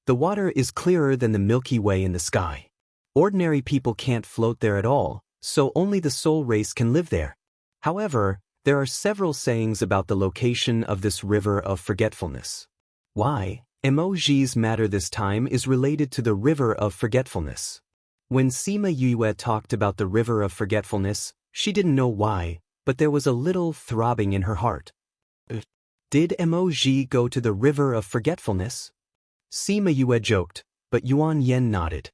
The water is clearer than the Milky Way in the sky. Ordinary people can't float there at all, so only the soul race can live there. However, there are several sayings about the location of this river of forgetfulness. Why emojis matter this time is related to the river of forgetfulness. When Sima Yue talked about the river of forgetfulness, she didn't know why, but there was a little throbbing in her heart. Did emoji go to the river of forgetfulness? Sima Yue joked, but Yuan Yen nodded.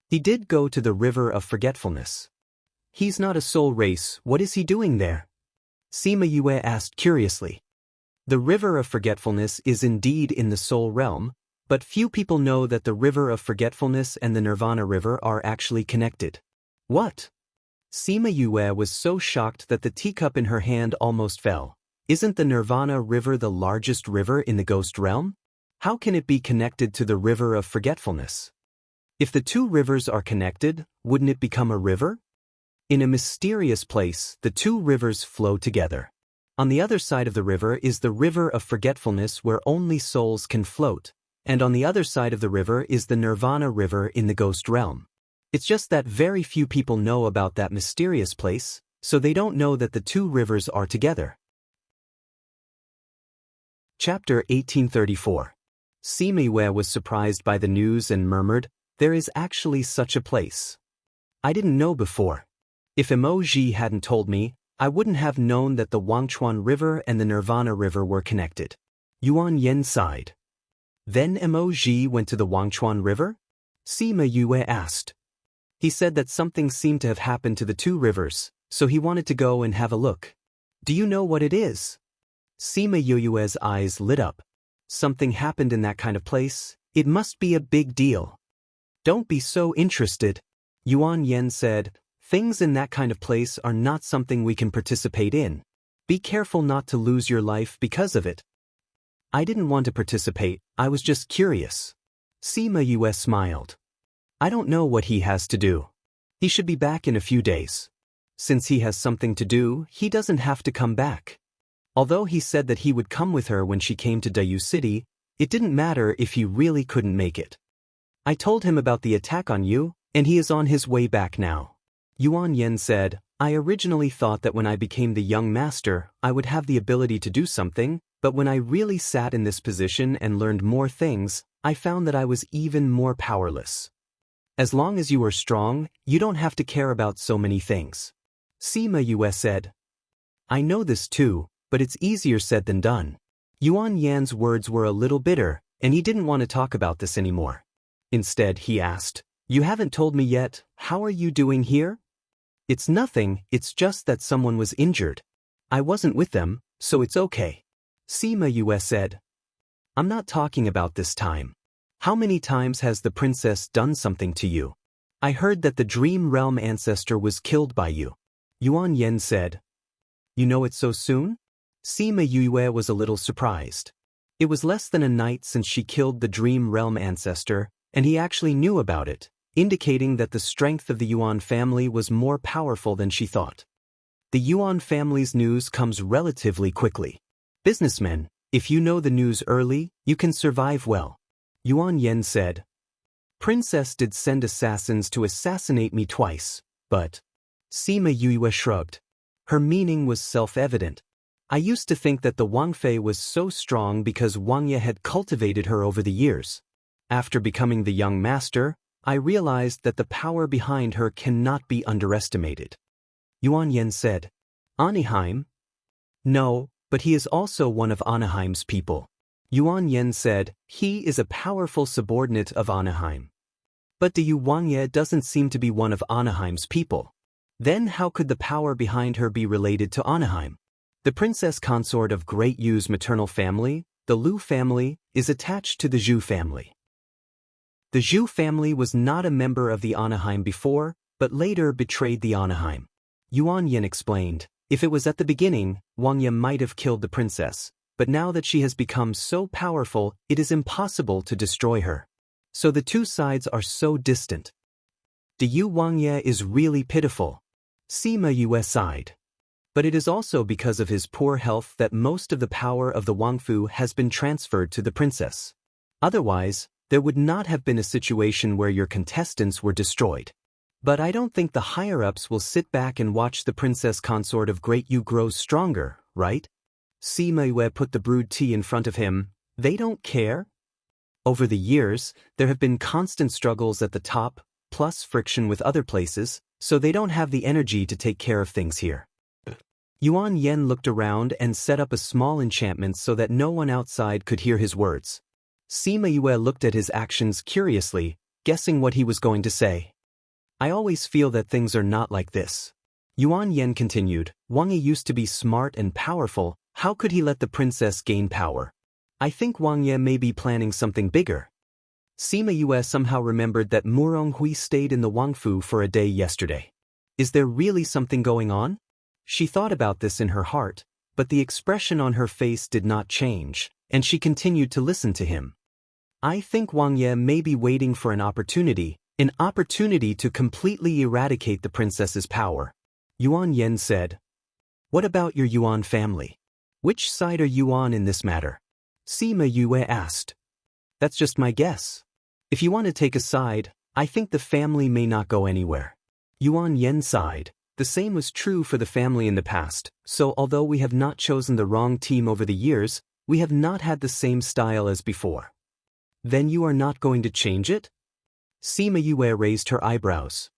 He did go to the river of forgetfulness. He's not a soul race, what is he doing there? Sima Yue asked curiously. The river of forgetfulness is indeed in the soul realm, but few people know that the river of forgetfulness and the Nirvana river are actually connected. What? Sima Yue was so shocked that the teacup in her hand almost fell. Isn't the Nirvana river the largest river in the ghost realm? How can it be connected to the river of forgetfulness? If the two rivers are connected, wouldn't it become a river? In a mysterious place, the two rivers flow together. On the other side of the river is the river of forgetfulness where only souls can float, and on the other side of the river is the Nirvana river in the ghost realm. It's just that very few people know about that mysterious place, so they don't know that the two rivers are together. Chapter 1834. Sima Yue was surprised by the news and murmured, "There is actually such a place. I didn't know before. If emoji hadn't told me, I wouldn't have known that the Wangchuan River and the Nirvana River were connected." Yuan Yen sighed. Then emoji went to the Wangchuan River? Sima Yue asked. He said that something seemed to have happened to the two rivers, so he wanted to go and have a look. Do you know what it is? Sima Yue's eyes lit up. Something happened in that kind of place, it must be a big deal. Don't be so interested. Yuan Yen said, things in that kind of place are not something we can participate in. Be careful not to lose your life because of it. I didn't want to participate, I was just curious. Sima Yue smiled. I don't know what he has to do. He should be back in a few days. Since he has something to do, he doesn't have to come back. Although he said that he would come with her when she came to Dayu City, it didn't matter if he really couldn't make it. I told him about the attack on you, and he is on his way back now. Yuan Yen said, I originally thought that when I became the young master, I would have the ability to do something, but when I really sat in this position and learned more things, I found that I was even more powerless. As long as you are strong, you don't have to care about so many things. Sima Yue said. I know this too, but it's easier said than done. Yuan Yan's words were a little bitter, and he didn't want to talk about this anymore. Instead, he asked, You haven't told me yet, how are you doing here? It's nothing, it's just that someone was injured. I wasn't with them, so it's okay. Sima Yue said. I'm not talking about this time. How many times has the princess done something to you? I heard that the Dream Realm ancestor was killed by you. Yuan Yen said. You know it so soon? Sima Yue was a little surprised. It was less than a night since she killed the Dream Realm ancestor, and he actually knew about it, indicating that the strength of the Yuan family was more powerful than she thought. The Yuan family's news comes relatively quickly. Businessmen, if you know the news early, you can survive well. Yuan Yen said. Princess did send assassins to assassinate me twice, but... Sima Yue shrugged. Her meaning was self-evident. I used to think that the Wang Fei was so strong because Wang Ye had cultivated her over the years. After becoming the young master, I realized that the power behind her cannot be underestimated. Yuan Yen said. Anaheim? No, but he is also one of Anaheim's people. Yuan Yen said, he is a powerful subordinate of Anaheim. But the Wang Ye doesn't seem to be one of Anaheim's people. Then how could the power behind her be related to Anaheim? The princess consort of Great Yu's maternal family, the Lu family, is attached to the Zhu family. The Zhu family was not a member of the Anaheim before, but later betrayed the Anaheim. Yuan Yen explained, if it was at the beginning, Wang Ye might have killed the princess, but now that she has become so powerful, it is impossible to destroy her. So the two sides are so distant. The Yu Wang Ye is really pitiful. Sima Yue sighed. But it is also because of his poor health that most of the power of the Wangfu has been transferred to the princess. Otherwise, there would not have been a situation where your contestants were destroyed. But I don't think the higher-ups will sit back and watch the princess consort of Great Yu grow stronger, right? Sima Yue put the brewed tea in front of him. They don't care? Over the years, there have been constant struggles at the top, plus friction with other places, so they don't have the energy to take care of things here. Yuan Yen looked around and set up a small enchantment so that no one outside could hear his words. Sima Yue looked at his actions curiously, guessing what he was going to say. I always feel that things are not like this. Yuan Yen continued, Wang Yi used to be smart and powerful, how could he let the princess gain power? I think Wang Ye may be planning something bigger. Sima Yue somehow remembered that Murong Hui stayed in the Wangfu for a day yesterday. Is there really something going on? She thought about this in her heart, but the expression on her face did not change, and she continued to listen to him. I think Wang Ye may be waiting for an opportunity to completely eradicate the princess's power. Yuan Yen said. What about your Yuan family? Which side are you on in this matter? Sima Yue asked. That's just my guess. If you want to take a side, I think the family may not go anywhere. Yuan Yen sighed. The same was true for the family in the past, so although we have not chosen the wrong team over the years, we have not had the same style as before. Then you are not going to change it? Sima Yue raised her eyebrows.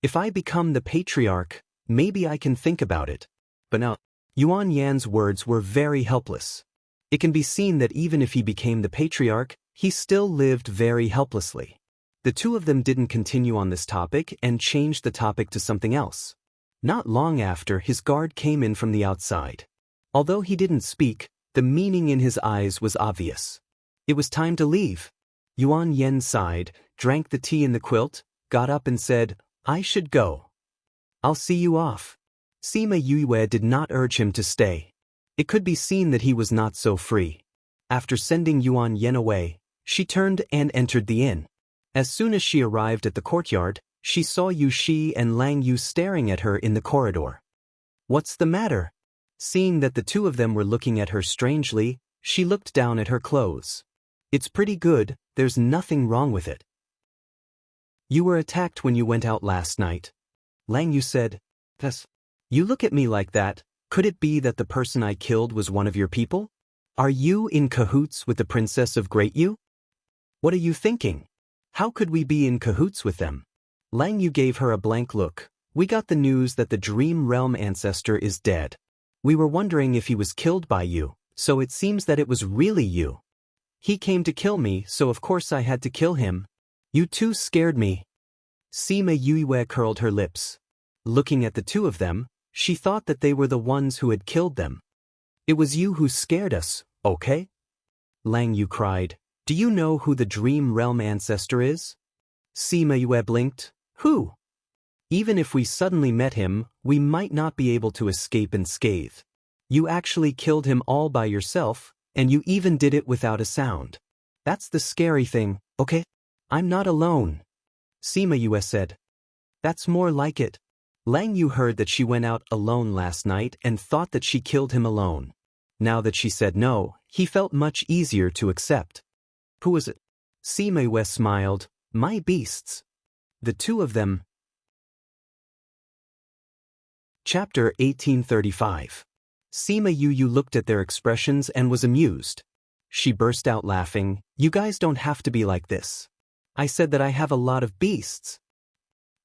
If I become the patriarch, maybe I can think about it. But now, Yuan Yan's words were very helpless. It can be seen that even if he became the patriarch, he still lived very helplessly. The two of them didn't continue on this topic and changed the topic to something else. Not long after, his guard came in from the outside. Although he didn't speak, the meaning in his eyes was obvious. It was time to leave. Yuan Yen sighed, drank the tea in the quilt, got up and said, I should go. I'll see you off. Sima Yue did not urge him to stay. It could be seen that he was not so free. After sending Yuan Yen away, she turned and entered the inn. As soon as she arrived at the courtyard, she saw Yu Shi and Lang Yu staring at her in the corridor. What's the matter? Seeing that the two of them were looking at her strangely, she looked down at her clothes. It's pretty good, there's nothing wrong with it. You were attacked when you went out last night. Lang Yu said. Yes. You look at me like that, could it be that the person I killed was one of your people? Are you in cahoots with the princess of Great Yu? What are you thinking? How could we be in cahoots with them? Lang Yu gave her a blank look. We got the news that the Dream Realm ancestor is dead. We were wondering if he was killed by you, so it seems that it was really you. He came to kill me, so of course I had to kill him. You two scared me. Sima Yue curled her lips. Looking at the two of them, she thought that they were the ones who had killed them. It was you who scared us, okay? Lang Yu cried. Do you know who the Dream Realm ancestor is? Sima Yue blinked. Who? Even if we suddenly met him, we might not be able to escape unscathed. You actually killed him all by yourself, and you even did it without a sound. That's the scary thing, okay? I'm not alone. Sima Yue said. That's more like it. Lang Yu heard that she went out alone last night and thought that she killed him alone. Now that she said no, he felt much easier to accept. Who was it? Sima Yue smiled. My beasts. The two of them. Chapter 1835. Sima Yu looked at their expressions and was amused. She burst out laughing. You guys don't have to be like this. I said that I have a lot of beasts.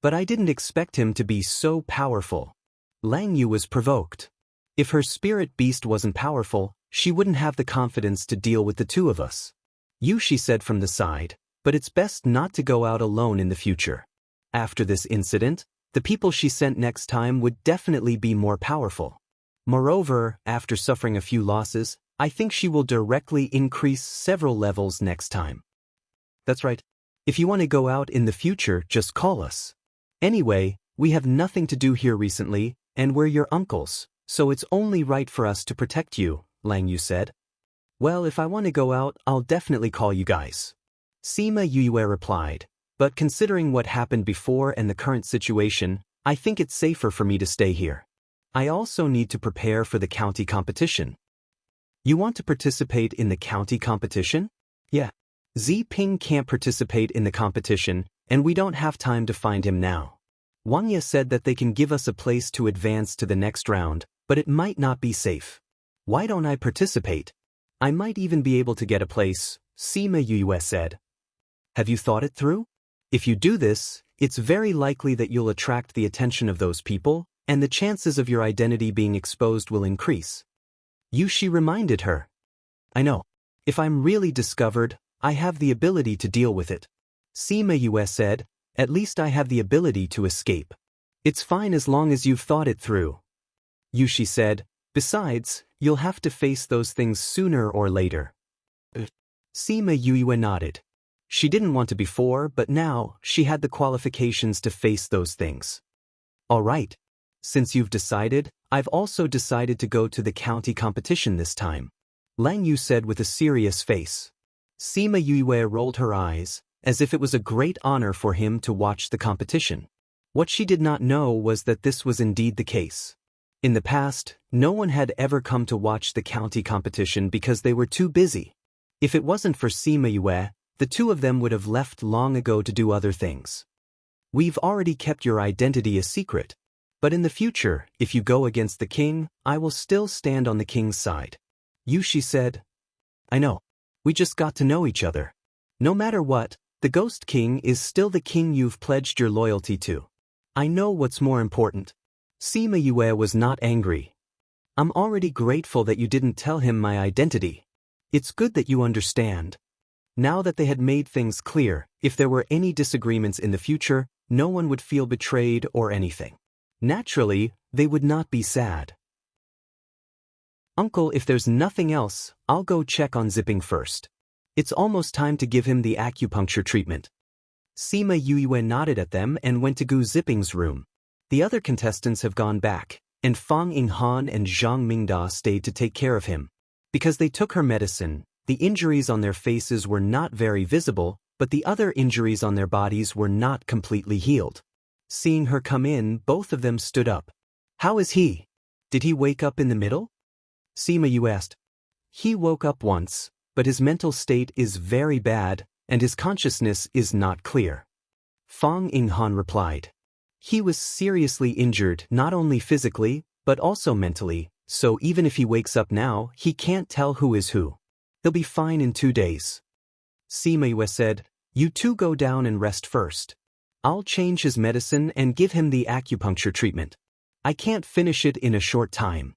But I didn't expect him to be so powerful. Lang Yu was provoked. If her spirit beast wasn't powerful, she wouldn't have the confidence to deal with the two of us. You, she said from the side, but it's best not to go out alone in the future. After this incident, the people she sent next time would definitely be more powerful. Moreover, after suffering a few losses, I think she will directly increase several levels next time. That's right. If you want to go out in the future, just call us. Anyway, we have nothing to do here recently, and we're your uncles, so it's only right for us to protect you, Lang Yu said. Well, if I want to go out, I'll definitely call you guys. Sima Yue replied, but considering what happened before and the current situation, I think it's safer for me to stay here. I also need to prepare for the county competition. You want to participate in the county competition? Yeah. Ping can't participate in the competition, and we don't have time to find him now. Wang Ye said that they can give us a place to advance to the next round, but it might not be safe. Why don't I participate? I might even be able to get a place, Sima Yue said. Have you thought it through? If you do this, it's very likely that you'll attract the attention of those people, and the chances of your identity being exposed will increase. Yushi reminded her. I know. If I'm really discovered, I have the ability to deal with it. Sima Yue said, at least I have the ability to escape. It's fine as long as you've thought it through. Yushi said, besides, you'll have to face those things sooner or later. Sima Yue nodded. She didn't want to before, but now, she had the qualifications to face those things. All right. Since you've decided, I've also decided to go to the county competition this time. Lang Yu said with a serious face. Sima Yue rolled her eyes, as if it was a great honor for him to watch the competition. What she did not know was that this was indeed the case. In the past, no one had ever come to watch the county competition because they were too busy. If it wasn't for Sima Yue, the two of them would have left long ago to do other things. We've already kept your identity a secret. But in the future, if you go against the king, I will still stand on the king's side. Yushi said. I know. We just got to know each other. No matter what, the Ghost King is still the king you've pledged your loyalty to. I know what's more important. Sima Yue was not angry. I'm already grateful that you didn't tell him my identity. It's good that you understand. Now that they had made things clear, if there were any disagreements in the future, no one would feel betrayed or anything. Naturally, they would not be sad. Uncle, if there's nothing else, I'll go check on Zipping first. It's almost time to give him the acupuncture treatment. Sima Yue nodded at them and went to Gu Zipping's room. The other contestants have gone back, and Fang Yinghan and Zhang Mingda stayed to take care of him. Because they took her medicine, the injuries on their faces were not very visible, but the other injuries on their bodies were not completely healed. Seeing her come in, both of them stood up. How is he? Did he wake up in the middle? Sima Yue asked. He woke up once, but his mental state is very bad, and his consciousness is not clear. Fang Yinghan replied. He was seriously injured not only physically, but also mentally, so even if he wakes up now, he can't tell who is who. He'll be fine in 2 days. Sima Yue said, you two go down and rest first. I'll change his medicine and give him the acupuncture treatment. I can't finish it in a short time.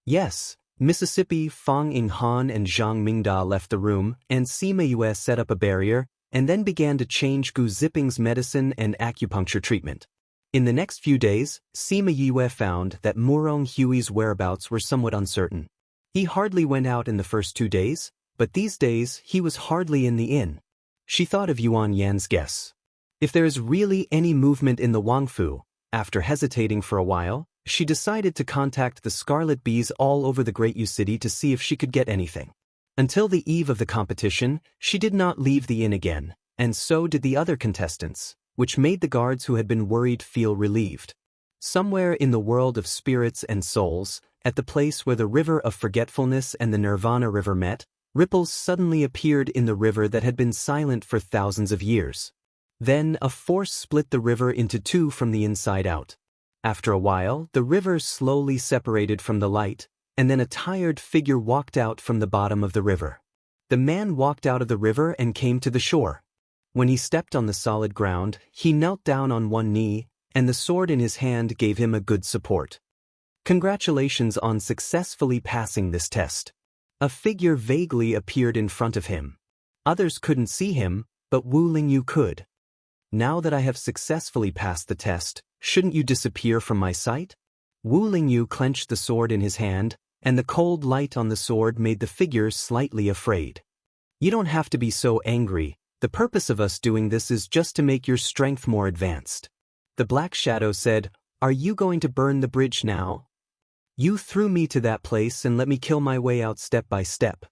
Yes, Mississippi, Fang Yinghan and Zhang Mingda left the room, and Sima Yue set up a barrier, and then began to change Gu Zipping's medicine and acupuncture treatment. In the next few days, Sima Yue found that Murong Hui's whereabouts were somewhat uncertain. He hardly went out in the first 2 days, but these days he was hardly in the inn. She thought of Yuan Yan's guess. If there is really any movement in the Wangfu, after hesitating for a while, she decided to contact the Scarlet Bees all over the Great Yu City to see if she could get anything. Until the eve of the competition, she did not leave the inn again, and so did the other contestants, which made the guards who had been worried feel relieved. Somewhere in the world of spirits and souls, at the place where the river of forgetfulness and the Nirvana river met, ripples suddenly appeared in the river that had been silent for thousands of years. Then a force split the river into two from the inside out. After a while, the river slowly separated from the light, and then a tired figure walked out from the bottom of the river. The man walked out of the river and came to the shore. When he stepped on the solid ground, he knelt down on one knee, and the sword in his hand gave him a good support. Congratulations on successfully passing this test. A figure vaguely appeared in front of him. Others couldn't see him, but Wu Lingyu could. Now that I have successfully passed the test, shouldn't you disappear from my sight? Wu Lingyu clenched the sword in his hand, and the cold light on the sword made the figure slightly afraid. You don't have to be so angry. The purpose of us doing this is just to make your strength more advanced. The Black Shadow said, Are you going to burn the bridge now? You threw me to that place and let me kill my way out step by step.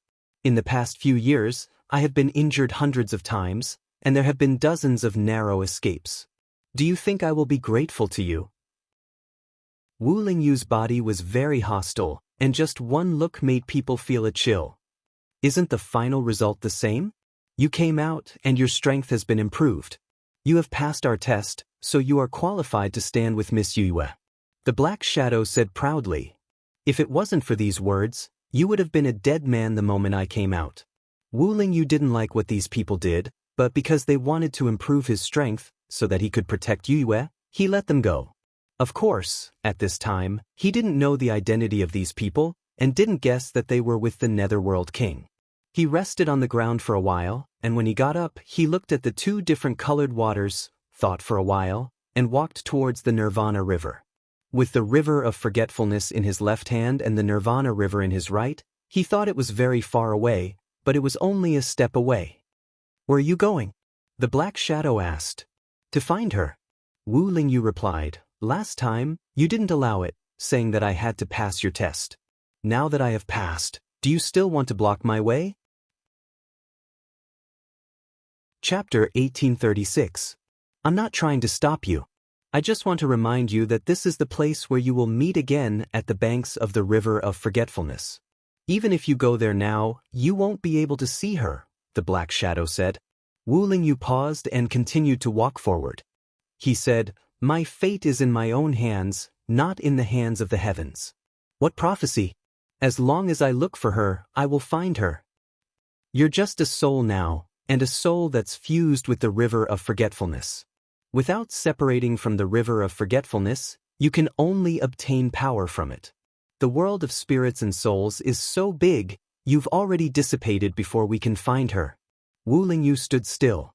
In the past few years, I have been injured hundreds of times, and there have been dozens of narrow escapes. Do you think I will be grateful to you? Wu Lingyu's body was very hostile, and just one look made people feel a chill. Isn't the final result the same? You came out and your strength has been improved. You have passed our test, so you are qualified to stand with Miss Yue. The Black Shadow said proudly. If it wasn't for these words, you would have been a dead man the moment I came out. Wu Lingyu didn't like what these people did, but because they wanted to improve his strength so that he could protect Yue, he let them go. Of course, at this time, he didn't know the identity of these people and didn't guess that they were with the Netherworld King. He rested on the ground for a while, and when he got up, he looked at the two different colored waters, thought for a while, and walked towards the Nirvana River. With the River of Forgetfulness in his left hand and the Nirvana River in his right, he thought it was very far away, but it was only a step away. Where are you going? The Black Shadow asked. To find her. Wu Lingyu replied, last time, you didn't allow it, saying that I had to pass your test. Now that I have passed, do you still want to block my way? Chapter 1836. I'm not trying to stop you. I just want to remind you that this is the place where you will meet again at the banks of the River of Forgetfulness. Even if you go there now, you won't be able to see her, the Black Shadow said. Wu Lingyu paused and continued to walk forward. He said, my fate is in my own hands, not in the hands of the heavens. What prophecy? As long as I look for her, I will find her. You're just a soul now, and a soul that's fused with the River of Forgetfulness. Without separating from the River of Forgetfulness, you can only obtain power from it. The world of spirits and souls is so big, you've already dissipated before we can find her. Wu Lingyu stood still.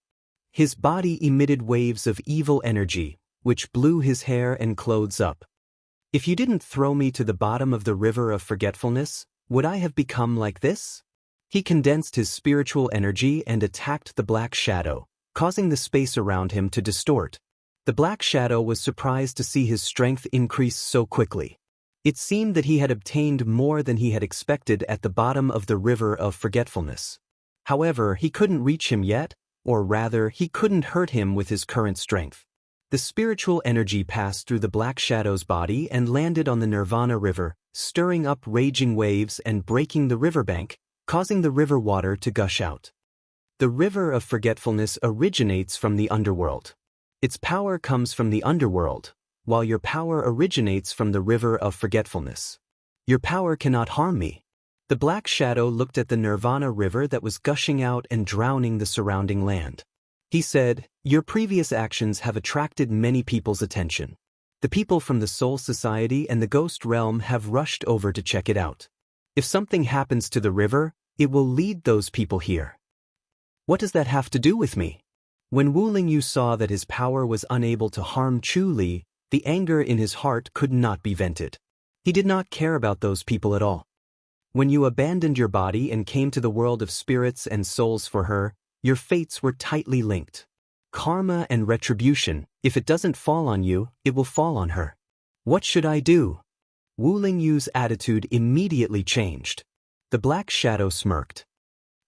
His body emitted waves of evil energy, which blew his hair and clothes up. If you didn't throw me to the bottom of the River of Forgetfulness, would I have become like this? He condensed his spiritual energy and attacked the Black Shadow, causing the space around him to distort. The Black Shadow was surprised to see his strength increase so quickly. It seemed that he had obtained more than he had expected at the bottom of the River of Forgetfulness. However, he couldn't reach him yet, or rather, he couldn't hurt him with his current strength. The spiritual energy passed through the Black Shadow's body and landed on the Nirvana River, stirring up raging waves and breaking the riverbank, causing the river water to gush out. The River of Forgetfulness originates from the underworld. Its power comes from the underworld, while your power originates from the River of Forgetfulness. Your power cannot harm me. The Black Shadow looked at the Nirvana River that was gushing out and drowning the surrounding land. He said, your previous actions have attracted many people's attention. The people from the Soul Society and the Ghost Realm have rushed over to check it out. If something happens to the river, it will lead those people here. What does that have to do with me? When Wu Lingyu saw that his power was unable to harm Chu Li, the anger in his heart could not be vented. He did not care about those people at all. When you abandoned your body and came to the world of spirits and souls for her, your fates were tightly linked. Karma and retribution, if it doesn't fall on you, it will fall on her. What should I do? Wu Lingyu's attitude immediately changed. The Black Shadow smirked.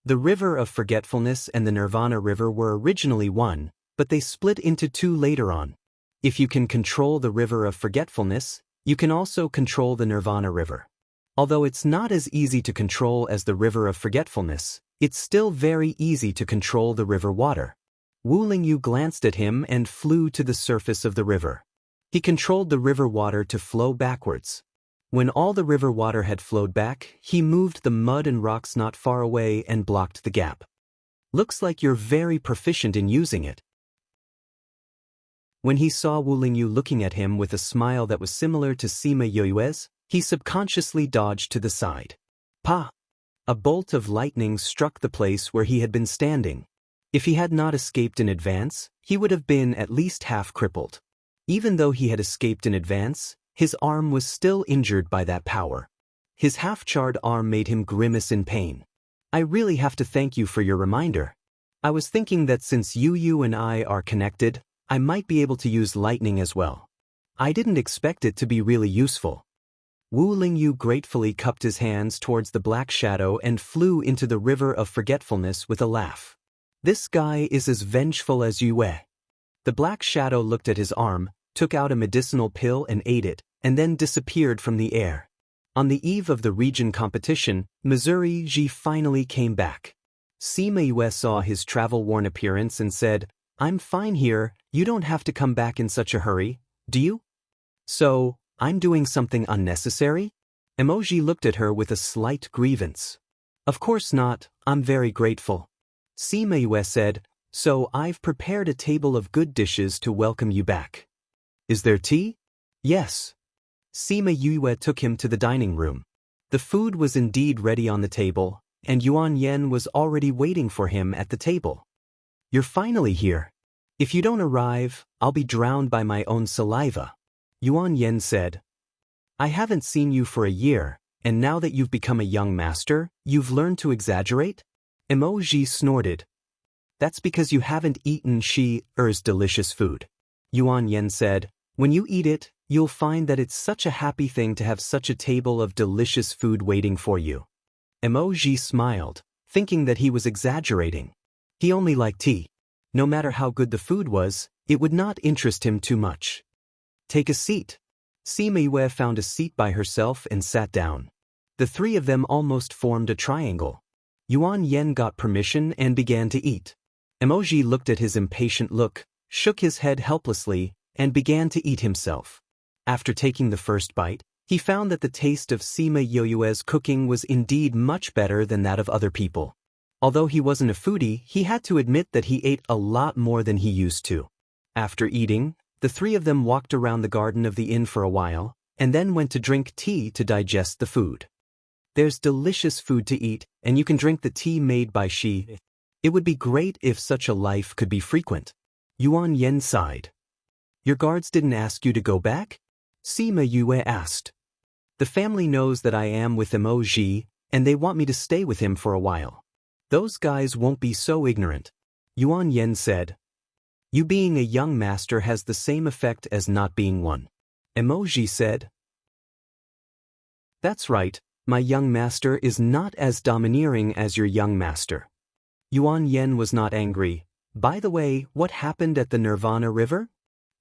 The River of Forgetfulness and the Nirvana River were originally one, but they split into two later on. If you can control the River of Forgetfulness, you can also control the Nirvana River. Although it's not as easy to control as the River of Forgetfulness, it's still very easy to control the river water. Wu Lingyu glanced at him and flew to the surface of the river. He controlled the river water to flow backwards. When all the river water had flowed back, he moved the mud and rocks not far away and blocked the gap. Looks like you're very proficient in using it. When he saw Wu Lingyu looking at him with a smile that was similar to Sima Yue's, he subconsciously dodged to the side. Pa! A bolt of lightning struck the place where he had been standing. If he had not escaped in advance, he would have been at least half crippled. Even though he had escaped in advance, his arm was still injured by that power. His half-charred arm made him grimace in pain. I really have to thank you for your reminder. I was thinking that since you and I are connected, I might be able to use lightning as well. I didn't expect it to be really useful. Wu Lingyu gratefully cupped his hands towards the Black Shadow and flew into the River of Forgetfulness with a laugh. This guy is as vengeful as Yue. The Black Shadow looked at his arm, took out a medicinal pill and ate it, and then disappeared from the air. On the eve of the region competition, Missouri Ji finally came back. Sima Yue saw his travel-worn appearance and said, "I'm fine here, you don't have to come back in such a hurry, do you?" "So, I'm doing something unnecessary?" Emoji looked at her with a slight grievance. "Of course not, I'm very grateful." Sima Yue said, "So I've prepared a table of good dishes to welcome you back. Is there tea?" "Yes." Sima Yue took him to the dining room. The food was indeed ready on the table, and Yuan Yen was already waiting for him at the table. "You're finally here. If you don't arrive, I'll be drowned by my own saliva," Yuan Yen said. "I haven't seen you for a year, and now that you've become a young master, you've learned to exaggerate?" Emoji snorted. "That's because you haven't eaten Shi-er's delicious food," Yuan Yen said. "When you eat it, you'll find that it's such a happy thing to have such a table of delicious food waiting for you." Emoji smiled, thinking that he was exaggerating. He only liked tea. No matter how good the food was, it would not interest him too much. "Take a seat." Sima Yue found a seat by herself and sat down. The three of them almost formed a triangle. Yuan Yen got permission and began to eat. Emoji looked at his impatient look, shook his head helplessly, and began to eat himself. After taking the first bite, he found that the taste of Sima Yue's cooking was indeed much better than that of other people. Although he wasn't a foodie, he had to admit that he ate a lot more than he used to. After eating, the three of them walked around the garden of the inn for a while, and then went to drink tea to digest the food. "There's delicious food to eat, and you can drink the tea made by Shi. It would be great if such a life could be frequent." Yuan Yen sighed. "Your guards didn't ask you to go back?" Sima Yue asked. "The family knows that I am with Emoji, and they want me to stay with him for a while. Those guys won't be so ignorant," Yuan Yen said. "You being a young master has the same effect as not being one," Emoji said. "That's right, my young master is not as domineering as your young master." Yuan Yen was not angry. "By the way, what happened at the Nirvana River?"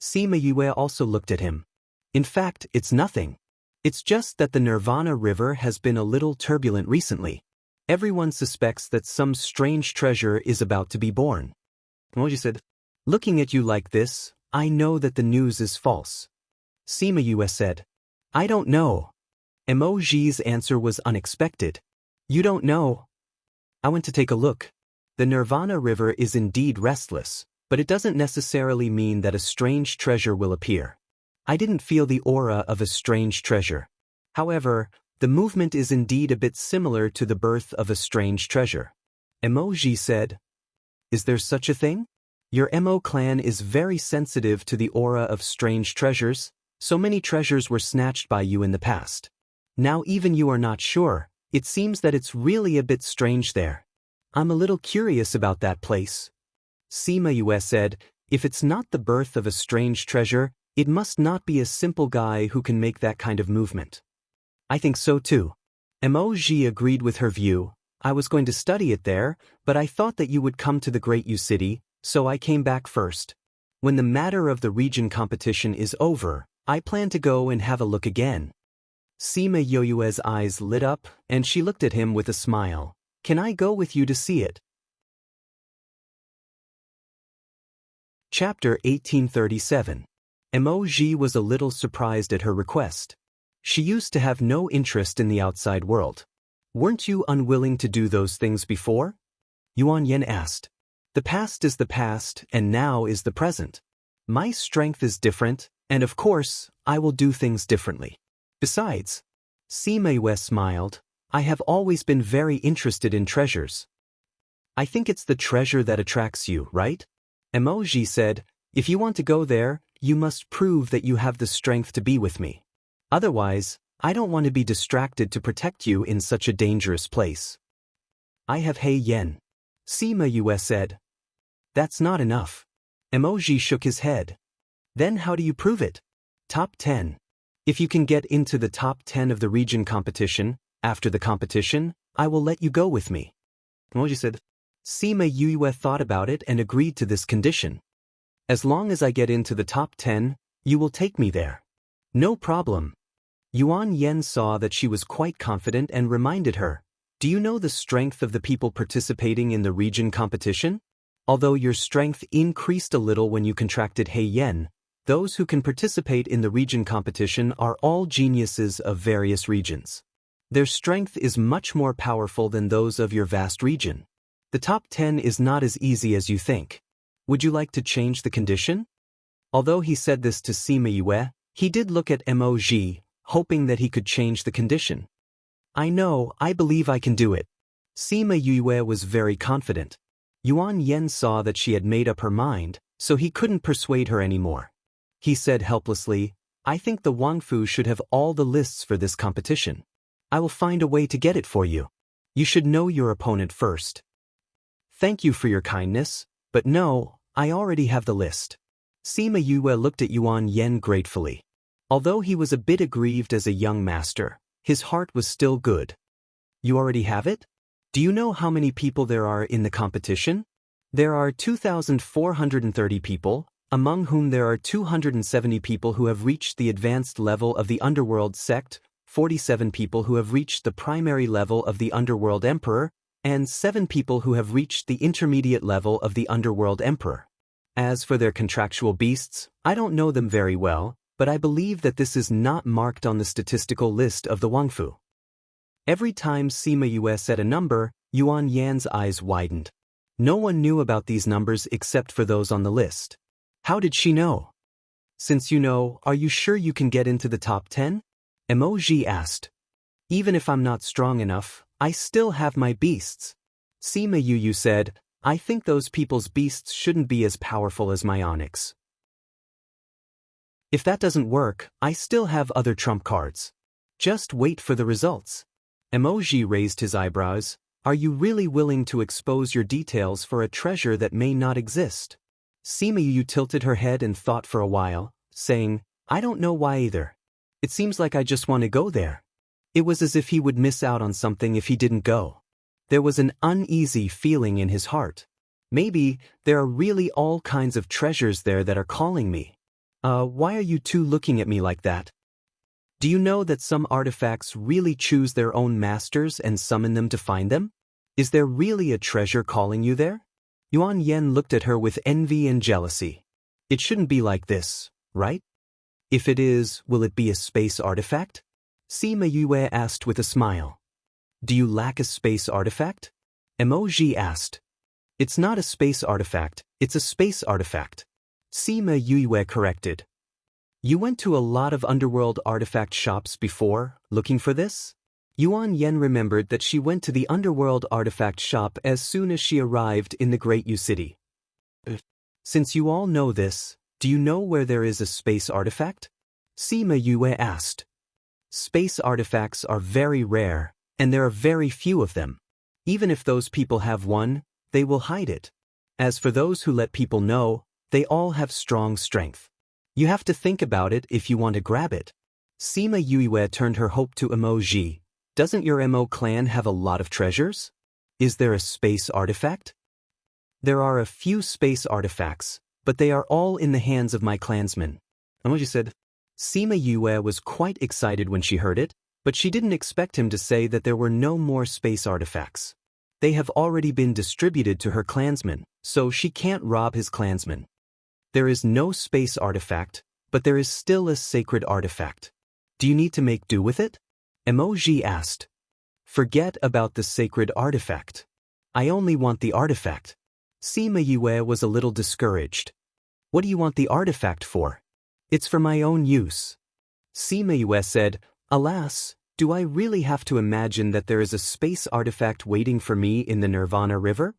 Sima Yue also looked at him. "In fact, it's nothing. It's just that the Nirvana River has been a little turbulent recently. Everyone suspects that some strange treasure is about to be born." Emoji said, "Looking at you like this, I know that the news is false." Sima Yue said, "I don't know." Emoji's answer was unexpected. "You don't know?" "I went to take a look. The Nirvana River is indeed restless, but it doesn't necessarily mean that a strange treasure will appear. I didn't feel the aura of a strange treasure. However, the movement is indeed a bit similar to the birth of a strange treasure." Emoji said, "Is there such a thing? Your Emo clan is very sensitive to the aura of strange treasures. So many treasures were snatched by you in the past. Now even you are not sure. It seems that it's really a bit strange there. I'm a little curious about that place." Sima Yue said, "If it's not the birth of a strange treasure, it must not be a simple guy who can make that kind of movement." "I think so too." Emoji agreed with her view. "I was going to study it there, but I thought that you would come to the Great U City, so I came back first. When the matter of the region competition is over, I plan to go and have a look again." Sima Yue's eyes lit up, and she looked at him with a smile. "Can I go with you to see it?" Chapter 1837. Emoji was a little surprised at her request. She used to have no interest in the outside world. "Weren't you unwilling to do those things before?" Yuan Yen asked. "The past is the past, and now is the present. My strength is different, and of course, I will do things differently. Besides," Sima Yue smiled, "I have always been very interested in treasures." "I think it's the treasure that attracts you, right?" Emoji said, "If you want to go there, you must prove that you have the strength to be with me. Otherwise, I don't want to be distracted to protect you in such a dangerous place." "I have Hei Yen," Sima Yue said. "That's not enough." Emoji shook his head. "Then how do you prove it?" "Top 10. If you can get into the top 10 of the region competition, after the competition, I will let you go with me." Emoji said. Sima Yue thought about it and agreed to this condition. "As long as I get into the top 10, you will take me there." "No problem." Yuan Yen saw that she was quite confident and reminded her, Do you know the strength of the people participating in the region competition? Although your strength increased a little when you contracted Hei Yen, those who can participate in the region competition are all geniuses of various regions. Their strength is much more powerful than those of your vast region. The top 10 is not as easy as you think. Would you like to change the condition? Although he said this to Sima Yue, he did look at Moj, hoping that he could change the condition. I know, I believe I can do it. Sima Yue was very confident. Yuan Yen saw that she had made up her mind, so he couldn't persuade her anymore. He said helplessly, I think the Wangfu should have all the lists for this competition. I will find a way to get it for you. You should know your opponent first. Thank you for your kindness, but no, I already have the list. Sima Yue looked at Yuan Yen gratefully. Although he was a bit aggrieved as a young master, his heart was still good. You already have it? Do you know how many people there are in the competition? There are 2,430 people, among whom there are 270 people who have reached the advanced level of the Underworld sect, 47 people who have reached the primary level of the Underworld Emperor, and 7 people who have reached the intermediate level of the Underworld Emperor. As for their contractual beasts, I don't know them very well, but I believe that this is not marked on the statistical list of the Wangfu. Every time Sima Yue said a number, Yuan Yan's eyes widened. No one knew about these numbers except for those on the list. How did she know? Since you know, are you sure you can get into the top 10? Emoji asked. Even if I'm not strong enough, I still have my beasts. Sima Yue said, I think those people's beasts shouldn't be as powerful as my onyx. If that doesn't work, I still have other trump cards. Just wait for the results. Emoji raised his eyebrows. Are you really willing to expose your details for a treasure that may not exist? Sima Yue tilted her head and thought for a while, saying, I don't know why either. It seems like I just want to go there. It was as if he would miss out on something if he didn't go. There was an uneasy feeling in his heart. Maybe there are really all kinds of treasures there that are calling me. Why are you two looking at me like that? Do you know that some artifacts really choose their own masters and summon them to find them? Is there really a treasure calling you there? Yuan Yen looked at her with envy and jealousy. It shouldn't be like this, right? If it is, will it be a space artifact? Sima Yue asked with a smile. Do you lack a space artifact? Emoji asked. It's not a space artifact, it's a space artifact. Sima Yue corrected. You went to a lot of underworld artifact shops before, looking for this? Yuan Yen remembered that she went to the underworld artifact shop as soon as she arrived in the Great U City. Since you all know this, do you know where there is a space artifact? Sima Yue asked. Space artifacts are very rare, and there are very few of them. Even if those people have one, they will hide it. As for those who let people know, they all have strong strength. You have to think about it if you want to grab it. Sima Yue turned her hope to Emoji. Doesn't your Mo clan have a lot of treasures? Is there a space artifact? There are a few space artifacts, but they are all in the hands of my clansmen. Emoji said. Sima Yue was quite excited when she heard it, but she didn't expect him to say that there were no more space artifacts. They have already been distributed to her clansmen, so she can't rob his clansmen. There is no space artifact, but there is still a sacred artifact. Do you need to make do with it? Emoji asked. Forget about the sacred artifact. I only want the artifact. Sima Yue was a little discouraged. What do you want the artifact for? It's for my own use. Sima Yue said, Alas, do I really have to imagine that there is a space artifact waiting for me in the Nirvana River?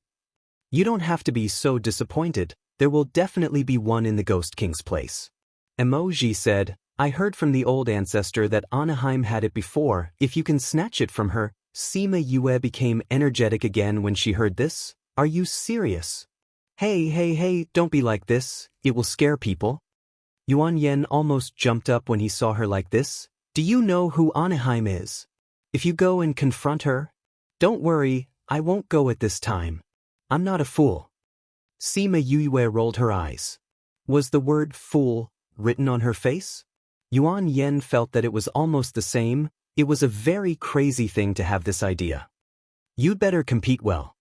You don't have to be so disappointed. There will definitely be one in the Ghost King's place. Emoji said, I heard from the old ancestor that Anaheim had it before. If you can snatch it from her. Sima Yue became energetic again when she heard this. Are you serious? Hey, don't be like this. It will scare people. Yuan Yen almost jumped up when he saw her like this. Do you know who Anaheim is? If you go and confront her? Don't worry, I won't go at this time. I'm not a fool. Sima Yue rolled her eyes. Was the word fool written on her face? Yuan Yen felt that it was almost the same. It was a very crazy thing to have this idea. You'd better compete well.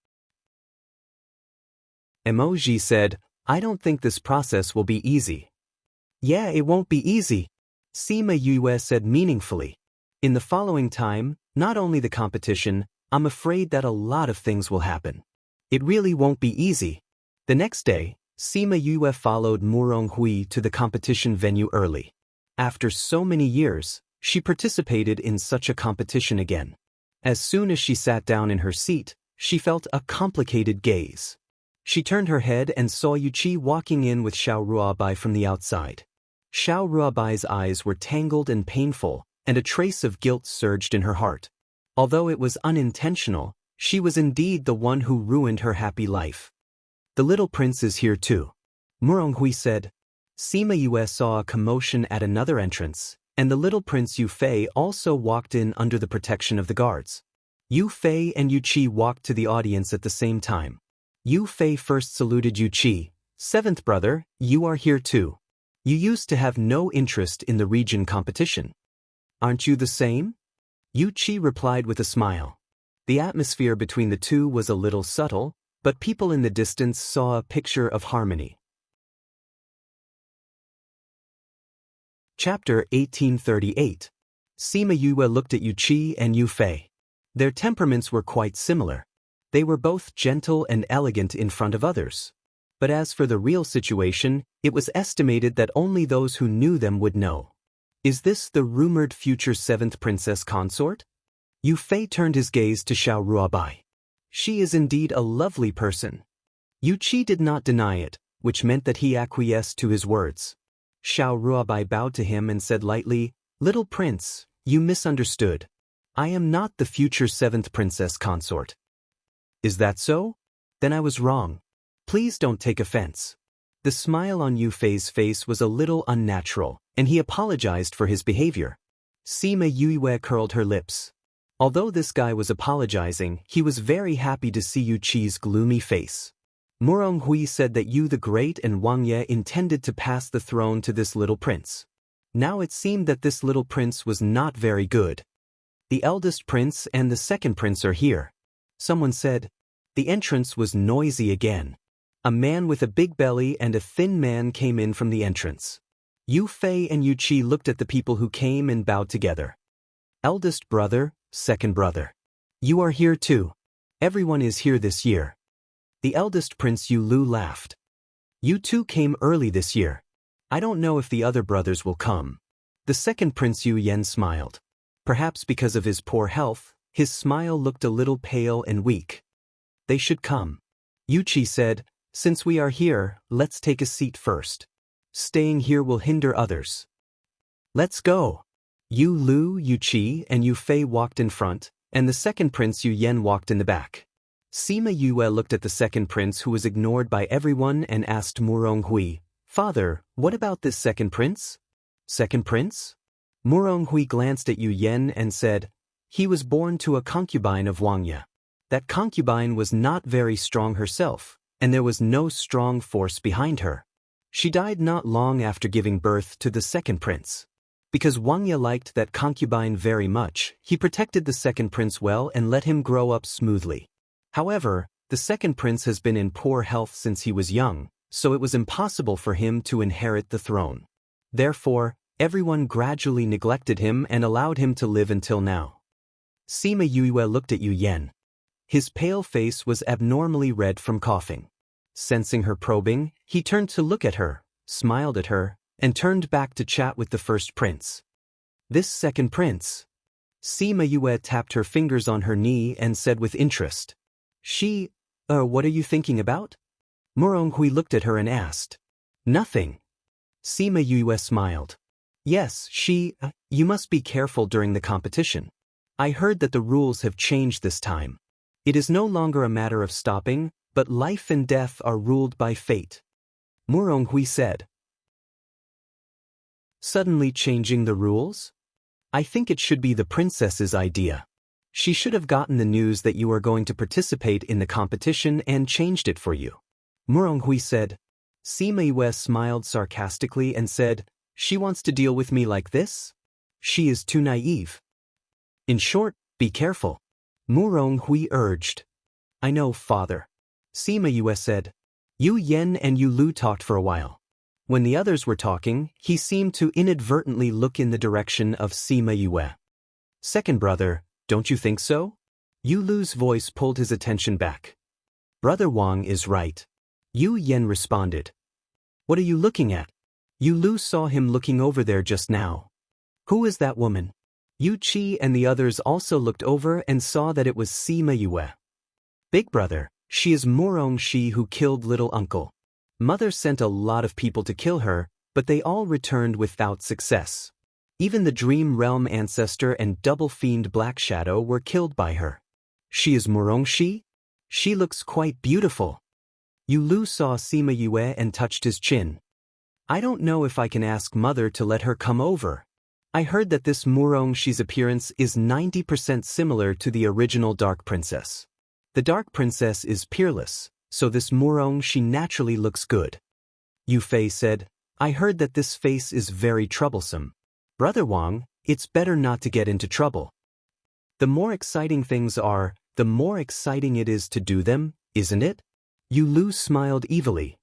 Emoji said, I don't think this process will be easy. Yeah, it won't be easy, Sima Yue said meaningfully. In the following time, not only the competition, I'm afraid that a lot of things will happen. It really won't be easy. The next day, Sima Yue followed Murong Hui to the competition venue early. After so many years, she participated in such a competition again. As soon as she sat down in her seat, she felt a complicated gaze. She turned her head and saw Yuqi walking in with Xiao Ruobai from the outside. Xiao Ruobai's eyes were tangled and painful, and a trace of guilt surged in her heart. Although it was unintentional, she was indeed the one who ruined her happy life. The little prince is here too, Murong Hui said. Sima Yue saw a commotion at another entrance, and the little prince Yu Fei also walked in under the protection of the guards. Yu Fei and Yu Qi walked to the audience at the same time. Yu Fei first saluted Yu Qi. Seventh brother, you are here too. You used to have no interest in the region competition. Aren't you the same? Yu Qi replied with a smile. The atmosphere between the two was a little subtle, but people in the distance saw a picture of harmony. Chapter 1838. Sima Yue looked at Yu Qi and Yu Fei. Their temperaments were quite similar. They were both gentle and elegant in front of others. But as for the real situation, it was estimated that only those who knew them would know. Is this the rumored future seventh princess consort? Yu Fei turned his gaze to Xiao Ruobai. She is indeed a lovely person. Yu Qi did not deny it, which meant that he acquiesced to his words. Xiao Ruobai bowed to him and said lightly, Little prince, you misunderstood. I am not the future seventh princess consort. Is that so? Then I was wrong. Please don't take offense. The smile on Yu Fei's face was a little unnatural, and he apologized for his behavior. Sima Yue curled her lips. Although this guy was apologizing, he was very happy to see Yu Qi's gloomy face. Murong Hui said that Yu the Great and Wang Ye intended to pass the throne to this little prince. Now it seemed that this little prince was not very good. The eldest prince and the second prince are here. Someone said. The entrance was noisy again. A man with a big belly and a thin man came in from the entrance. Yu Fei and Yu Qi looked at the people who came and bowed together. Eldest brother, second brother. You are here too. Everyone is here this year. The eldest prince Yu Lu laughed. You too came early this year. I don't know if the other brothers will come. The second prince Yu Yen smiled. Perhaps because of his poor health, his smile looked a little pale and weak. They should come. Yu Qi said, Since we are here, let's take a seat first. Staying here will hinder others. Let's go. Yu Lu, Yu Qi, and Yu Fei walked in front, and the second prince Yu Yen walked in the back. Sima Yue looked at the second prince who was ignored by everyone and asked Murong Hui, Father, what about this second prince? Second prince? Murong Hui glanced at Yu Yen and said, He was born to a concubine of Wang Ye. That concubine was not very strong herself, and there was no strong force behind her. She died not long after giving birth to the second prince. Because Wang Ye liked that concubine very much, he protected the second prince well and let him grow up smoothly. However, the second prince has been in poor health since he was young, so it was impossible for him to inherit the throne. Therefore, everyone gradually neglected him and allowed him to live until now. Sima Yue looked at Yu Yen. His pale face was abnormally red from coughing. Sensing her probing, he turned to look at her, smiled at her, and turned back to chat with the first prince. This second prince. Sima Yue tapped her fingers on her knee and said with interest. What are you thinking about? Murong Hui looked at her and asked. Nothing. Sima Yue smiled. Yes, you must be careful during the competition. I heard that the rules have changed this time. It is no longer a matter of stopping, but life and death are ruled by fate. Murong Hui said. Suddenly changing the rules? I think it should be the princess's idea. She should have gotten the news that you are going to participate in the competition and changed it for you. Murong Hui said. Sima Yue smiled sarcastically and said, She wants to deal with me like this? She is too naive. In short, be careful. Murong Hui urged. I know, father. Sima Yue said. Yu Yen and Yu Lu talked for a while. When the others were talking, he seemed to inadvertently look in the direction of Sima Yue. Second brother, don't you think so? Yu Lu's voice pulled his attention back. Brother Wang is right. Yu Yen responded. What are you looking at? Yu Lu saw him looking over there just now. Who is that woman? Yu Qi and the others also looked over and saw that it was Sima Yue. Big brother, she is Murong Shi who killed little uncle. Mother sent a lot of people to kill her, but they all returned without success. Even the Dream Realm ancestor and double fiend Black Shadow were killed by her. She is Murong Shi? She looks quite beautiful. Yu Lu saw Sima Yue and touched his chin. I don't know if I can ask mother to let her come over. I heard that this Murong Shi's appearance is 90% similar to the original Dark Princess. The Dark Princess is peerless, so this Murong Shi naturally looks good. Yu Fei said, I heard that this face is very troublesome. Brother Wang, it's better not to get into trouble. The more exciting things are, the more exciting it is to do them, isn't it? Yu Lu smiled evilly.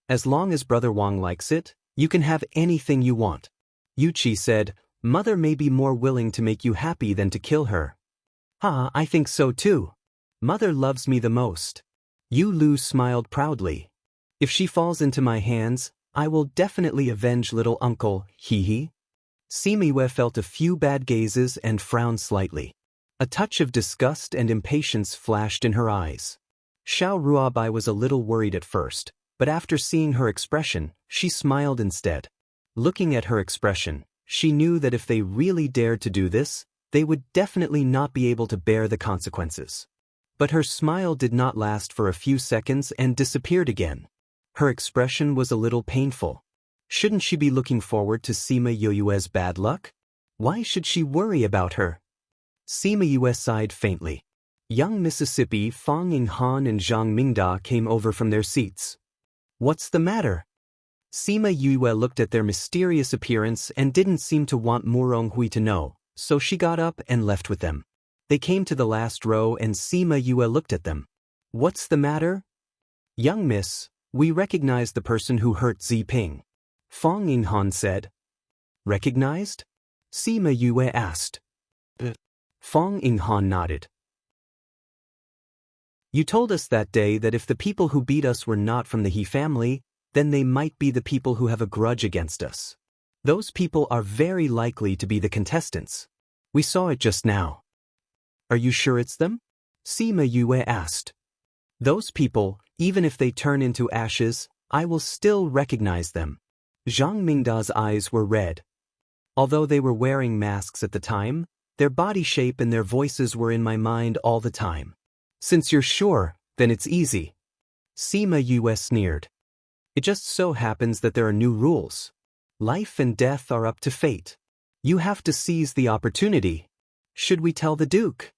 As long as Brother Wang likes it, you can have anything you want. Yu Qi said, Mother may be more willing to make you happy than to kill her. I think so too. Mother loves me the most. Yu Lu smiled proudly. If she falls into my hands, I will definitely avenge little uncle, hee. Sima Yue felt a few bad gazes and frowned slightly. A touch of disgust and impatience flashed in her eyes. Xiao Ruabai was a little worried at first, but after seeing her expression, she smiled instead. Looking at her expression, she knew that if they really dared to do this, they would definitely not be able to bear the consequences. But her smile did not last for a few seconds and disappeared again. Her expression was a little painful. Shouldn't she be looking forward to Sima Yue's bad luck? Why should she worry about her? Sima Yue sighed faintly. Young Mississippi Fang Yinghan and Zhang Mingda came over from their seats. What's the matter? Sima Yue looked at their mysterious appearance and didn't seem to want Murong Hui to know, so she got up and left with them. They came to the last row and Sima Yue looked at them. What's the matter? Young miss, we recognize the person who hurt Zi Ping. Fang Yinghan said. Recognized? Sima Yue asked. Fang Yinghan nodded. You told us that day that if the people who beat us were not from the He family, then they might be the people who have a grudge against us. Those people are very likely to be the contestants. We saw it just now. Are you sure it's them? Sima Yue asked. Those people, even if they turn into ashes, I will still recognize them. Zhang Mingda's eyes were red. Although they were wearing masks at the time, their body shape and their voices were in my mind all the time. Since you're sure, then it's easy. Sima Yue sneered. It just so happens that there are new rules. Life and death are up to fate. You have to seize the opportunity. Should we tell the Duke?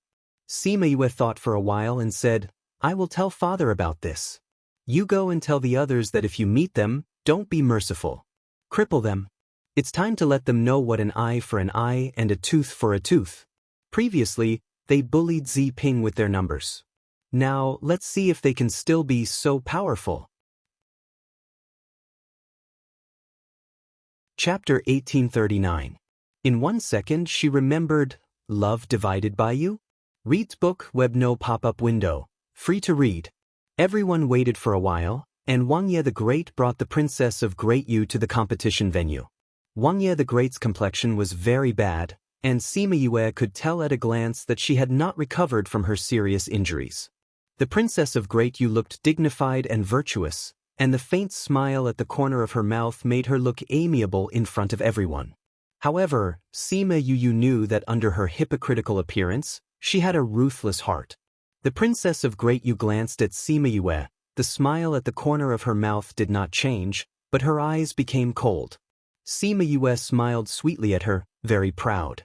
Sima Yue thought for a while and said, I will tell father about this. You go and tell the others that if you meet them, don't be merciful. Cripple them. It's time to let them know what an eye for an eye and a tooth for a tooth. Previously, they bullied Zi Ping with their numbers. Now, let's see if they can still be so powerful. Chapter 1839. In 1 second she remembered, Love Divided by You? Reads book web no pop-up window. Free to read. Everyone waited for a while, and Wang Ye the Great brought the Princess of Great Yu to the competition venue. Wang Ye the Great's complexion was very bad, and Sima Yue could tell at a glance that she had not recovered from her serious injuries. The Princess of Great Yu looked dignified and virtuous, and the faint smile at the corner of her mouth made her look amiable in front of everyone. However, Sima Yu knew that under her hypocritical appearance, she had a ruthless heart. The Princess of Great Yu glanced at Sima Yue. The smile at the corner of her mouth did not change, but her eyes became cold. Sima Yue smiled sweetly at her, very proud.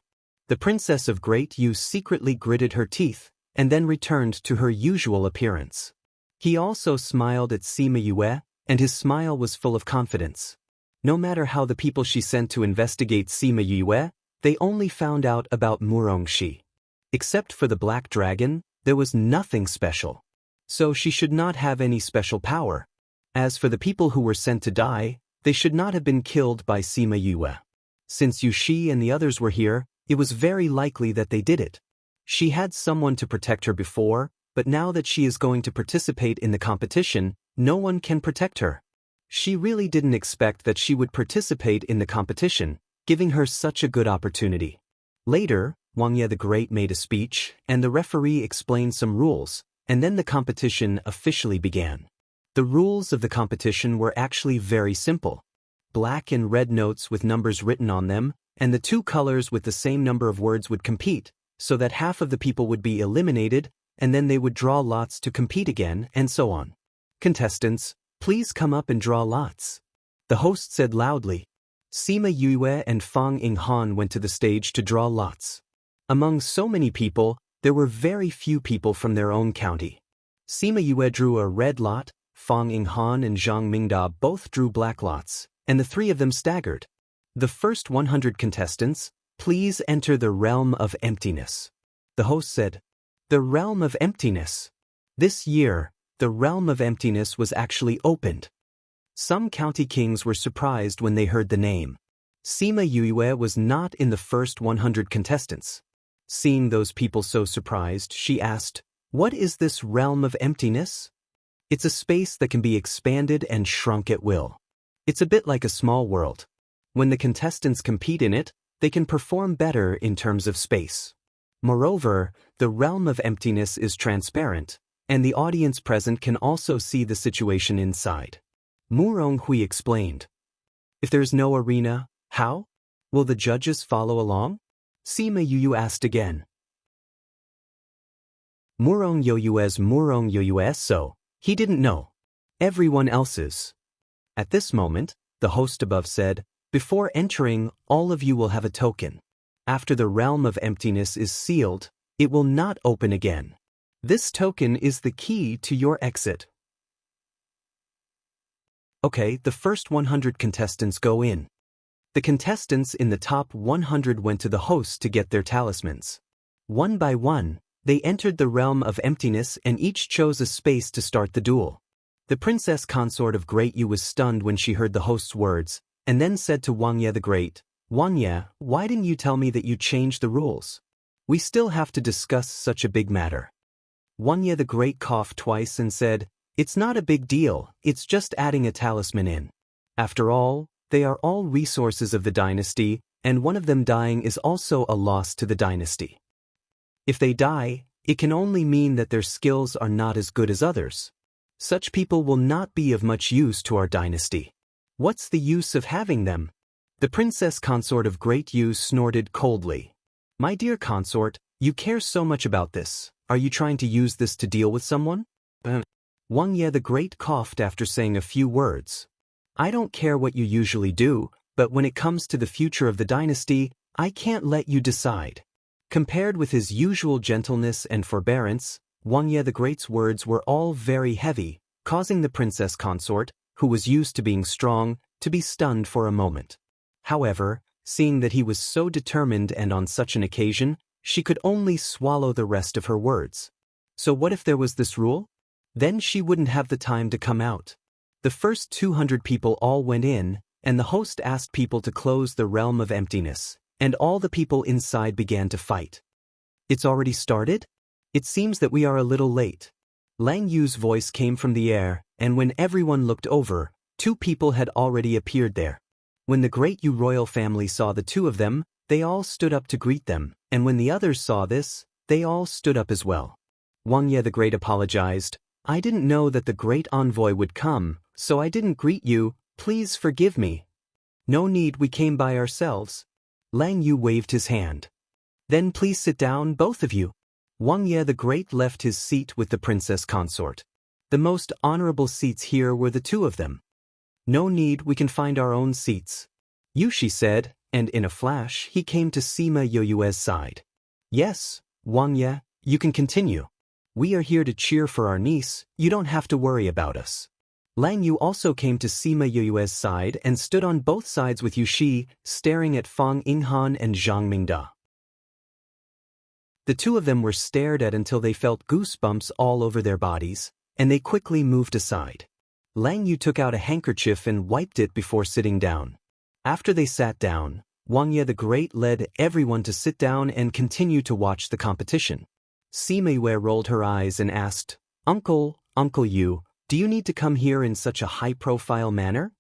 The Princess of Great Yu secretly gritted her teeth, and then returned to her usual appearance. He also smiled at Sima Yue, and his smile was full of confidence. No matter how the people she sent to investigate Sima Yue, they only found out about Murong Shi. Except for the black dragon, there was nothing special. So she should not have any special power. As for the people who were sent to die, they should not have been killed by Sima Yue. Since Yushi and the others were here, it was very likely that they did it. She had someone to protect her before, but now that she is going to participate in the competition, no one can protect her. She really didn't expect that she would participate in the competition, giving her such a good opportunity. Later, Wang Ye the Great made a speech, and the referee explained some rules, and then the competition officially began. The rules of the competition were actually very simple. Black and red notes with numbers written on them, and the two colors with the same number of words would compete, so that half of the people would be eliminated, and then they would draw lots to compete again, and so on. Contestants, please come up and draw lots. The host said loudly. Sima Yue and Fang Yinghan went to the stage to draw lots. Among so many people, there were very few people from their own county. Sima Yue drew a red lot, Fang Yinghan and Zhang Mingda both drew black lots, and the three of them staggered. The first 100 contestants, please enter the realm of emptiness. The host said, the realm of emptiness. This year, the realm of emptiness was actually opened. Some county kings were surprised when they heard the name. Sima Yue was not in the first 100 contestants. Seeing those people so surprised, she asked, what is this realm of emptiness? It's a space that can be expanded and shrunk at will. It's a bit like a small world. When the contestants compete in it, they can perform better in terms of space. Moreover, the realm of emptiness is transparent, and the audience present can also see the situation inside. Mu Ronghui explained. If there's no arena, how? Will the judges follow along? Sima Yue asked again. Murong Yoyues so, he didn't know. Everyone else's. At this moment, the host above said, before entering, all of you will have a token. After the realm of emptiness is sealed, it will not open again. This token is the key to your exit. Okay, the first 100 contestants go in. The contestants in the top 100 went to the host to get their talismans. One by one, they entered the realm of emptiness and each chose a space to start the duel. The princess consort of Great Yu was stunned when she heard the host's words, and then said to Wang Ye the Great, Wang Ye, why didn't you tell me that you changed the rules? We still have to discuss such a big matter. Wang Ye the Great coughed twice and said, it's not a big deal, it's just adding a talisman in. After all, they are all resources of the dynasty, and one of them dying is also a loss to the dynasty. If they die, it can only mean that their skills are not as good as others. Such people will not be of much use to our dynasty. What's the use of having them? The princess consort of Great Yu snorted coldly. My dear consort, you care so much about this. Are you trying to use this to deal with someone? Wang Ye the Great coughed after saying a few words. I don't care what you usually do, but when it comes to the future of the dynasty, I can't let you decide. Compared with his usual gentleness and forbearance, Wang Ye the Great's words were all very heavy, causing the princess consort, who was used to being strong, to be stunned for a moment. However, seeing that he was so determined and on such an occasion, she could only swallow the rest of her words. So what if there was this rule? Then she wouldn't have the time to come out. The first 200 people all went in, and the host asked people to close the realm of emptiness, and all the people inside began to fight. It's already started? It seems that we are a little late. Lang Yu's voice came from the air, and when everyone looked over, 2 people had already appeared there. When the Great Yu royal family saw the 2 of them, they all stood up to greet them, and when the others saw this, they all stood up as well. Wang Ye the Great apologized. I didn't know that the great envoy would come, so I didn't greet you, please forgive me. No need, we came by ourselves. Lang Yu waved his hand. Then please sit down, both of you. Wang Ye the Great left his seat with the princess consort. The most honorable seats here were the 2 of them. No need, we can find our own seats. Yushi said, and in a flash he came to Sima Yoyue's side. Yes, Wang Ye, you can continue. We are here to cheer for our niece, you don't have to worry about us. Lang Yu also came to Sima Yoyue's side and stood on both sides with Yushi, staring at Fang Yinghan and Zhang Mingda. The two of them were stared at until they felt goosebumps all over their bodies, and they quickly moved aside. Lang Yu took out a handkerchief and wiped it before sitting down. After they sat down, Wang Ye the Great led everyone to sit down and continue to watch the competition. Sima Yue rolled her eyes and asked, Uncle Yu, do you need to come here in such a high-profile manner?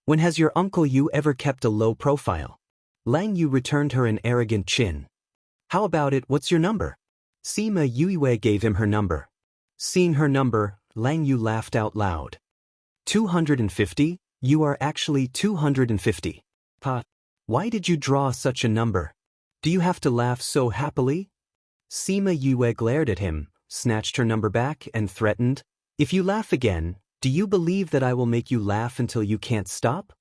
When has your Uncle Yu ever kept a low profile? Lang Yu returned her an arrogant chin. How about it, what's your number? Sima Yue gave him her number. Seeing her number, Lang Yu laughed out loud. 250? You are actually 250. Pa, why did you draw such a number? Do you have to laugh so happily? Sima Yue glared at him, snatched her number back, and threatened, If you laugh again, do you believe that I will make you laugh until you can't stop?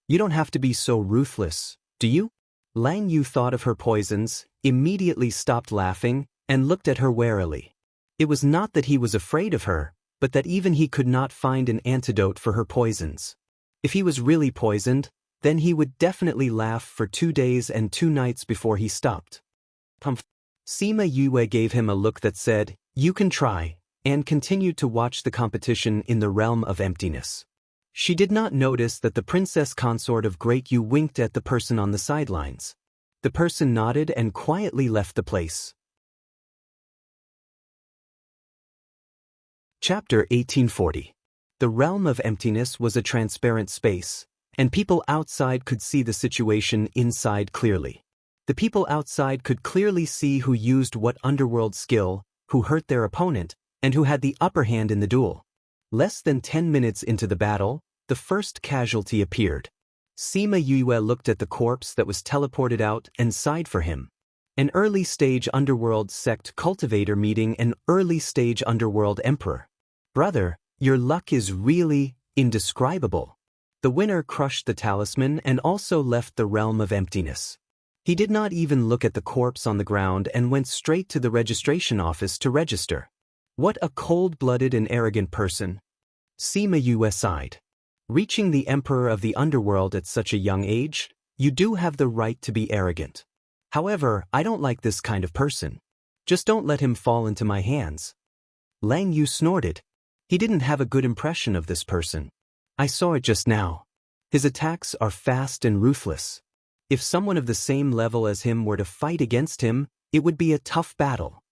You don't have to be so ruthless, do you? Lang Yu thought of her poisons, immediately stopped laughing, and looked at her warily. It was not that he was afraid of her, but that even he could not find an antidote for her poisons. If he was really poisoned, then he would definitely laugh for 2 days and 2 nights before he stopped. Sima Yue gave him a look that said, You can try, and continued to watch the competition in the realm of emptiness. She did not notice that the princess consort of Great Yu winked at the person on the sidelines. The person nodded and quietly left the place. Chapter 1840. The realm of emptiness was a transparent space, and people outside could see the situation inside clearly. The people outside could clearly see who used what underworld skill, who hurt their opponent, and who had the upper hand in the duel. Less than 10 minutes into the battle, the first casualty appeared. Sima Yue looked at the corpse that was teleported out and sighed for him. An early-stage underworld sect cultivator meeting an early-stage underworld emperor. Brother, your luck is really indescribable. The winner crushed the talisman and also left the realm of emptiness. He did not even look at the corpse on the ground and went straight to the registration office to register. What a cold-blooded and arrogant person. Sima Yue sighed. Reaching the emperor of the underworld at such a young age, you do have the right to be arrogant. However, I don't like this kind of person. Just don't let him fall into my hands. Lang Yu snorted. He didn't have a good impression of this person. I saw it just now. His attacks are fast and ruthless. If someone of the same level as him were to fight against him, it would be a tough battle.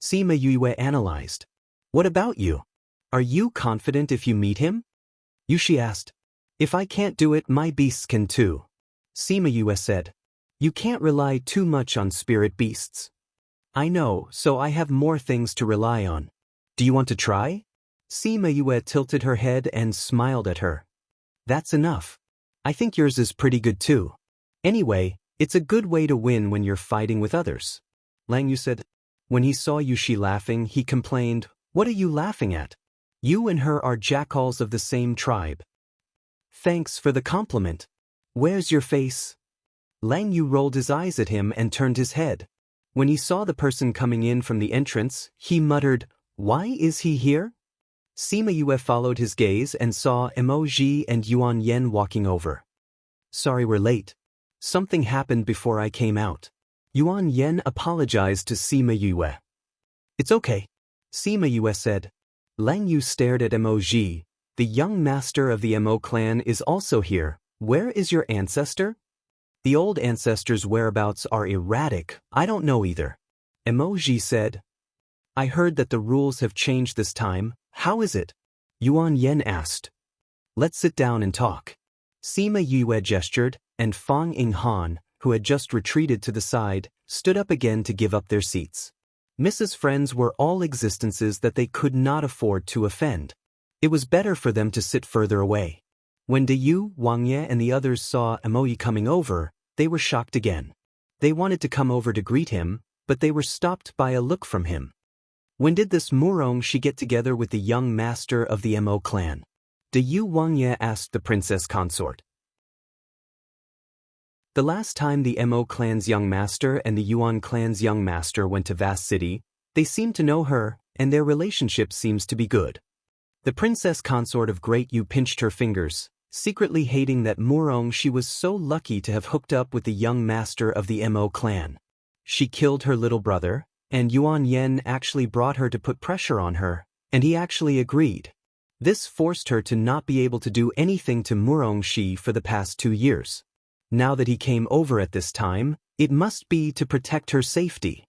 Sima Yue analyzed. What about you? Are you confident if you meet him? Yushi asked. If I can't do it, my beasts can too. Sima Yue said. You can't rely too much on spirit beasts. I know, so I have more things to rely on. Do you want to try? Sima Yue tilted her head and smiled at her. That's enough. I think yours is pretty good too. Anyway, it's a good way to win when you're fighting with others. Lang Yu said. When he saw Yushi laughing, he complained, What are you laughing at? You and her are jackals of the same tribe. Thanks for the compliment. Where's your face? Lang Yu rolled his eyes at him and turned his head. When he saw the person coming in from the entrance, he muttered, Why is he here? Sima Yue followed his gaze and saw Emoji and Yuan Yen walking over. Sorry we're late. Something happened before I came out. Yuan Yen apologized to Sima Yue. It's okay. Sima Yue said. Lang Yu stared at Emoji. The young master of the Mo clan is also here. Where is your ancestor? The old ancestor's whereabouts are erratic. I don't know either. Emoji said. I heard that the rules have changed this time. How is it? Yuan Yen asked. Let's sit down and talk. Sima Yue gestured, and Fang Yinghan, who had just retreated to the side, stood up again to give up their seats. Mrs. Friends were all existences that they could not afford to offend. It was better for them to sit further away. When Yu, Wang Ye and the others saw Amoyi coming over, they were shocked again. They wanted to come over to greet him, but they were stopped by a look from him. When did this Murong she get together with the young master of the Mo clan? Yu Wang Ye asked the princess consort. The last time the Mo clan's young master and the Yuan clan's young master went to Vast City, they seemed to know her, and their relationship seems to be good. The princess consort of Great Yu pinched her fingers, secretly hating that Murong she was so lucky to have hooked up with the young master of the Mo clan. She killed her little brother, and Yuan Yen actually brought her to put pressure on her, and he actually agreed. This forced her to not be able to do anything to Murongshi for the past 2 years. Now that he came over at this time, it must be to protect her safety.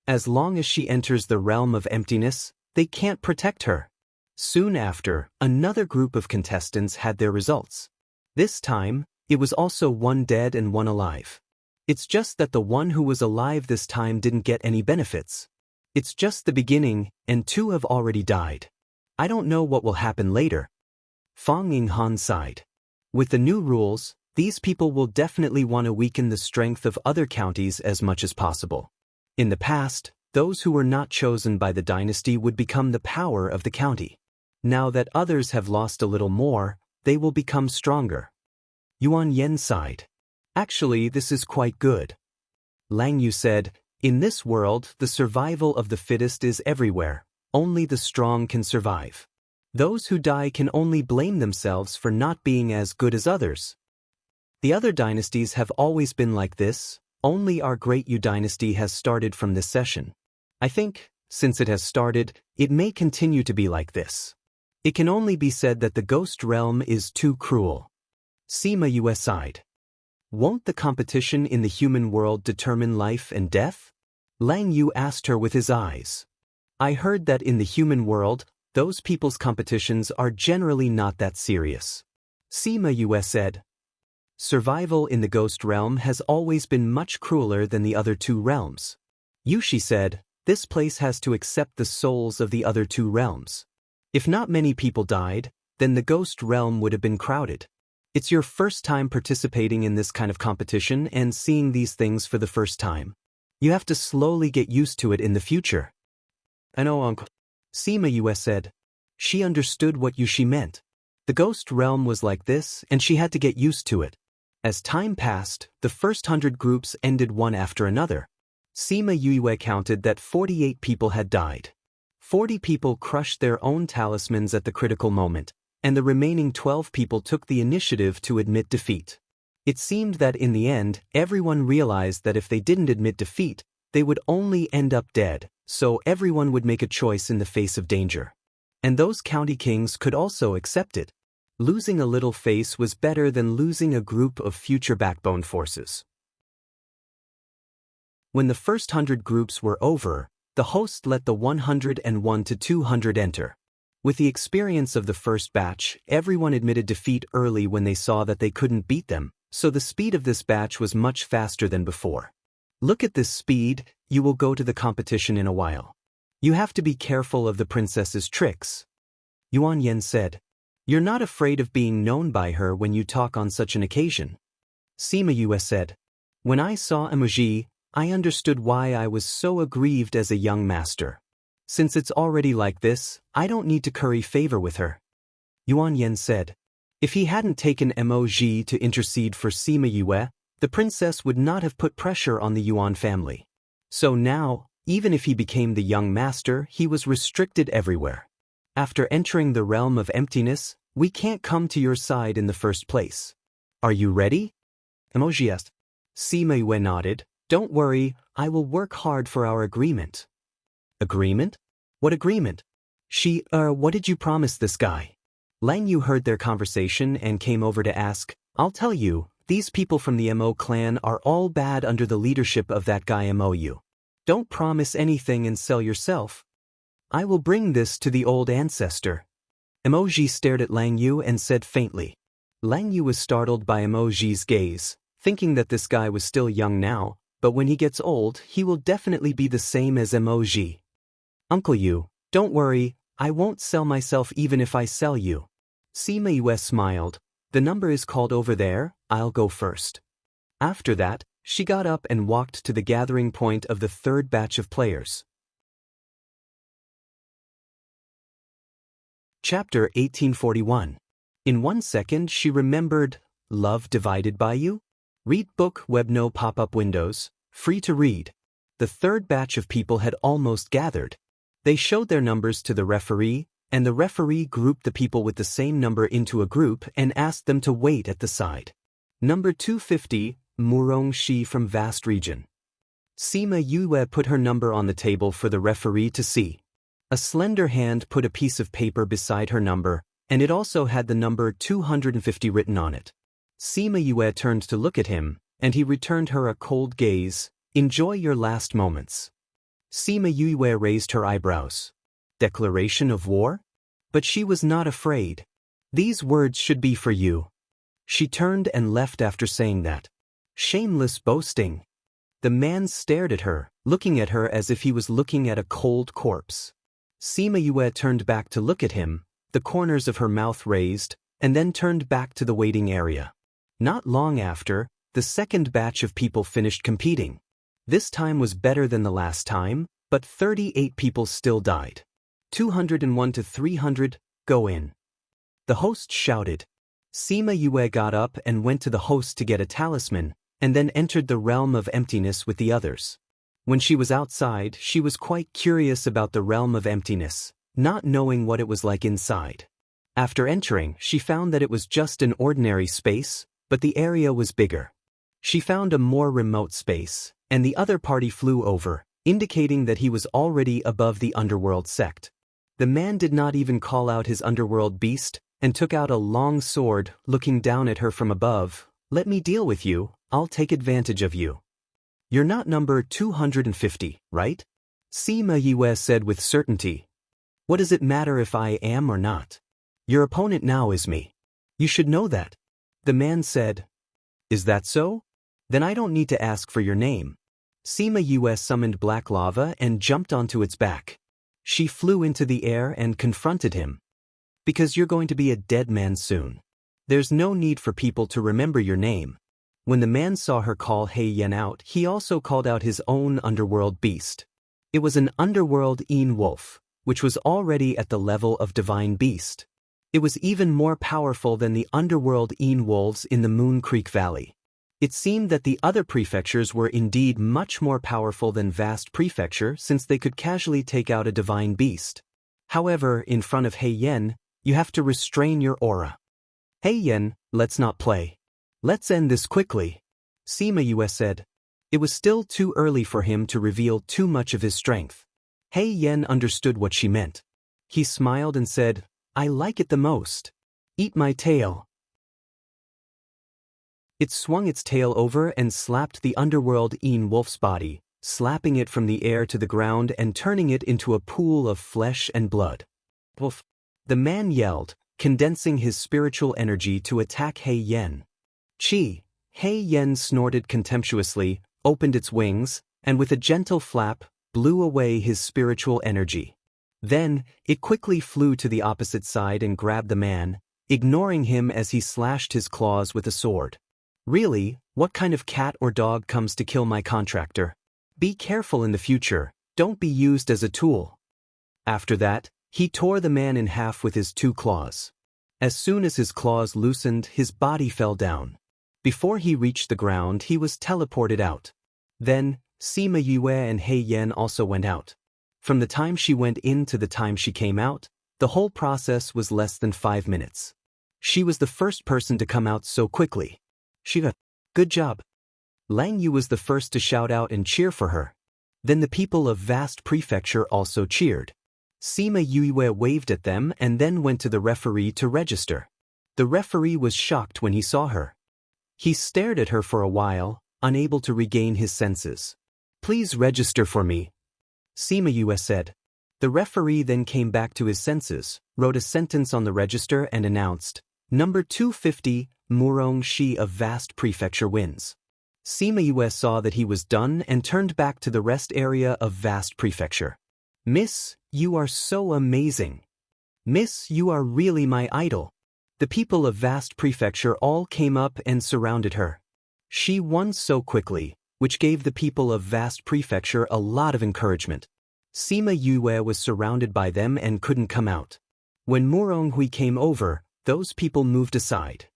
As long as she enters the realm of emptiness, they can't protect her. Soon after, another group of contestants had their results. This time, it was also one dead and one alive. It's just that the one who was alive this time didn't get any benefits. It's just the beginning, and 2 have already died. I don't know what will happen later. Fang Yinghan sighed. With the new rules, these people will definitely want to weaken the strength of other counties as much as possible. In the past, those who were not chosen by the dynasty would become the power of the county. Now that others have lost a little more, they will become stronger. Yuan Yen sighed. Actually, this is quite good. Lang Yu said, in this world, the survival of the fittest is everywhere. Only the strong can survive. Those who die can only blame themselves for not being as good as others. The other dynasties have always been like this, only our great Yu dynasty has started from this session. I think, since it has started, it may continue to be like this. It can only be said that the ghost realm is too cruel. Sima Yue sighed. Won't the competition in the human world determine life and death? Lang Yu asked her with his eyes. I heard that in the human world, those people's competitions are generally not that serious. Sima Yue said. Survival in the ghost realm has always been much crueler than the other 2 realms. Yushi said, this place has to accept the souls of the other 2 realms. If not many people died, then the ghost realm would have been crowded. It's your first time participating in this kind of competition and seeing these things for the first time. You have to slowly get used to it in the future. I know, uncle. Sima Yue said. She understood what Yushi meant. The ghost realm was like this, and she had to get used to it. As time passed, the first 100 groups ended one after another. Sima Yue counted that 48 people had died. 40 people crushed their own talismans at the critical moment, and the remaining 12 people took the initiative to admit defeat. It seemed that in the end, everyone realized that if they didn't admit defeat, they would only end up dead, so everyone would make a choice in the face of danger. And those county kings could also accept it. Losing a little face was better than losing a group of future backbone forces. When the first 100 groups were over, the host let the 101 to 200 enter. With the experience of the first batch, everyone admitted defeat early when they saw that they couldn't beat them, so the speed of this batch was much faster than before. Look at this speed, you will go to the competition in a while. You have to be careful of the princess's tricks. Yuan Yen said. You're not afraid of being known by her when you talk on such an occasion. Sima Yue said. When I saw emoji, I understood why I was so aggrieved as a young master. Since it's already like this, I don't need to curry favor with her. Yuan Yen said. If he hadn't taken emoji to intercede for Sima Yue, the princess would not have put pressure on the Yuan family. So now, even if he became the young master, he was restricted everywhere. After entering the realm of emptiness, we can't come to your side in the first place. Are you ready? Emoji asked. Sima Yue nodded. Don't worry, I will work hard for our agreement. Agreement? What agreement? What did you promise this guy? Lang Yu heard their conversation and came over to ask, I'll tell you, these people from the Mo clan are all bad under the leadership of that guy Mou. Don't promise anything and sell yourself. I will bring this to the old ancestor. Emoji stared at Lang Yu and said faintly. Lang Yu was startled by Emoji's gaze, thinking that this guy was still young now, but when he gets old, he will definitely be the same as Emoji. Uncle Yu, don't worry, I won't sell myself even if I sell you. Sima Yue smiled. The number is called over there, I'll go first. After that, she got up and walked to the gathering point of the third batch of players. Chapter 1841. In 1 second she remembered, Love Divided by You? Read book web no pop-up windows, free to read. The third batch of people had almost gathered. They showed their numbers to the referee, and the referee grouped the people with the same number into a group and asked them to wait at the side. Number 250, Murong Shi from Vast Region. Sima Yue put her number on the table for the referee to see. A slender hand put a piece of paper beside her number, and it also had the number 250 written on it. Sima Yue turned to look at him, and he returned her a cold gaze. Enjoy your last moments. Sima Yue raised her eyebrows. Declaration of war? But she was not afraid. These words should be for you. She turned and left after saying that. Shameless boasting. The man stared at her, looking at her as if he was looking at a cold corpse. Sima Yue turned back to look at him, the corners of her mouth raised, and then turned back to the waiting area. Not long after, the second batch of people finished competing. This time was better than the last time, but 38 people still died. 201 to 300, go in. The host shouted. Sima Yue got up and went to the host to get a talisman, and then entered the realm of emptiness with the others. When she was outside, she was quite curious about the realm of emptiness, not knowing what it was like inside. After entering, she found that it was just an ordinary space, but the area was bigger. She found a more remote space, and the other party flew over, indicating that he was already above the underworld sect. The man did not even call out his underworld beast, and took out a long sword, looking down at her from above. Let me deal with you, I'll take advantage of you. You're not number 250, right? Sima Yue said with certainty. What does it matter if I am or not? Your opponent now is me. You should know that. The man said. Is that so? Then I don't need to ask for your name. Sima Yue summoned black lava and jumped onto its back. She flew into the air and confronted him. Because you're going to be a dead man soon. There's no need for people to remember your name. When the man saw her call Hei Yen out, he also called out his own underworld beast. It was an underworld Een wolf, which was already at the level of divine beast. It was even more powerful than the underworld Een wolves in the Moon Creek Valley. It seemed that the other prefectures were indeed much more powerful than Vast Prefecture since they could casually take out a divine beast. However, in front of Hei Yen, you have to restrain your aura. Hei Yen, let's not play. Let's end this quickly. Sima Yue said. It was still too early for him to reveal too much of his strength. Hei Yen understood what she meant. He smiled and said, I like it the most. Eat my tail. It swung its tail over and slapped the underworld Een wolf's body, slapping it from the air to the ground and turning it into a pool of flesh and blood. Wolf. The man yelled, condensing his spiritual energy to attack Hei Yen. Chi. Hei Yen snorted contemptuously, opened its wings, and with a gentle flap, blew away his spiritual energy. Then, it quickly flew to the opposite side and grabbed the man, ignoring him as he slashed his claws with a sword. Really, what kind of cat or dog comes to kill my contractor? Be careful in the future, don't be used as a tool. After that, he tore the man in half with his 2 claws. As soon as his claws loosened, his body fell down. Before he reached the ground, he was teleported out. Then, Sima Yue and Hei Yen also went out. From the time she went in to the time she came out, the whole process was less than 5 minutes. She was the first person to come out so quickly. Good job. Lang Yu was the first to shout out and cheer for her. Then the people of Vast Prefecture also cheered. Sima Yue waved at them and then went to the referee to register. The referee was shocked when he saw her. He stared at her for a while, unable to regain his senses. Please register for me, Sima Yue said. The referee then came back to his senses, wrote a sentence on the register and announced, Number 250, Murong Shi of Vast Prefecture wins. Sima Yue saw that he was done and turned back to the rest area of Vast Prefecture. Miss, you are so amazing. Miss, you are really my idol. The people of Vast Prefecture all came up and surrounded her. She won so quickly, which gave the people of Vast Prefecture a lot of encouragement. Sima Yue was surrounded by them and couldn't come out. When Murong Hui came over, those people moved aside.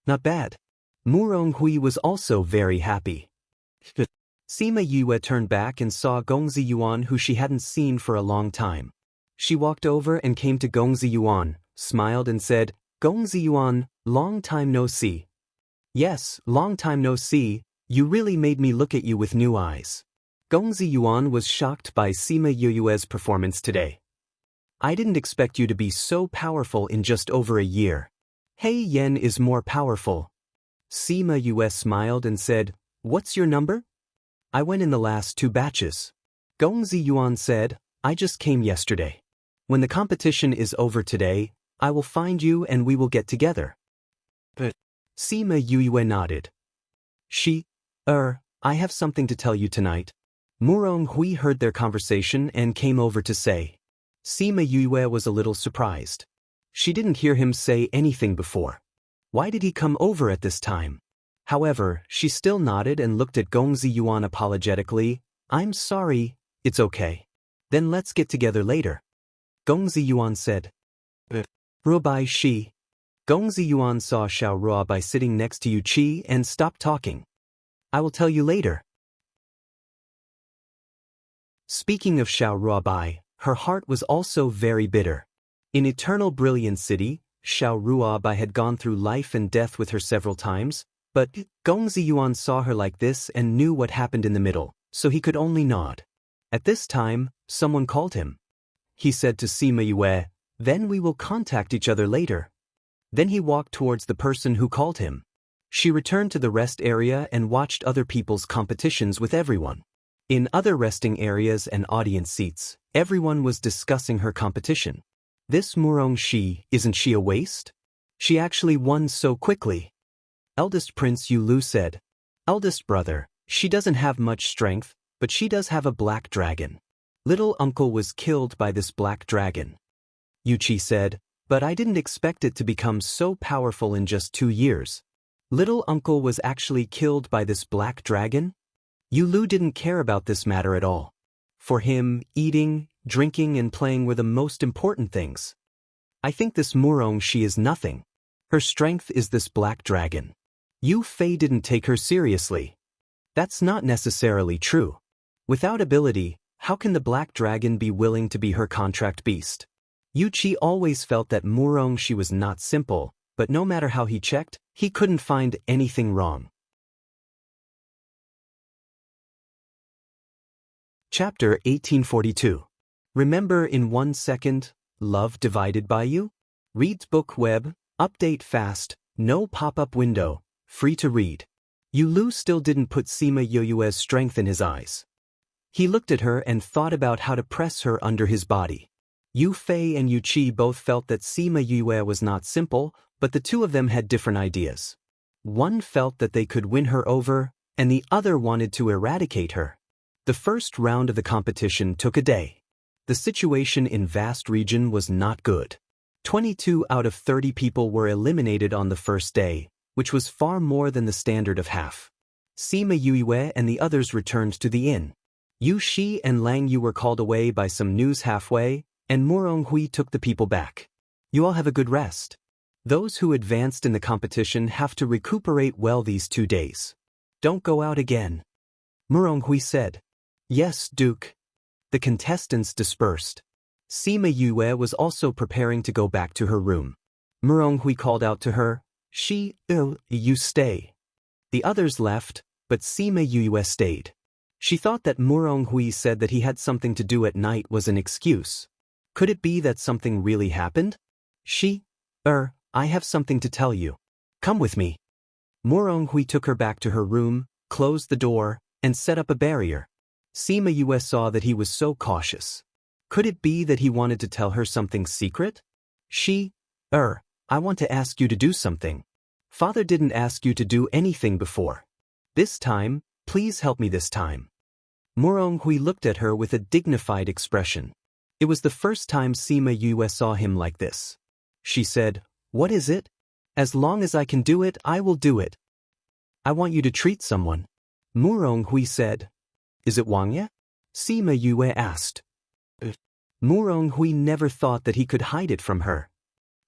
Not bad. Murong Hui was also very happy. Sima Yue turned back and saw Gongzi Yuan, who she hadn't seen for a long time. She walked over and came to Gongzi Yuan, smiled and said, Gongzi Yuan, long time no see. Yes, long time no see, you really made me look at you with new eyes. Gongzi Yuan was shocked by Sima Yue's performance today. I didn't expect you to be so powerful in just over a year. Hei Yen is more powerful. Sima Yue smiled and said, "What's your number?" "I went in the last 2 batches. Gongzi Yuan said, "I just came yesterday. When the competition is over today, I will find you and we will get together." But Sima Yue nodded. I have something to tell you tonight. Murong Hui heard their conversation and came over to say. Sima Yue was a little surprised. She didn't hear him say anything before. Why did he come over at this time? However, she still nodded and looked at Gongzi Yuan apologetically. "I'm sorry, it's okay. Then let's get together later." Gongzi Yuan said. Rubai Shi. Gongzi Yuan saw Xiao Rubai sitting next to Yu Qi and stopped talking. "I will tell you later." Speaking of Xiao Rubai, her heart was also very bitter. In Eternal Brilliant City, Xiao Rubai had gone through life and death with her several times, but Gongzi Yuan saw her like this and knew what happened in the middle, so he could only nod. At this time, someone called him. He said to Sima Yue, "Then we will contact each other later." Then he walked towards the person who called him. She returned to the rest area and watched other people's competitions with everyone. In other resting areas and audience seats, everyone was discussing her competition. This Murong Shi, isn't she a waste? She actually won so quickly. Eldest Prince Yu Lu said. "Eldest brother, she doesn't have much strength, but she does have a black dragon. Little uncle was killed by this black dragon." Yu Qi said, "But I didn't expect it to become so powerful in just 2 years. Little uncle was actually killed by this black dragon?" Yu Lu didn't care about this matter at all. For him, eating, drinking and playing were the most important things. "I think this Murong Shi is nothing. Her strength is this black dragon." Yu Fei didn't take her seriously. That's not necessarily true. Without ability, how can the black dragon be willing to be her contract beast? Yu Qi always felt that Murong Shi was not simple, but no matter how he checked, he couldn't find anything wrong. Chapter 1842. Remember in 1 second, love divided by you? Reads book web, update fast, no pop-up window, free to read. Yu Lu still didn't put Sima Yue's strength in his eyes. He looked at her and thought about how to press her under his body. Yu Fei and Yu Qi both felt that Sima Yue was not simple, but the two of them had different ideas. One felt that they could win her over, and the other wanted to eradicate her. The first round of the competition took a day. The situation in vast region was not good. 22 out of 30 people were eliminated on the first day, which was far more than the standard of half. Sima Yue and the others returned to the inn. Yu Shi and Lang Yu were called away by some news halfway, and Murong Hui took the people back. "You all have a good rest. Those who advanced in the competition have to recuperate well these 2 days. Don't go out again." Murong Hui said. "Yes, Duke." The contestants dispersed. Sima Yue was also preparing to go back to her room. Murong Hui called out to her, You stay." The others left, but Sima Yue stayed. She thought that Murong Hui said that he had something to do at night was an excuse. Could it be that something really happened? I have something to tell you. Come with me." Murong Hui took her back to her room, closed the door, and set up a barrier. Sima Yue saw that he was so cautious. Could it be that he wanted to tell her something secret? I want to ask you to do something. Father didn't ask you to do anything before. This time, please help me this time." Murong Hui looked at her with a dignified expression. It was the first time Sima Yue saw him like this. She said, "What is it? As long as I can do it, I will do it." "I want you to treat someone." Murong Hui said. "Is it Wang Ye?" Sima Yue asked. Murong Hui never thought that he could hide it from her.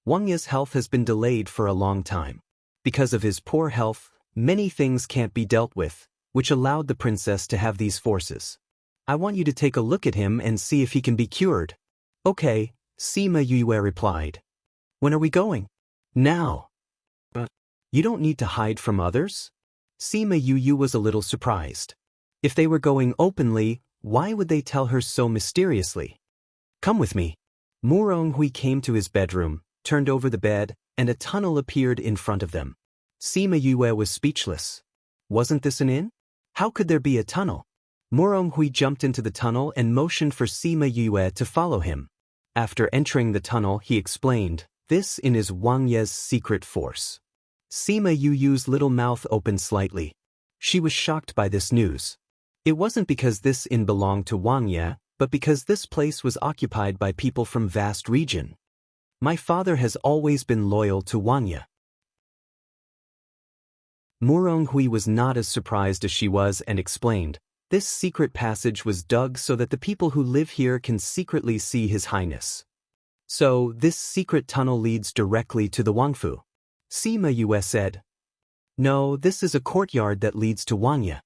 Wang Ye's health has been delayed for a long time. Because of his poor health, many things can't be dealt with, which allowed the princess to have these forces. "I want you to take a look at him and see if he can be cured." "Okay," Sima Yue replied. "When are we going?" "Now." "But you don't need to hide from others?" Sima Yue was a little surprised. If they were going openly, why would they tell her so mysteriously? Come with me. Murong-hui came to his bedroom, turned over the bed, and a tunnel appeared in front of them. Sima Yue was speechless. Wasn't this an inn? How could there be a tunnel? Murong-hui jumped into the tunnel and motioned for Sima Yue to follow him. After entering the tunnel, he explained, this inn is Wang Ye's secret force. Sima Yue's little mouth opened slightly. She was shocked by this news. It wasn't because this inn belonged to Wang Ye, but because this place was occupied by people from vast region. My father has always been loyal to Wang Ye. Murong-hui was not as surprised as she was and explained, this secret passage was dug so that the people who live here can secretly see His Highness. So, this secret tunnel leads directly to the Wangfu. Sima Yue said. No, this is a courtyard that leads to Wang Ye.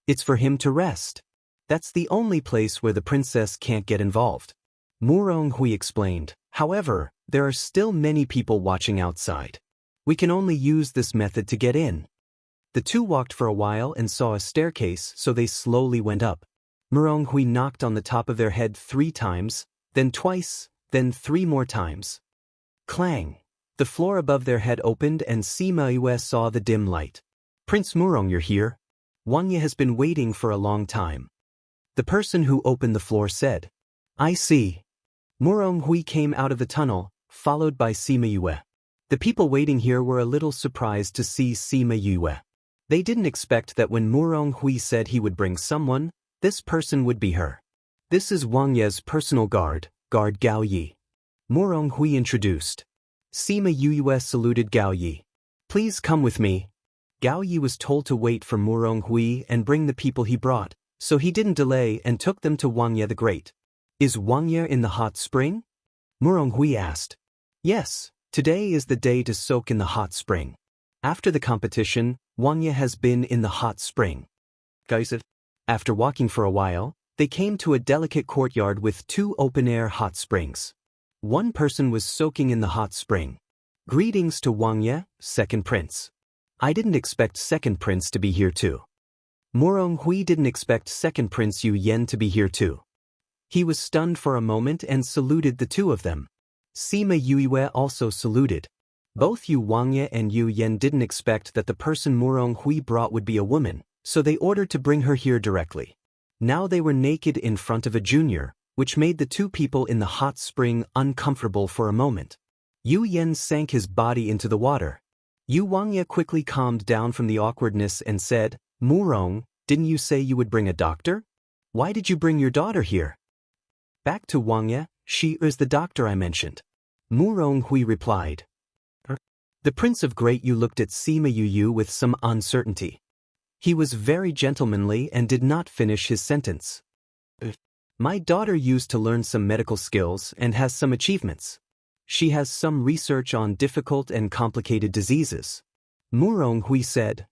It's for him to rest. That's the only place where the princess can't get involved. Murong-hui explained, however, there are still many people watching outside. We can only use this method to get in. The two walked for a while and saw a staircase, so they slowly went up. Murong-hui knocked on the top of their head 3 times, then twice, then 3 more times. Clang! The floor above their head opened and Sima Yue saw the dim light. Prince Murong, you're here? Wang Ye has been waiting for a long time. The person who opened the floor said. I see. Murong-hui came out of the tunnel, followed by Sima Yue. The people waiting here were a little surprised to see Sima Yue. They didn't expect that when Murong-hui said he would bring someone, this person would be her. This is Wang Ye's personal guard, Guard Gao Yi. Murong-hui introduced. Sima Yue saluted Gao Yi. Please come with me. Gao Yi was told to wait for Murong-hui and bring the people he brought, so he didn't delay and took them to Wang Ye the Great. Is Wang Ye in the hot spring? Murong-hui asked. Yes, today is the day to soak in the hot spring. After the competition, Wang Ye has been in the hot spring. After walking for a while, they came to a delicate courtyard with 2 open-air hot springs. One person was soaking in the hot spring. Greetings to Wang Ye, second prince. I didn't expect second prince to be here too. Murong-hui didn't expect second prince Yu Yen to be here too. He was stunned for a moment and saluted the 2 of them. Sima Yue also saluted. Both Wang Ye and Yu Yen didn't expect that the person Murong-hui brought would be a woman, so they ordered to bring her here directly. Now they were naked in front of a junior, which made the 2 people in the hot spring uncomfortable for a moment. Yu Yen sank his body into the water. Wang Ye quickly calmed down from the awkwardness and said, Murong, didn't you say you would bring a doctor? Why did you bring your daughter here? Back to Wang Ye, she is the doctor I mentioned. Murong-hui replied. The Prince of Great Yu looked at Sima Yue with some uncertainty. He was very gentlemanly and did not finish his sentence. My daughter used to learn some medical skills and has some achievements. She has some research on difficult and complicated diseases. Murong-hui said.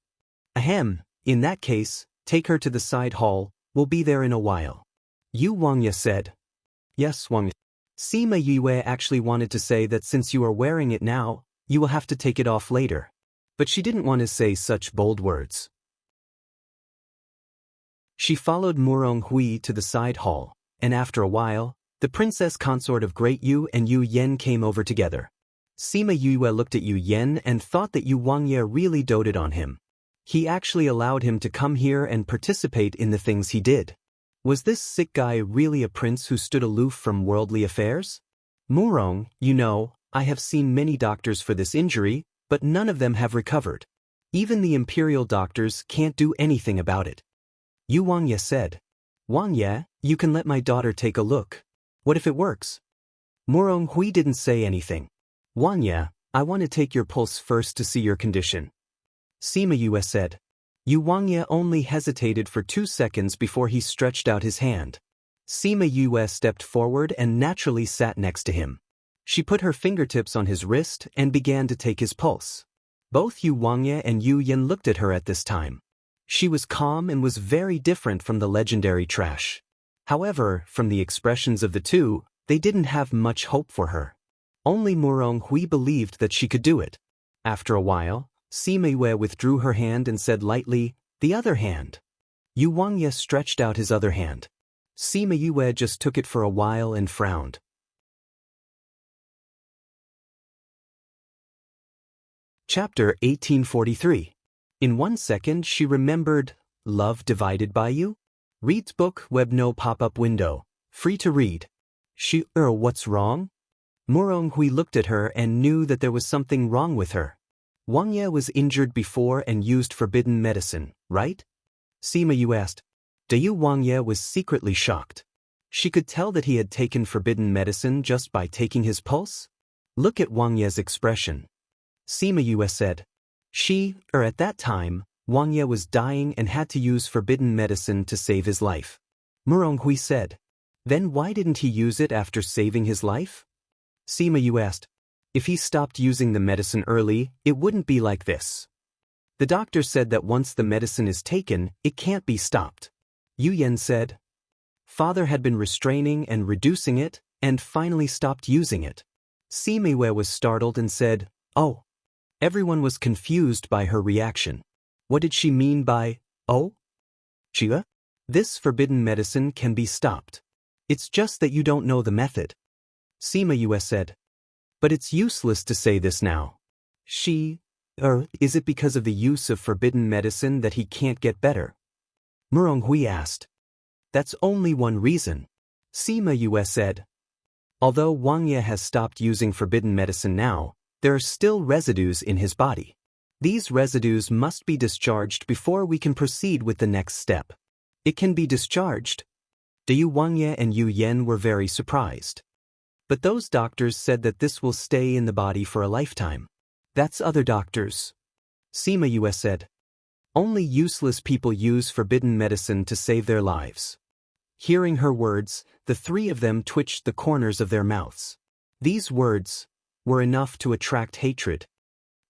Ahem, in that case, take her to the side hall, we'll be there in a while. Wang Ye said. Yes, Wang Ye. Sima Yue actually wanted to say that since you are wearing it now, you will have to take it off later. But she didn't want to say such bold words. She followed Murong-hui to the side hall, and after a while, the princess consort of Great Yu and Yu Yen came over together. Sima Yue looked at Yu Yen and thought that Wang Ye really doted on him. He actually allowed him to come here and participate in the things he did. Was this sick guy really a prince who stood aloof from worldly affairs? Murong, you know, I have seen many doctors for this injury, but none of them have recovered. Even the imperial doctors can't do anything about it. Wang Ye said. Wang Ye, you can let my daughter take a look. What if it works? Murong-hui didn't say anything. Wang Ye, I want to take your pulse first to see your condition. Sima Yue said. Wang Ye only hesitated for 2 seconds before he stretched out his hand. Sima Yue stepped forward and naturally sat next to him. She put her fingertips on his wrist and began to take his pulse. Both Wang Ye and Yu Yen looked at her at this time. She was calm and was very different from the legendary trash. However, from the expressions of the 2, they didn't have much hope for her. Only Murong-hui believed that she could do it. After a while, Sima Yue withdrew her hand and said lightly, the other hand. Yu Wangye stretched out his other hand. Sima Yue just took it for a while and frowned. Chapter 1843. In 1 second she remembered, Love Divided by You? Reads book, web no pop-up window. Free to read. What's wrong? Murong Hui looked at her and knew that there was something wrong with her. Wang Ye was injured before and used forbidden medicine, right? Sima Yu asked. Dayu Wang Ye was secretly shocked. She could tell that he had taken forbidden medicine just by taking his pulse. Look at Wang Ye's expression. Sima Yu said. At that time, Wang Ye was dying and had to use forbidden medicine to save his life. Murong Hui said. Then why didn't he use it after saving his life? Sima Yu asked. If he stopped using the medicine early, it wouldn't be like this. The doctor said that once the medicine is taken, it can't be stopped. Yu Yan said. Father had been restraining and reducing it, and finally stopped using it. Sima Yue was startled and said, Oh. Everyone was confused by her reaction. What did she mean by, oh? Chia? This forbidden medicine can be stopped. It's just that you don't know the method. Sima Yue said. But it's useless to say this now. Is it because of the use of forbidden medicine that he can't get better? Murong Hui asked. That's only one reason. Sima Yue said. Although Wang Ye has stopped using forbidden medicine now, there are still residues in his body. These residues must be discharged before we can proceed with the next step. It can be discharged. Dayu Wang Ye and Yu Yan were very surprised. But those doctors said that this will stay in the body for a lifetime. That's other doctors. Sima Yue said. Only useless people use forbidden medicine to save their lives. Hearing her words, the three of them twitched the corners of their mouths. These words were enough to attract hatred.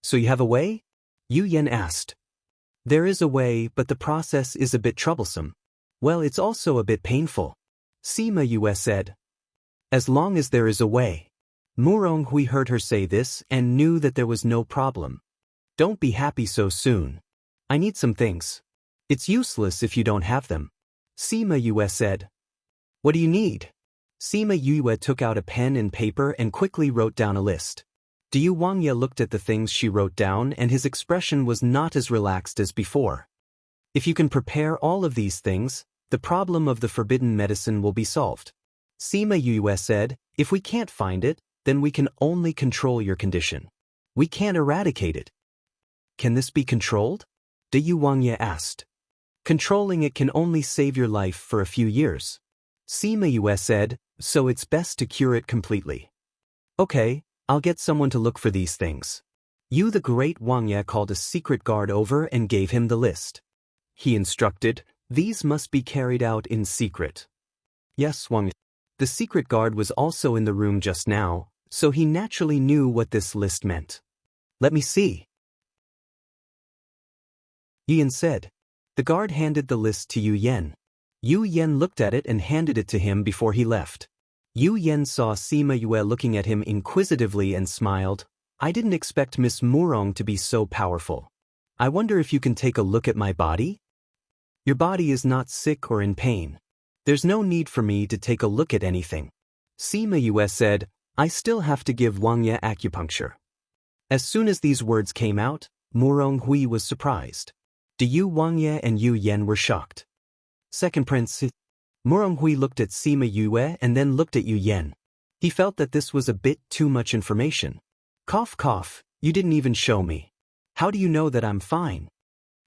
So you have a way? Yu Yan asked. There is a way, but the process is a bit troublesome. Well, it's also a bit painful. Sima Yue said. As long as there is a way. Murong Hui heard her say this and knew that there was no problem. Don't be happy so soon. I need some things. It's useless if you don't have them. Sima Yue said. What do you need? Sima Yue took out a pen and paper and quickly wrote down a list. Dayu Wang Ye looked at the things she wrote down and his expression was not as relaxed as before. If you can prepare all of these things, the problem of the forbidden medicine will be solved. Sima Yue said, if we can't find it, then we can only control your condition. We can't eradicate it. Can this be controlled? Dayu Wang Ye asked. Controlling it can only save your life for a few years. Sima Yue said, so it's best to cure it completely. Okay, I'll get someone to look for these things. Yu the great Wang Ye called a secret guard over and gave him the list. He instructed, these must be carried out in secret. Yes, Wang Ye. The secret guard was also in the room just now, so he naturally knew what this list meant. Let me see. Yu Yan said. The guard handed the list to Yu Yan. Yu Yan looked at it and handed it to him before he left. Yu Yan saw Sima Yue looking at him inquisitively and smiled. I didn't expect Miss Murong to be so powerful. I wonder if you can take a look at my body? Your body is not sick or in pain. There's no need for me to take a look at anything. Sima Yue said, I still have to give Wang Ye acupuncture. As soon as these words came out, Murong Hui was surprised. Dayu Wang Ye and Yu Yan were shocked. Second Prince. Murong Hui looked at Sima Yue and then looked at Yu Yan. He felt that this was a bit too much information. Cough cough, you didn't even show me. How do you know that I'm fine?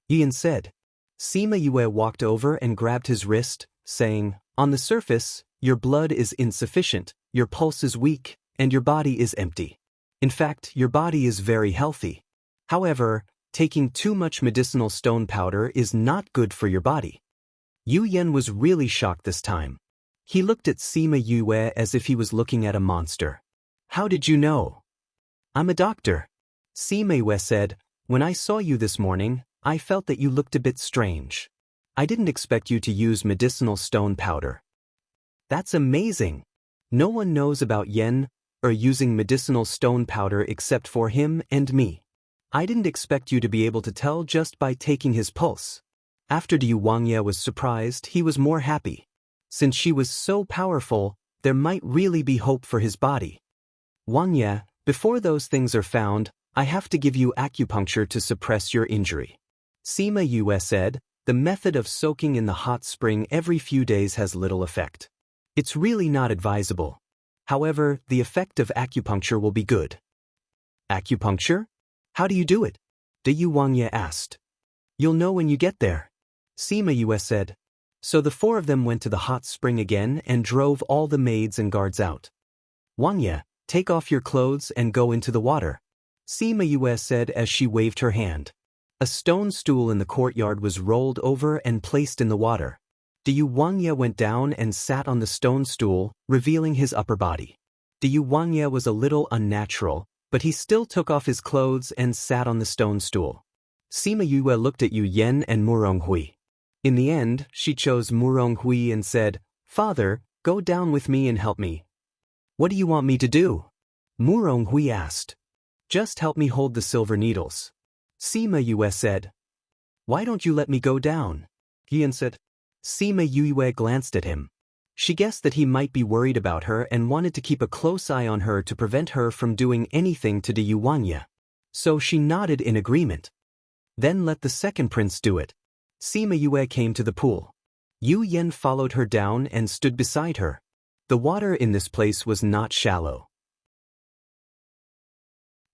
Yu Yan said. Sima Yue walked over and grabbed his wrist, saying, on the surface, your blood is insufficient, your pulse is weak, and your body is empty. In fact, your body is very healthy. However, taking too much medicinal stone powder is not good for your body. Yu Yan was really shocked this time. He looked at Sima Yue as if he was looking at a monster. How did you know? I'm a doctor. Sima Yue said, when I saw you this morning, I felt that you looked a bit strange. I didn't expect you to use medicinal stone powder. That's amazing. No one knows about Yen or using medicinal stone powder except for him and me. I didn't expect you to be able to tell just by taking his pulse. After Diu Wangye was surprised, he was more happy. Since she was so powerful, there might really be hope for his body. Wangye, before those things are found, I have to give you acupuncture to suppress your injury. Sima Yue said, the method of soaking in the hot spring every few days has little effect. It's really not advisable. However, the effect of acupuncture will be good. Acupuncture? How do you do it? Diu Wangye asked. You'll know when you get there. Sima Yue said. So the four of them went to the hot spring again and drove all the maids and guards out. Wangye, take off your clothes and go into the water. Sima Yue said as she waved her hand. A stone stool in the courtyard was rolled over and placed in the water. Diu Wangye went down and sat on the stone stool, revealing his upper body. Diu Wangye was a little unnatural, but he still took off his clothes and sat on the stone stool. Sima Yue looked at Yu Yen and Murong Hui. In the end, she chose Murong Hui and said, Father, go down with me and help me. What do you want me to do? Murong Hui asked. Just help me hold the silver needles. Sima Yue said. Why don't you let me go down? Yin said. Sima Yue glanced at him. She guessed that he might be worried about her and wanted to keep a close eye on her to prevent her from doing anything to Diu Wangye. So she nodded in agreement. Then let the second prince do it. Sima Yue came to the pool. Yu Yen followed her down and stood beside her. The water in this place was not shallow.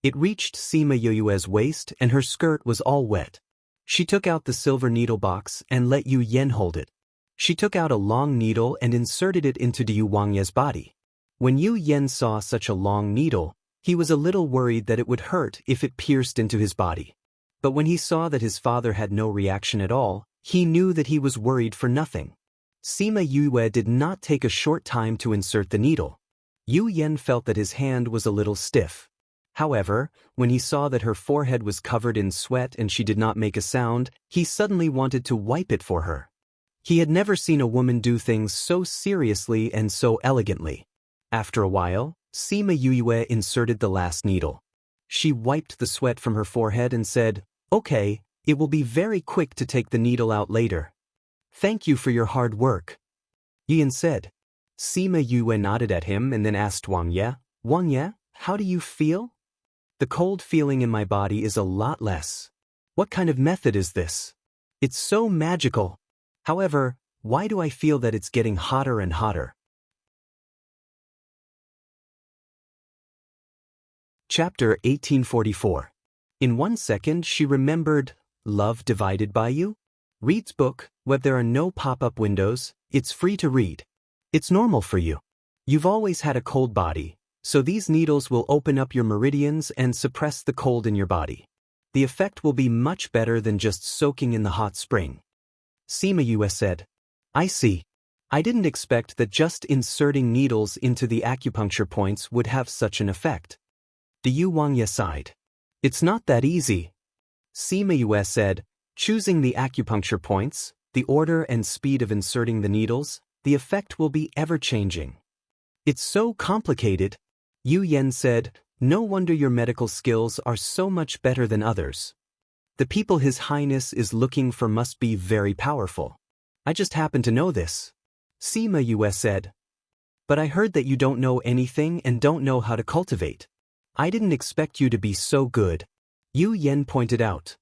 It reached Sima Yue's waist and her skirt was all wet. She took out the silver needle box and let Yu Yen hold it. She took out a long needle and inserted it into Diu Wangye's body. When Yu Yen saw such a long needle, he was a little worried that it would hurt if it pierced into his body. But when he saw that his father had no reaction at all, he knew that he was worried for nothing. Sima Yue did not take a short time to insert the needle. Yu Yen felt that his hand was a little stiff. However, when he saw that her forehead was covered in sweat and she did not make a sound, he suddenly wanted to wipe it for her. He had never seen a woman do things so seriously and so elegantly. After a while, Sima Yue inserted the last needle. She wiped the sweat from her forehead and said, Okay, it will be very quick to take the needle out later. Thank you for your hard work. Yin said. Sima Yue nodded at him and then asked Wangye, Wangye, how do you feel? The cold feeling in my body is a lot less. What kind of method is this? It's so magical. However, why do I feel that it's getting hotter and hotter? Chapter 1844. In 1 second she remembered, Love Divided by You? Reads book, where there are no pop-up windows, it's free to read. It's normal for you. You've always had a cold body, so these needles will open up your meridians and suppress the cold in your body. The effect will be much better than just soaking in the hot spring. Sima Yue said. I see. I didn't expect that just inserting needles into the acupuncture points would have such an effect. Diu Wangye sighed. It's not that easy. Sima Yue said, choosing the acupuncture points, the order and speed of inserting the needles, the effect will be ever-changing. It's so complicated. Yu Yen said, no wonder your medical skills are so much better than others. The people His Highness is looking for must be very powerful. I just happen to know this. Sima Yue said. But I heard that you don't know anything and don't know how to cultivate. I didn't expect you to be so good. Yu Yen pointed out.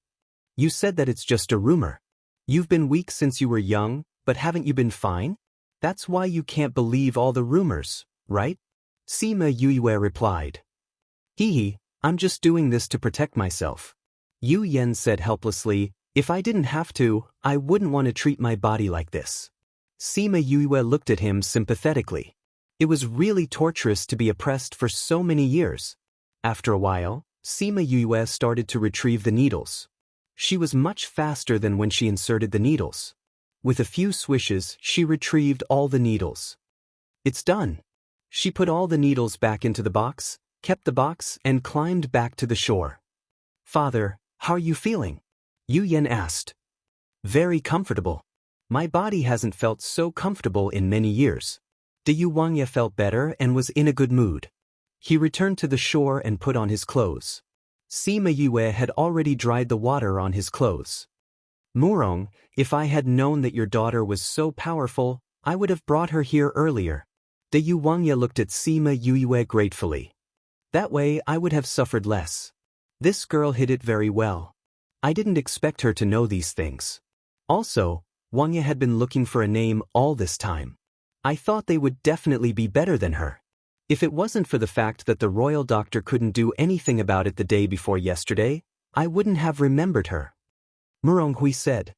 You said that it's just a rumor. You've been weak since you were young, but haven't you been fine? That's why you can't believe all the rumors, right? Sima Yue replied. Hee, I'm just doing this to protect myself. Yu Yen said helplessly, if I didn't have to, I wouldn't want to treat my body like this. Sima Yue looked at him sympathetically. It was really torturous to be oppressed for so many years. After a while, Sima Yue started to retrieve the needles. She was much faster than when she inserted the needles. With a few swishes, she retrieved all the needles. It's done. She put all the needles back into the box, kept the box, and climbed back to the shore. Father, how are you feeling? Yu Yen asked. Very comfortable. My body hasn't felt so comfortable in many years. Diu Wangye felt better and was in a good mood. He returned to the shore and put on his clothes. Sima Yue had already dried the water on his clothes. Murong, if I had known that your daughter was so powerful, I would have brought her here earlier. De Yuwangya looked at Sima Yue gratefully. That way I would have suffered less. This girl hid it very well. I didn't expect her to know these things. Also, Wangya had been looking for a name all this time. I thought they would definitely be better than her. If it wasn't for the fact that the royal doctor couldn't do anything about it the day before yesterday, I wouldn't have remembered her. Murong Hui said.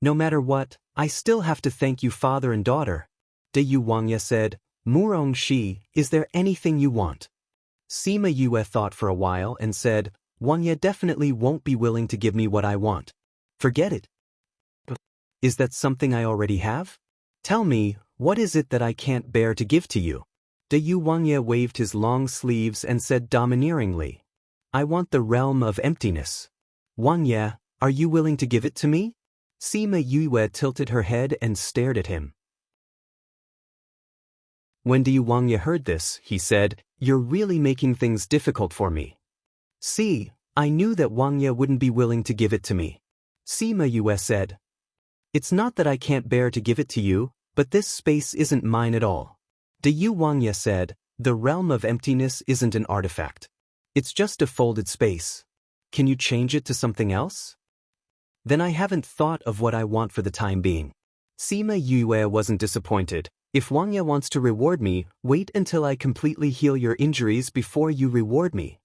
No matter what, I still have to thank you father and daughter. De Yu Wangya said, Murong Shi, is there anything you want? Sima Yue thought for a while and said, Wangya definitely won't be willing to give me what I want. Forget it. Is that something I already have? Tell me, what is it that I can't bear to give to you? De Yu Wangya waved his long sleeves and said domineeringly, I want the realm of emptiness. Wangya, are you willing to give it to me? Sima Yue tilted her head and stared at him. When De Yu Wangya heard this, he said, You're really making things difficult for me. See, I knew that Wangya wouldn't be willing to give it to me. Sima Yue said, It's not that I can't bear to give it to you, but this space isn't mine at all. De Yu Wangya said, The realm of emptiness isn't an artifact. It's just a folded space. Can you change it to something else? Then I haven't thought of what I want for the time being. Sima Yue wasn't disappointed. If Wangya wants to reward me, wait until I completely heal your injuries before you reward me.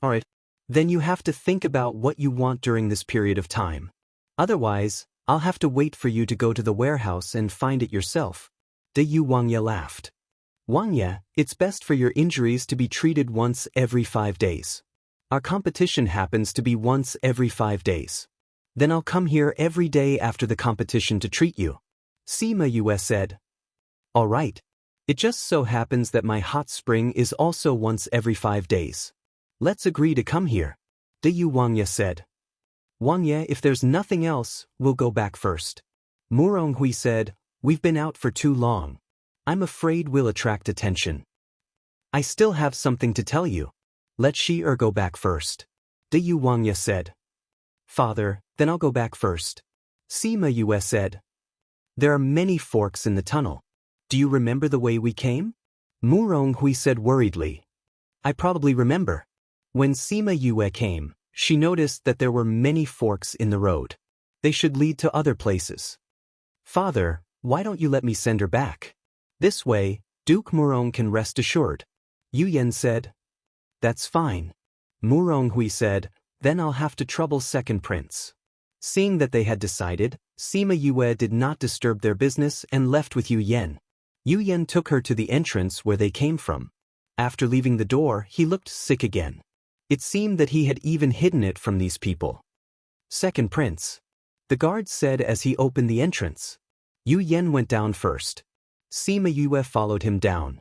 Alright. Then you have to think about what you want during this period of time. Otherwise, I'll have to wait for you to go to the warehouse and find it yourself. De Yu Wangya laughed. Wangya, it's best for your injuries to be treated once every 5 days. Our competition happens to be once every 5 days. Then I'll come here every day after the competition to treat you. Sima Yue said. All right. It just so happens that my hot spring is also once every 5 days. Let's agree to come here. De Yu Wangya said. Wangya, if there's nothing else, we'll go back first. Murong Hui said, We've been out for too long. I'm afraid we'll attract attention. I still have something to tell you. Let Shi-er go back first. De Yu Wangya said. Father, then I'll go back first. Sima Yue said. There are many forks in the tunnel. Do you remember the way we came? Murong Hui said worriedly. I probably remember. When Sima Yue came, she noticed that there were many forks in the road. They should lead to other places. Father, why don't you let me send her back? This way, Duke Murong can rest assured. Yu Yan said. That's fine. Murong Hui said, Then I'll have to trouble Second Prince. Seeing that they had decided, Sima Yue did not disturb their business and left with Yu Yan. Yu Yan took her to the entrance where they came from. After leaving the door, he looked sick again. It seemed that he had even hidden it from these people. Second Prince. The guard said as he opened the entrance. Yu Yan went down first. Sima Yue followed him down.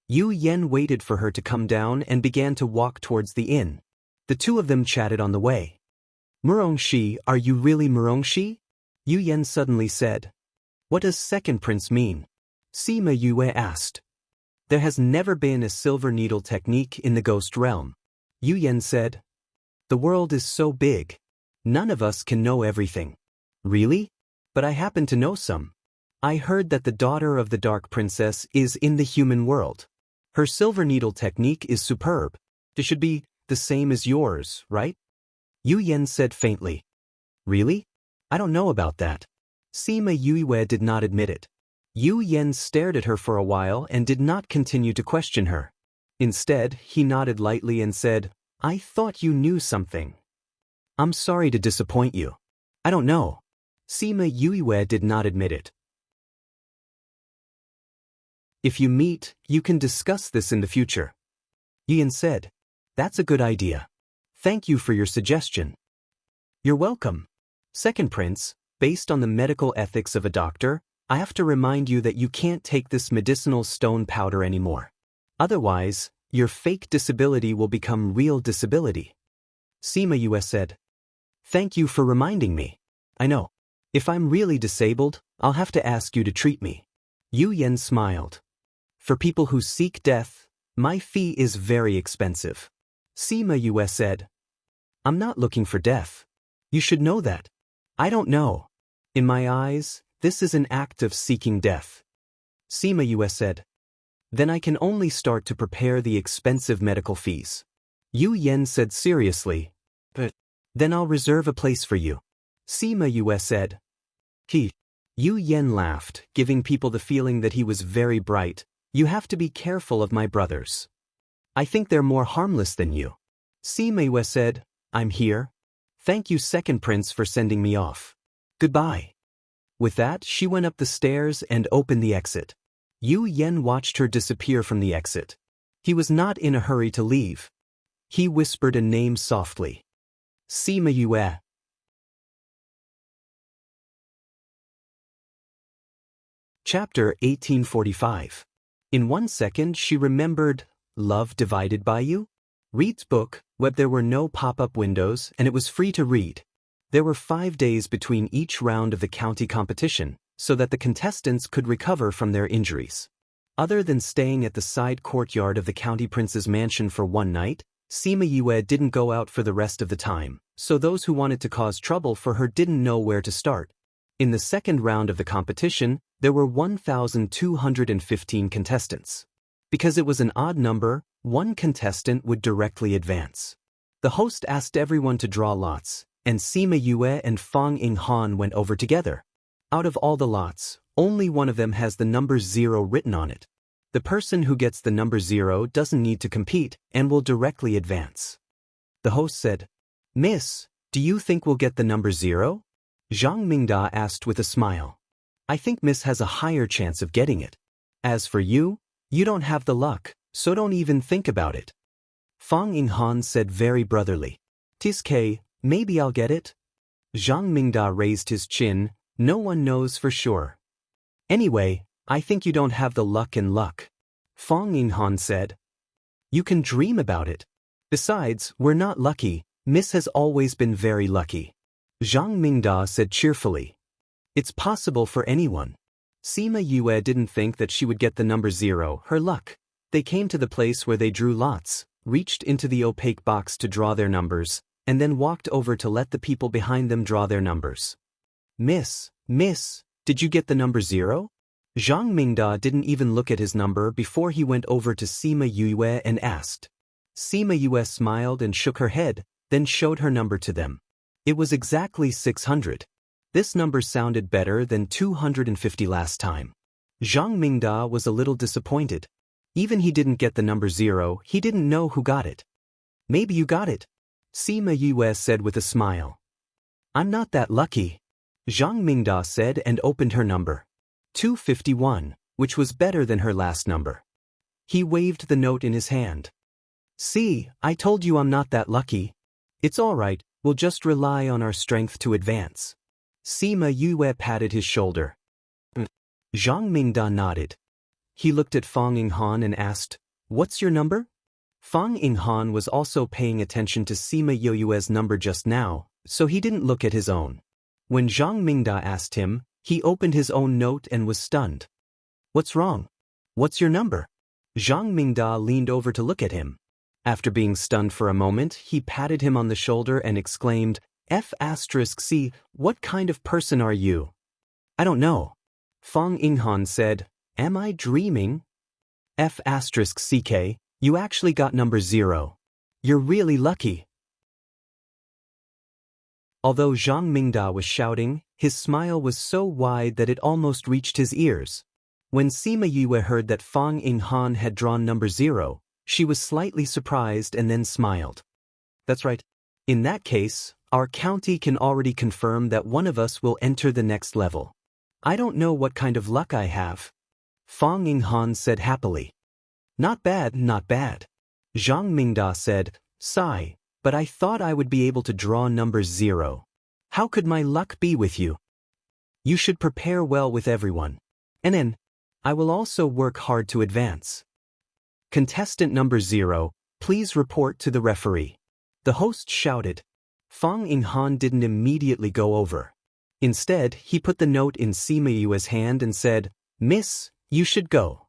Yu Yan waited for her to come down and began to walk towards the inn. The two of them chatted on the way. Murong Shi, are you really Murong Shi? Yu Yan suddenly said. What does Second Prince mean? Sima Yue asked. There has never been a silver needle technique in the ghost realm. Yu Yan said. The world is so big. None of us can know everything. Really? But I happen to know some. I heard that the daughter of the Dark Princess is in the human world. Her silver needle technique is superb. It should be the same as yours, right? Yu Yan said faintly. Really? I don't know about that. Sima Yue did not admit it. Yu Yan stared at her for a while and did not continue to question her. Instead, he nodded lightly and said, I thought you knew something. I'm sorry to disappoint you. I don't know. Sima Yue did not admit it. If you meet, you can discuss this in the future. Yu Yan said. That's a good idea. Thank you for your suggestion. You're welcome. Second Prince, based on the medical ethics of a doctor, I have to remind you that you can't take this medicinal stone powder anymore. Otherwise, your fake disability will become real disability. Sima Yue said. Thank you for reminding me. I know. If I'm really disabled, I'll have to ask you to treat me. Yu Yan smiled. For people who seek death, my fee is very expensive. Sima Yue said. I'm not looking for death. You should know that. I don't know. In my eyes, this is an act of seeking death. Sima Yue said. Then I can only start to prepare the expensive medical fees. Yu Yen said seriously. But then I'll reserve a place for you. Sima Yue said. Yu Yen laughed, giving people the feeling that he was very bright. You have to be careful of my brothers. I think they're more harmless than you. Sima Yue said. I'm here. Thank you, second prince, for sending me off. Goodbye. With that, she went up the stairs and opened the exit. Yu Yen watched her disappear from the exit. He was not in a hurry to leave. He whispered a name softly. Sima Yue. Chapter 1845. In 1 second she remembered, Love Divided by You? Reed's book, where there were no pop-up windows and it was free to read. There were 5 days between each round of the county competition, so that the contestants could recover from their injuries. Other than staying at the side courtyard of the county prince's mansion for 1 night, Sima Yue didn't go out for the rest of the time, so those who wanted to cause trouble for her didn't know where to start. In the second round of the competition, there were 1,215 contestants. Because it was an odd number, 1 contestant would directly advance. The host asked everyone to draw lots, and Sima Yue and Fang Yinghan went over together. Out of all the lots, only one of them has the number 0 written on it. The person who gets the number 0 doesn't need to compete and will directly advance. The host said, Miss, do you think we'll get the number 0? Zhang Mingda asked with a smile. I think Miss has a higher chance of getting it. As for you, you don't have the luck, so don't even think about it. Fang Yinghan said very brotherly. Tiske, maybe I'll get it? Zhang Mingda raised his chin. No one knows for sure. Anyway, I think you don't have the luck and luck. Fang Yinghan said. You can dream about it. Besides, we're not lucky. Miss has always been very lucky. Zhang Mingda said cheerfully. It's possible for anyone. Sima Yue didn't think that she would get the number 0, her luck. They came to the place where they drew lots, reached into the opaque box to draw their numbers, and then walked over to let the people behind them draw their numbers. Miss, did you get the number 0? Zhang Mingda didn't even look at his number before he went over to Sima Yue and asked. Sima Yue smiled and shook her head, then showed her number to them. It was exactly 600. This number sounded better than 250 last time. Zhang Mingda was a little disappointed. Even he didn't get the number 0, he didn't know who got it. Maybe you got it. Sima Yue said with a smile. I'm not that lucky. Zhang Mingda said and opened her number. 251, which was better than her last number. He waved the note in his hand. See, I told you I'm not that lucky. It's all right, we'll just rely on our strength to advance. Sima Yue patted his shoulder. Zhang Mingda nodded. He looked at Fang Yinghan and asked, What's your number? Fang Yinghan was also paying attention to Sima Yue's number just now, so he didn't look at his own. When Zhang Mingda asked him, he opened his own note and was stunned. What's wrong? What's your number? Zhang Mingda leaned over to look at him. After being stunned for a moment, he patted him on the shoulder and exclaimed, F*C, what kind of person are you? I don't know. Fang Yinghan said, Am I dreaming? F*CK, you actually got number 0. You're really lucky. Although Zhang Mingda was shouting, his smile was so wide that it almost reached his ears. When Sima Yue heard that Fang Yinghan had drawn number 0, she was slightly surprised and then smiled. That's right. In that case, our county can already confirm that one of us will enter the next level. I don't know what kind of luck I have. Fang Yinghan said happily. Not bad, not bad. Zhang Mingda said, Sigh, but I thought I would be able to draw number 0. How could my luck be with you? You should prepare well with everyone. And then, I will also work hard to advance. Contestant number 0, please report to the referee. The host shouted. Fang Yinghan didn't immediately go over. Instead, he put the note in Sima Yue's hand and said, Miss, you should go.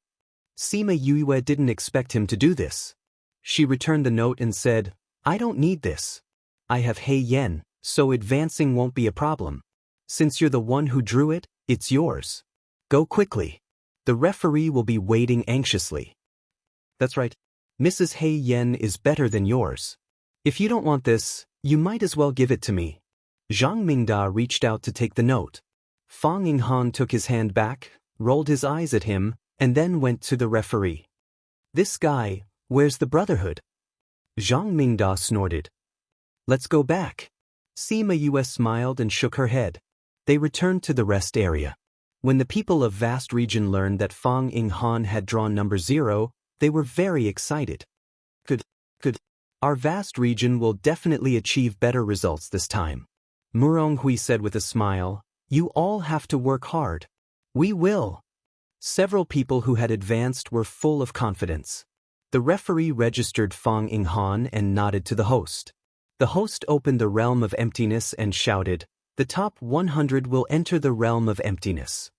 Sima Yue didn't expect him to do this. She returned the note and said, I don't need this. I have Hei Yen, so advancing won't be a problem. Since you're the one who drew it, it's yours. Go quickly. The referee will be waiting anxiously. That's right. Mrs. Hei Yen is better than yours. If you don't want this, you might as well give it to me. Zhang Mingda reached out to take the note. Fang Yinghan took his hand back, rolled his eyes at him, and then went to the referee. This guy, where's the brotherhood? Zhang Mingda snorted. Let's go back. Sima Yue smiled and shook her head. They returned to the rest area. When the people of Vast Region learned that Fang Yinghan had drawn number 0, they were very excited. Good. Our Vast Region will definitely achieve better results this time. Murong Hui said with a smile, you all have to work hard. We will. Several people who had advanced were full of confidence. The referee registered Fang Yinghan and nodded to the host. The host opened the realm of emptiness and shouted, the top 100 will enter the realm of emptiness.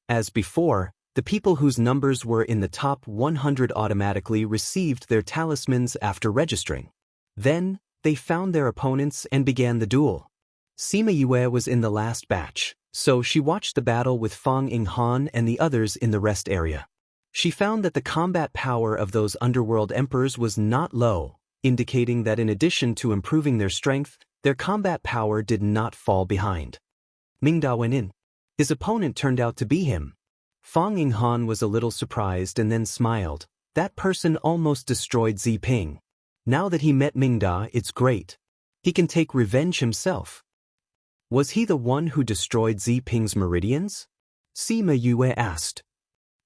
As before, the people whose numbers were in the top 100 automatically received their talismans after registering. Then, they found their opponents and began the duel. Sima Yue was in the last batch, so she watched the battle with Fang Yinghan and the others in the rest area. She found that the combat power of those underworld emperors was not low, indicating that in addition to improving their strength, their combat power did not fall behind. Mingda went in. His opponent turned out to be him. Fang Yinghan was a little surprised and then smiled. That person almost destroyed Zi Ping. Now that he met Mingda, it's great. He can take revenge himself. Was he the one who destroyed Zi Ping's meridians? Sima Yue asked.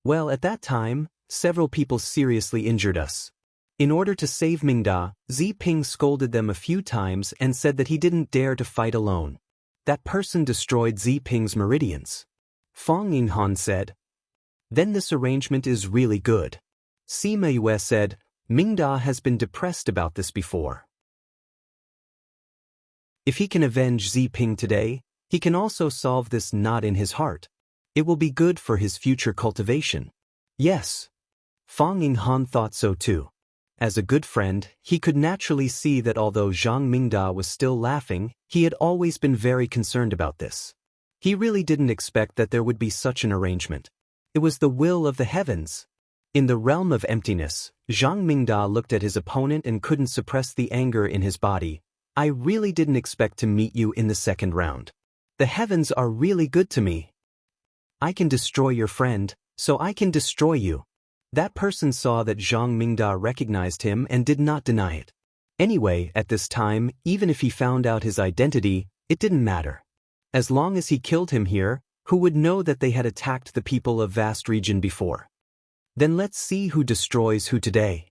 Well, at that time, several people seriously injured us. In order to save Mingda, Zi Ping scolded them a few times and said that he didn't dare to fight alone. That person destroyed Zi Ping's meridians. Fang Yinghan said. Then this arrangement is really good. Sima Yue said, Mingda has been depressed about this before. If he can avenge Zi Ping today, he can also solve this knot in his heart. It will be good for his future cultivation. Yes. Fang Yinghan thought so too. As a good friend, he could naturally see that although Zhang Mingda was still laughing, he had always been very concerned about this. He really didn't expect that there would be such an arrangement. It was the will of the heavens. In the realm of emptiness, Zhang Mingda looked at his opponent and couldn't suppress the anger in his body. I really didn't expect to meet you in the second round. The heavens are really good to me. I can destroy your friend, so I can destroy you. That person saw that Zhang Mingda recognized him and did not deny it. Anyway, at this time, even if he found out his identity, it didn't matter. As long as he killed him here, who would know that they had attacked the people of Vast Region before? Then let's see who destroys who today.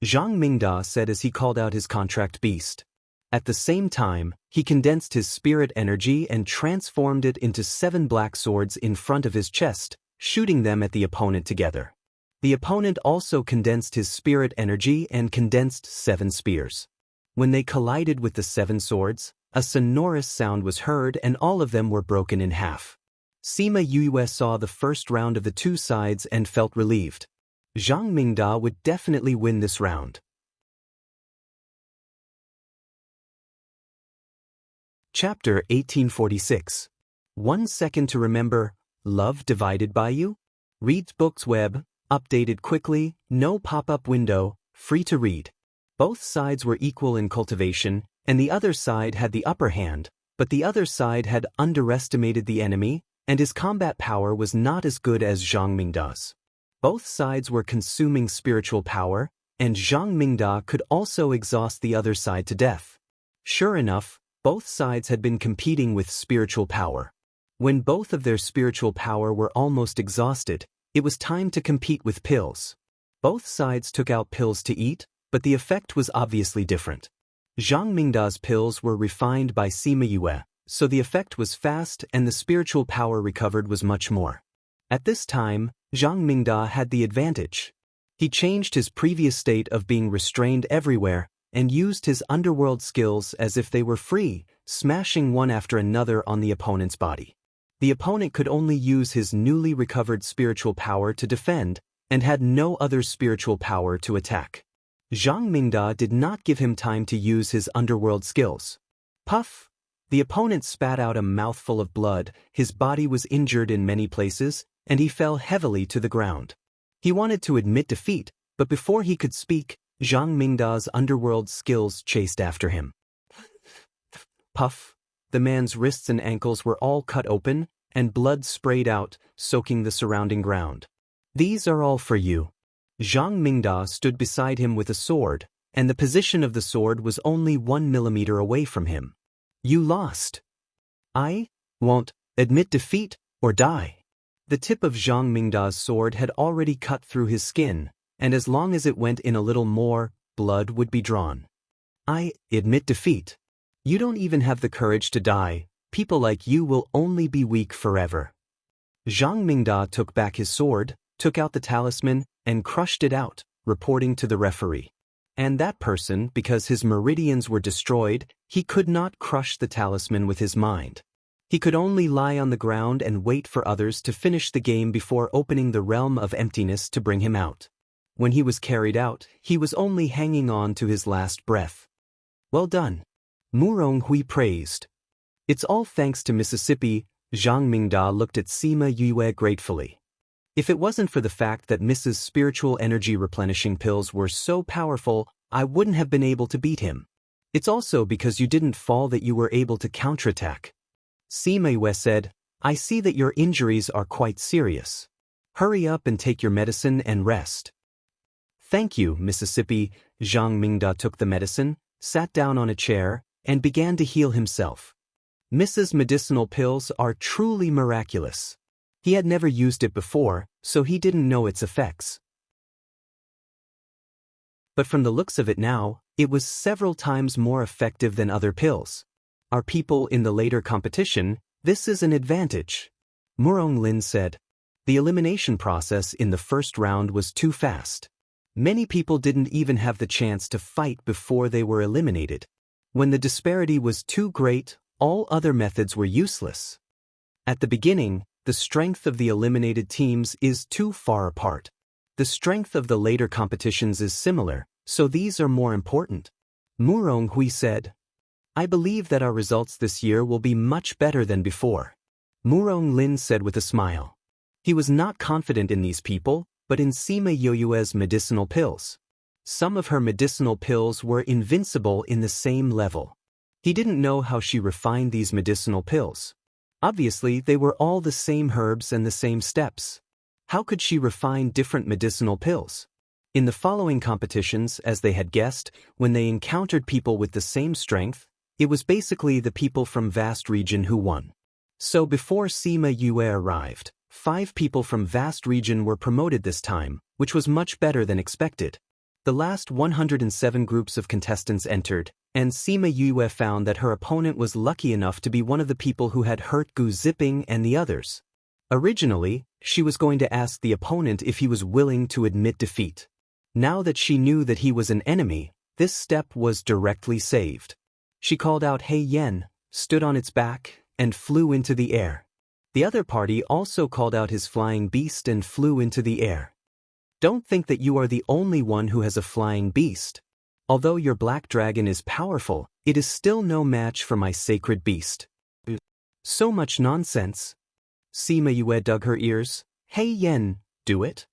Zhang Mingda said as he called out his contract beast. At the same time, he condensed his spirit energy and transformed it into 7 black swords in front of his chest, shooting them at the opponent together. The opponent also condensed his spirit energy and condensed 7 spears. When they collided with the 7 swords, a sonorous sound was heard and all of them were broken in half. Sima Yue saw the first round of the 2 sides and felt relieved. Zhang Mingda would definitely win this round. Chapter 1846. 1 second to remember, love divided by you? Reads books web, updated quickly, no pop-up window, free to read. Both sides were equal in cultivation, and the other side had the upper hand, but the other side had underestimated the enemy, and his combat power was not as good as Zhang Mingda's. Both sides were consuming spiritual power, and Zhang Mingda could also exhaust the other side to death. Sure enough, both sides had been competing with spiritual power. When both of their spiritual power were almost exhausted, it was time to compete with pills. Both sides took out pills to eat, but the effect was obviously different. Zhang Mingda's pills were refined by Sima Yue, so the effect was fast and the spiritual power recovered was much more. At this time, Zhang Mingda had the advantage. He changed his previous state of being restrained everywhere and used his underworld skills as if they were free, smashing one after another on the opponent's body. The opponent could only use his newly recovered spiritual power to defend and had no other spiritual power to attack. Zhang Mingda did not give him time to use his underworld skills. Puff! The opponent spat out a mouthful of blood, his body was injured in many places, and he fell heavily to the ground. He wanted to admit defeat, but before he could speak, Zhang Mingda's underworld skills chased after him. Puff! The man's wrists and ankles were all cut open, and blood sprayed out, soaking the surrounding ground. These are all for you. Zhang Mingda stood beside him with a sword, and the position of the sword was only 1 millimeter away from him. You lost. I won't admit defeat or die. The tip of Zhang Mingda's sword had already cut through his skin, and as long as it went in a little more, blood would be drawn. I admit defeat. You don't even have the courage to die. People like you will only be weak forever. Zhang Mingda took back his sword, took out the talisman, and crushed it out, reporting to the referee. And that person, because his meridians were destroyed, he could not crush the talisman with his mind. He could only lie on the ground and wait for others to finish the game before opening the realm of emptiness to bring him out. When he was carried out, he was only hanging on to his last breath. Well done. Murong Hui praised. It's all thanks to Mississippi. Zhang Mingda looked at Sima Yue gratefully. If it wasn't for the fact that Mrs. Spiritual Energy Replenishing Pills were so powerful, I wouldn't have been able to beat him. It's also because you didn't fall that you were able to counterattack. Sima Yue said, I see that your injuries are quite serious. Hurry up and take your medicine and rest. Thank you, Mississippi. Zhang Mingda took the medicine, sat down on a chair, and began to heal himself. Mrs. Medicinal Pills are truly miraculous. He had never used it before, so he didn't know its effects. But from the looks of it now, it was several times more effective than other pills. Our people in the later competition, this is an advantage. Murong Lin said. The elimination process in the first round was too fast. Many people didn't even have the chance to fight before they were eliminated. When the disparity was too great, all other methods were useless. At the beginning, the strength of the eliminated teams is too far apart. The strength of the later competitions is similar, so these are more important. Murong Hui said. I believe that our results this year will be much better than before. Murong Lin said with a smile. He was not confident in these people, but in Sima Yue's medicinal pills. Some of her medicinal pills were invincible in the same level. He didn't know how she refined these medicinal pills. Obviously, they were all the same herbs and the same steps. How could she refine different medicinal pills? In the following competitions, as they had guessed, when they encountered people with the same strength, it was basically the people from Vast Region who won. So before Sima Yue arrived, 5 people from Vast Region were promoted this time, which was much better than expected. The last 107 groups of contestants entered, and Sima Yue found that her opponent was lucky enough to be one of the people who had hurt Gu Zipping and the others. Originally, she was going to ask the opponent if he was willing to admit defeat. Now that she knew that he was an enemy, this step was directly saved. She called out Hei Yen, stood on its back, and flew into the air. The other party also called out his flying beast and flew into the air. Don't think that you are the only one who has a flying beast. Although your black dragon is powerful, it is still no match for my sacred beast. So much nonsense. Sima Yue dug her ears. Hei Yen, do it?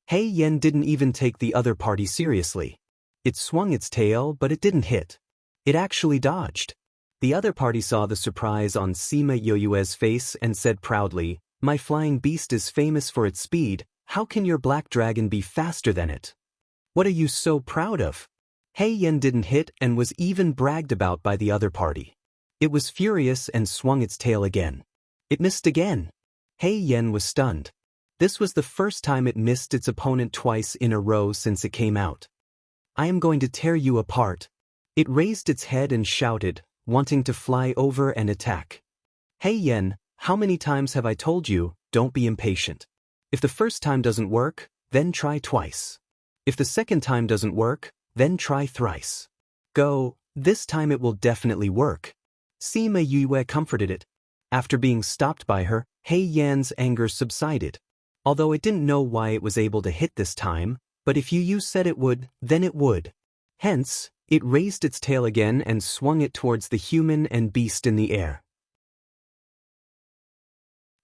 Hei Yen didn't even take the other party seriously. It swung its tail, but it didn't hit. It actually dodged. The other party saw the surprise on Sima Yue's face and said proudly, My flying beast is famous for its speed. How can your black dragon be faster than it? What are you so proud of? Hei Yen didn't hit and was even bragged about by the other party. It was furious and swung its tail again. It missed again. Hei Yen was stunned. This was the first time it missed its opponent twice in a row since it came out. I am going to tear you apart. It raised its head and shouted, wanting to fly over and attack. Hei Yen, how many times have I told you, don't be impatient. If the first time doesn't work, then try twice. If the second time doesn't work, then try thrice. Go, this time it will definitely work. Sima Yue comforted it. After being stopped by her, Hei Yan's anger subsided. Although it didn't know why it was able to hit this time, but if you said it would, then it would. Hence, It raised its tail again and swung it towards the human and beast in the air.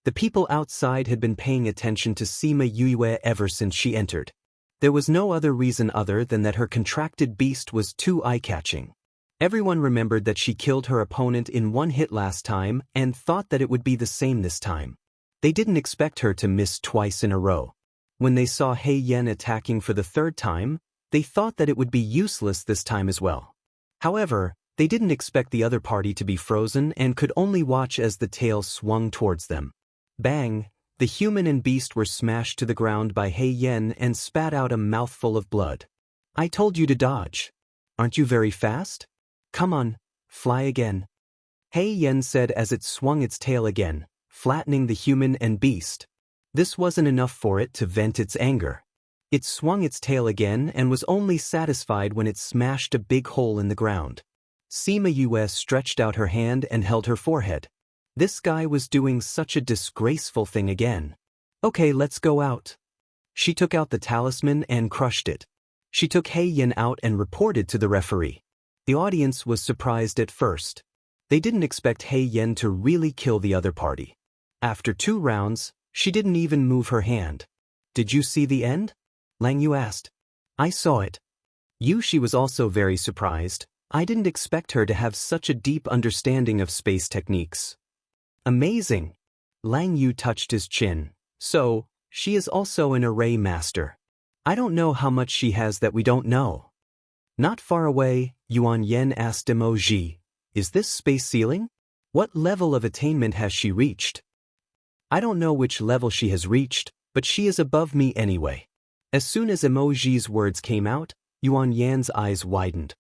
The people outside had been paying attention to Sima Yue ever since she entered. There was no other reason other than that her contracted beast was too eye-catching. Everyone remembered that she killed her opponent in one hit last time and thought that it would be the same this time. They didn't expect her to miss twice in a row. When they saw He Yan attacking for the third time, they thought that it would be useless this time as well. However, they didn't expect the other party to be frozen and could only watch as the tail swung towards them. Bang! The human and beast were smashed to the ground by He Yan and spat out a mouthful of blood. I told you to dodge. Aren't you very fast? Come on, fly again. He Yan said as it swung its tail again, flattening the human and beast. This wasn't enough for it to vent its anger. It swung its tail again and was only satisfied when it smashed a big hole in the ground. Sima Yue stretched out her hand and held her forehead. This guy was doing such a disgraceful thing again. Okay, let's go out. She took out the talisman and crushed it. She took He Yan out and reported to the referee. The audience was surprised at first. They didn't expect He Yan to really kill the other party. After 2 rounds, she didn't even move her hand. Did you see the end? Lang Yu asked. I saw it. She was also very surprised. I didn't expect her to have such a deep understanding of space techniques. Amazing! Lang Yu touched his chin. So, she is also an array master. I don't know how much she has that we don't know. Not far away, Yuan Yen asked Emoji, is this space ceiling? What level of attainment has she reached? I don't know which level she has reached, but she is above me anyway. As soon as Emoji's words came out, Yuan Yan's eyes widened.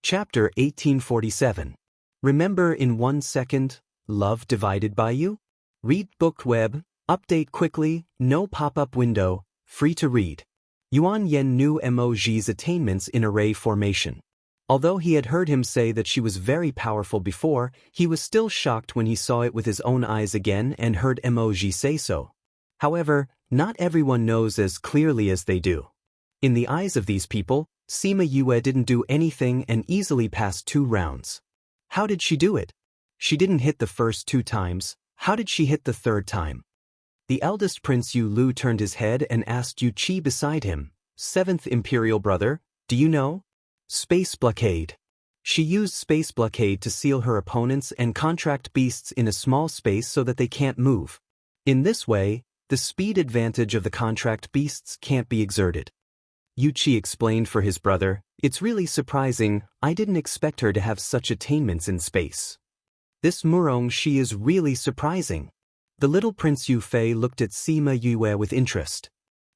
Chapter 1847. Remember in 1 second, love divided by you? Read book web, update quickly, no pop-up window, free to read. Yuan Yen knew Emoji's attainments in array formation. Although he had heard him say that she was very powerful before, he was still shocked when he saw it with his own eyes again and heard Emoji say so. However, not everyone knows as clearly as they do. In the eyes of these people, Sima Yue didn't do anything and easily passed 2 rounds. How did she do it? She didn't hit the first 2 times. How did she hit the 3rd time? The eldest Prince Yu Lu turned his head and asked Yu Qi beside him, 7th Imperial Brother, do you know? Space blockade. She used space blockade to seal her opponents and contract beasts in a small space so that they can't move. In this way, the speed advantage of the contract beasts can't be exerted. Yu Qi explained for his brother, it's really surprising, I didn't expect her to have such attainments in space. This Murong she is really surprising. The little Prince Yu Fei looked at Sima Yue with interest.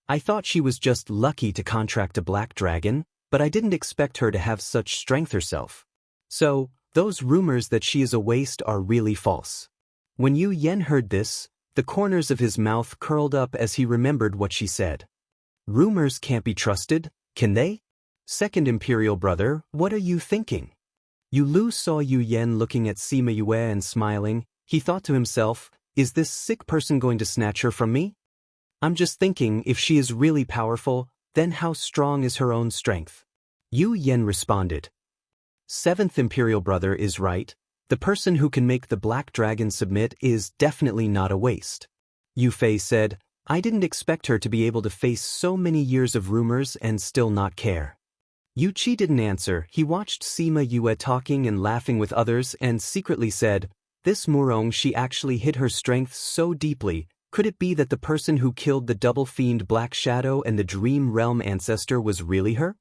I thought she was just lucky to contract a black dragon, but I didn't expect her to have such strength herself. So, those rumors that she is a waste are really false. When Yu Yen heard this, the corners of his mouth curled up as he remembered what she said. Rumors can't be trusted, can they? 2nd Imperial Brother, what are you thinking? Yu Lu saw Yu Yen looking at Sima Yue and smiling. He thought to himself, is this sick person going to snatch her from me? I'm just thinking if she is really powerful, then how strong is her own strength? Yu Yen responded. 7th Imperial Brother is right. The person who can make the black dragon submit is definitely not a waste. Yu Fei said, I didn't expect her to be able to face so many years of rumors and still not care. Yu Qi didn't answer. He watched Sima Yue talking and laughing with others and secretly said, this Murong she actually hid her strength so deeply, could it be that the person who killed the double fiend Black Shadow and the Dream Realm ancestor was really her?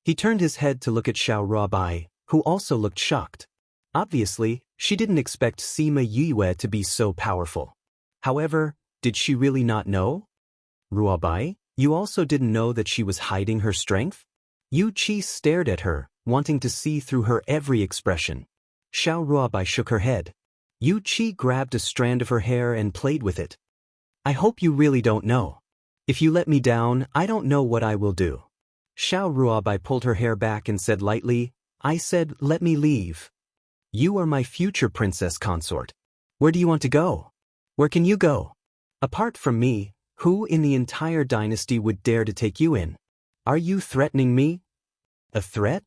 He turned his head to look at Xiao Ruobai, who also looked shocked. Obviously, she didn't expect Sima Yue to be so powerful. However, did she really not know? Ruobai, you also didn't know that she was hiding her strength? Yu Qi stared at her, wanting to see through her every expression. Xiao Ruobai shook her head. Yu Qi grabbed a strand of her hair and played with it. I hope you really don't know. If you let me down, I don't know what I will do. Xiao Ruobai pulled her hair back and said lightly, I said, let me leave. You are my future princess consort. Where do you want to go? Where can you go? Apart from me, Who in the entire dynasty would dare to take you in? Are you threatening me? A threat?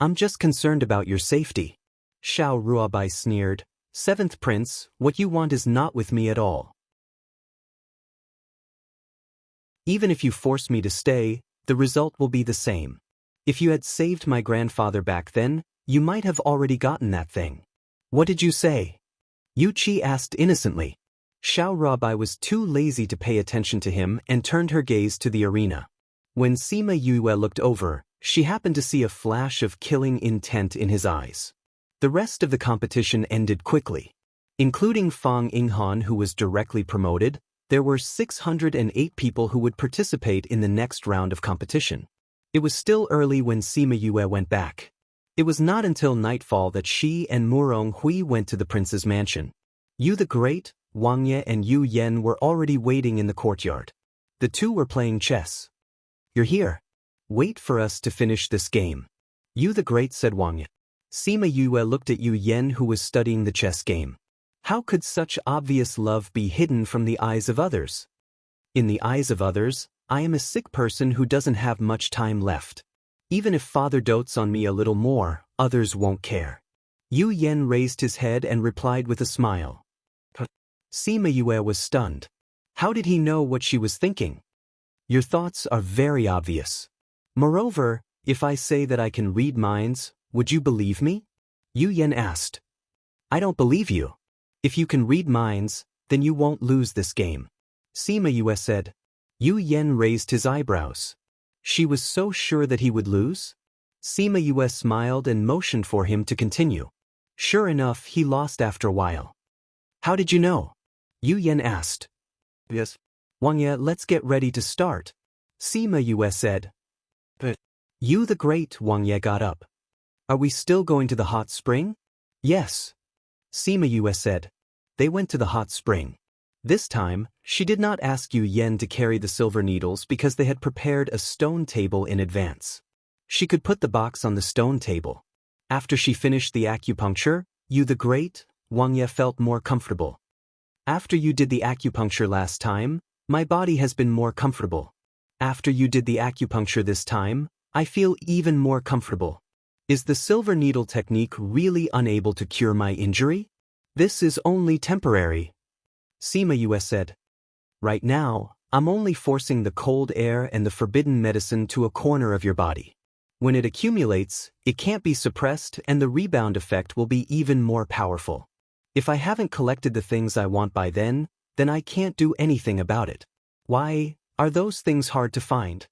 I'm just concerned about your safety. Xiao Ruobai sneered. Seventh prince, what you want is not with me at all. Even if you force me to stay, the result will be the same. If you had saved my grandfather back then, you might have already gotten that thing. What did you say? Yu Qi asked innocently. Xiao Ruobai was too lazy to pay attention to him and turned her gaze to the arena. When Sima Yue looked over, she happened to see a flash of killing intent in his eyes. The rest of the competition ended quickly. Including Fang Yinghan, who was directly promoted, there were 608 people who would participate in the next round of competition. It was still early when Sima Yue went back. It was not until nightfall that she and Murong Hui went to the prince's mansion. Yu the Great, Wang Ye and Yu Yen were already waiting in the courtyard. The two were playing chess. You're here. Wait for us to finish this game. Yu the Great said Wang Ye. Sima Yue looked at Yu Yen, who was studying the chess game. How could such obvious love be hidden from the eyes of others? In the eyes of others, I am a sick person who doesn't have much time left. Even if father dotes on me a little more, others won't care. Yu Yen raised his head and replied with a smile. Sima Yue was stunned. How did he know what she was thinking? Your thoughts are very obvious. Moreover, if I say that I can read minds, would you believe me? Yu Yen asked. I don't believe you. If you can read minds, then you won't lose this game. Sima Yue said. Yu Yen raised his eyebrows. She was so sure that he would lose? Sima Yue smiled and motioned for him to continue. Sure enough, he lost after a while. How did you know? Yu Yen asked. Yes. Wang Ye, let's get ready to start. Sima Yue said. But Yu the Great, Wang Ye got up. Are we still going to the hot spring? Yes. Sima Yue said. They went to the hot spring. This time, she did not ask Yu Yen to carry the silver needles because they had prepared a stone table in advance. She could put the box on the stone table. After she finished the acupuncture, Yu the Great, Wang Ye felt more comfortable. After you did the acupuncture last time, my body has been more comfortable. After you did the acupuncture this time, I feel even more comfortable. Is the silver needle technique really unable to cure my injury? This is only temporary. Sima Yue said. Right now, I'm only forcing the cold air and the forbidden medicine to a corner of your body. When it accumulates, it can't be suppressed and the rebound effect will be even more powerful. If I haven't collected the things I want by then I can't do anything about it. Why, are those things hard to find?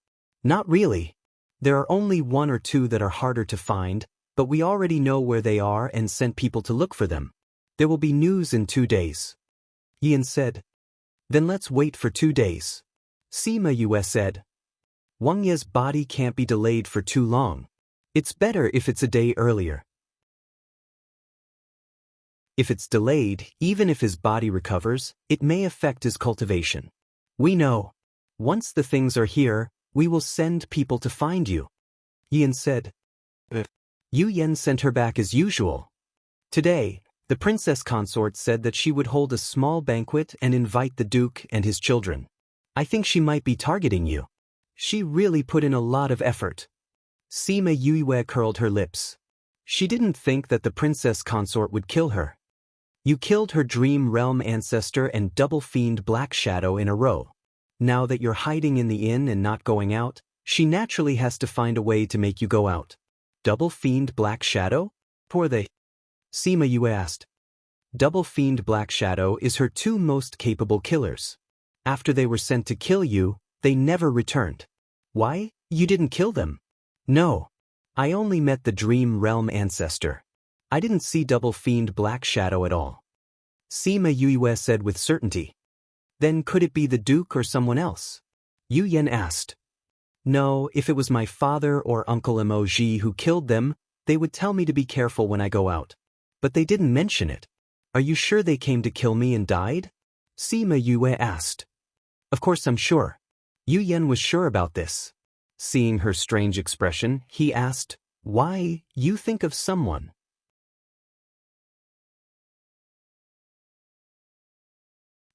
Not really. There are only one or two that are harder to find, but we already know where they are and sent people to look for them. There will be news in 2 days. Yin said. Then let's wait for 2 days. Sima Yue said. Wang Ye's body can't be delayed for too long. It's better if it's a day earlier. If it's delayed, even if his body recovers, it may affect his cultivation. We know. Once the things are here, we will send people to find you. Yin said. Yu Yen sent her back as usual. Today, the princess consort said that she would hold a small banquet and invite the duke and his children. I think she might be targeting you. She really put in a lot of effort. Sima Yue curled her lips. She didn't think that the princess consort would kill her. You killed her dream realm ancestor and double fiend Black Shadow in a row. Now that you're hiding in the inn and not going out, she naturally has to find a way to make you go out. Double fiend Black Shadow? Poor they. Sima Yue asked. Double fiend Black Shadow is her 2 most capable killers. After they were sent to kill you, they never returned. Why? You didn't kill them? No. I only met the dream realm ancestor. I didn't see double fiend Black Shadow at all. Sima Yue said with certainty. Then could it be the duke or someone else? Yu Yen asked. No, if it was my father or Uncle Emoji who killed them, they would tell me to be careful when I go out. But they didn't mention it. Are you sure they came to kill me and died? Sima Yue asked. Of course I'm sure. Yu Yen was sure about this. Seeing her strange expression, he asked, Why, you think of someone?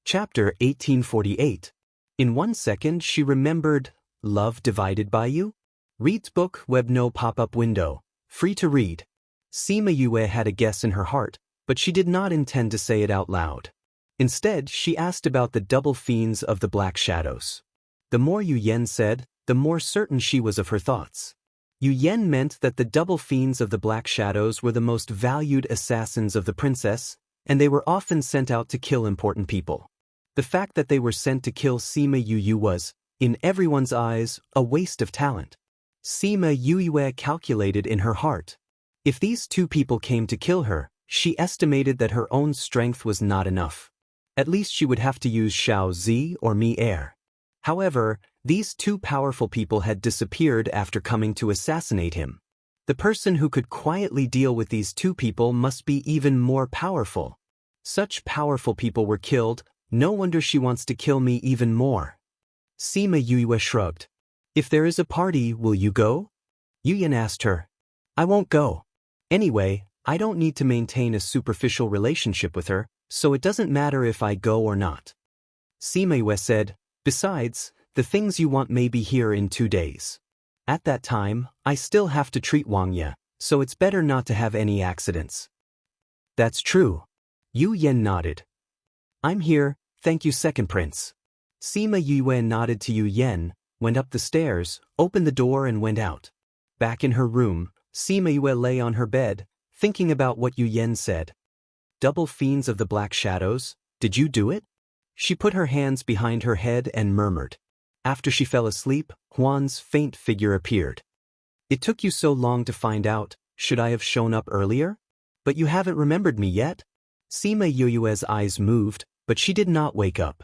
Chapter 1848. In 1 second she remembered, Love Divided by You? Reads book, web no pop-up window. Free to read. Sima Yue had a guess in her heart, but she did not intend to say it out loud. Instead, she asked about the double fiends of the black shadows. The more Yu Yen said, the more certain she was of her thoughts. Yu Yen meant that the double fiends of the black shadows were the most valued assassins of the princess, and they were often sent out to kill important people. The fact that they were sent to kill Sima Yu was, in everyone's eyes, a waste of talent. Sima Yue calculated in her heart. If these two people came to kill her, she estimated that her own strength was not enough. At least she would have to use Xiao Zi or Mi Air. However, these two powerful people had disappeared after coming to assassinate him. The person who could quietly deal with these two people must be even more powerful. Such powerful people were killed, no wonder she wants to kill me even more. Sima Yue shrugged. If there is a party, will you go? Yu Yan asked her. I won't go. Anyway, I don't need to maintain a superficial relationship with her, so it doesn't matter if I go or not. Sima Yue said, besides, the things you want may be here in 2 days. At that time, I still have to treat Wang Ye, so it's better not to have any accidents. That's true. Yu Yan nodded. I'm here, thank you, second prince. Sima Yue nodded to Yu Yan, went up the stairs, opened the door and went out. Back in her room, Sima Yue lay on her bed, thinking about what Yu Yan said. Double fiends of the black shadows, did you do it? She put her hands behind her head and murmured. After she fell asleep, Huan's faint figure appeared. It took you so long to find out, should I have shown up earlier? But you haven't remembered me yet? Sima Yue's eyes moved, but she did not wake up.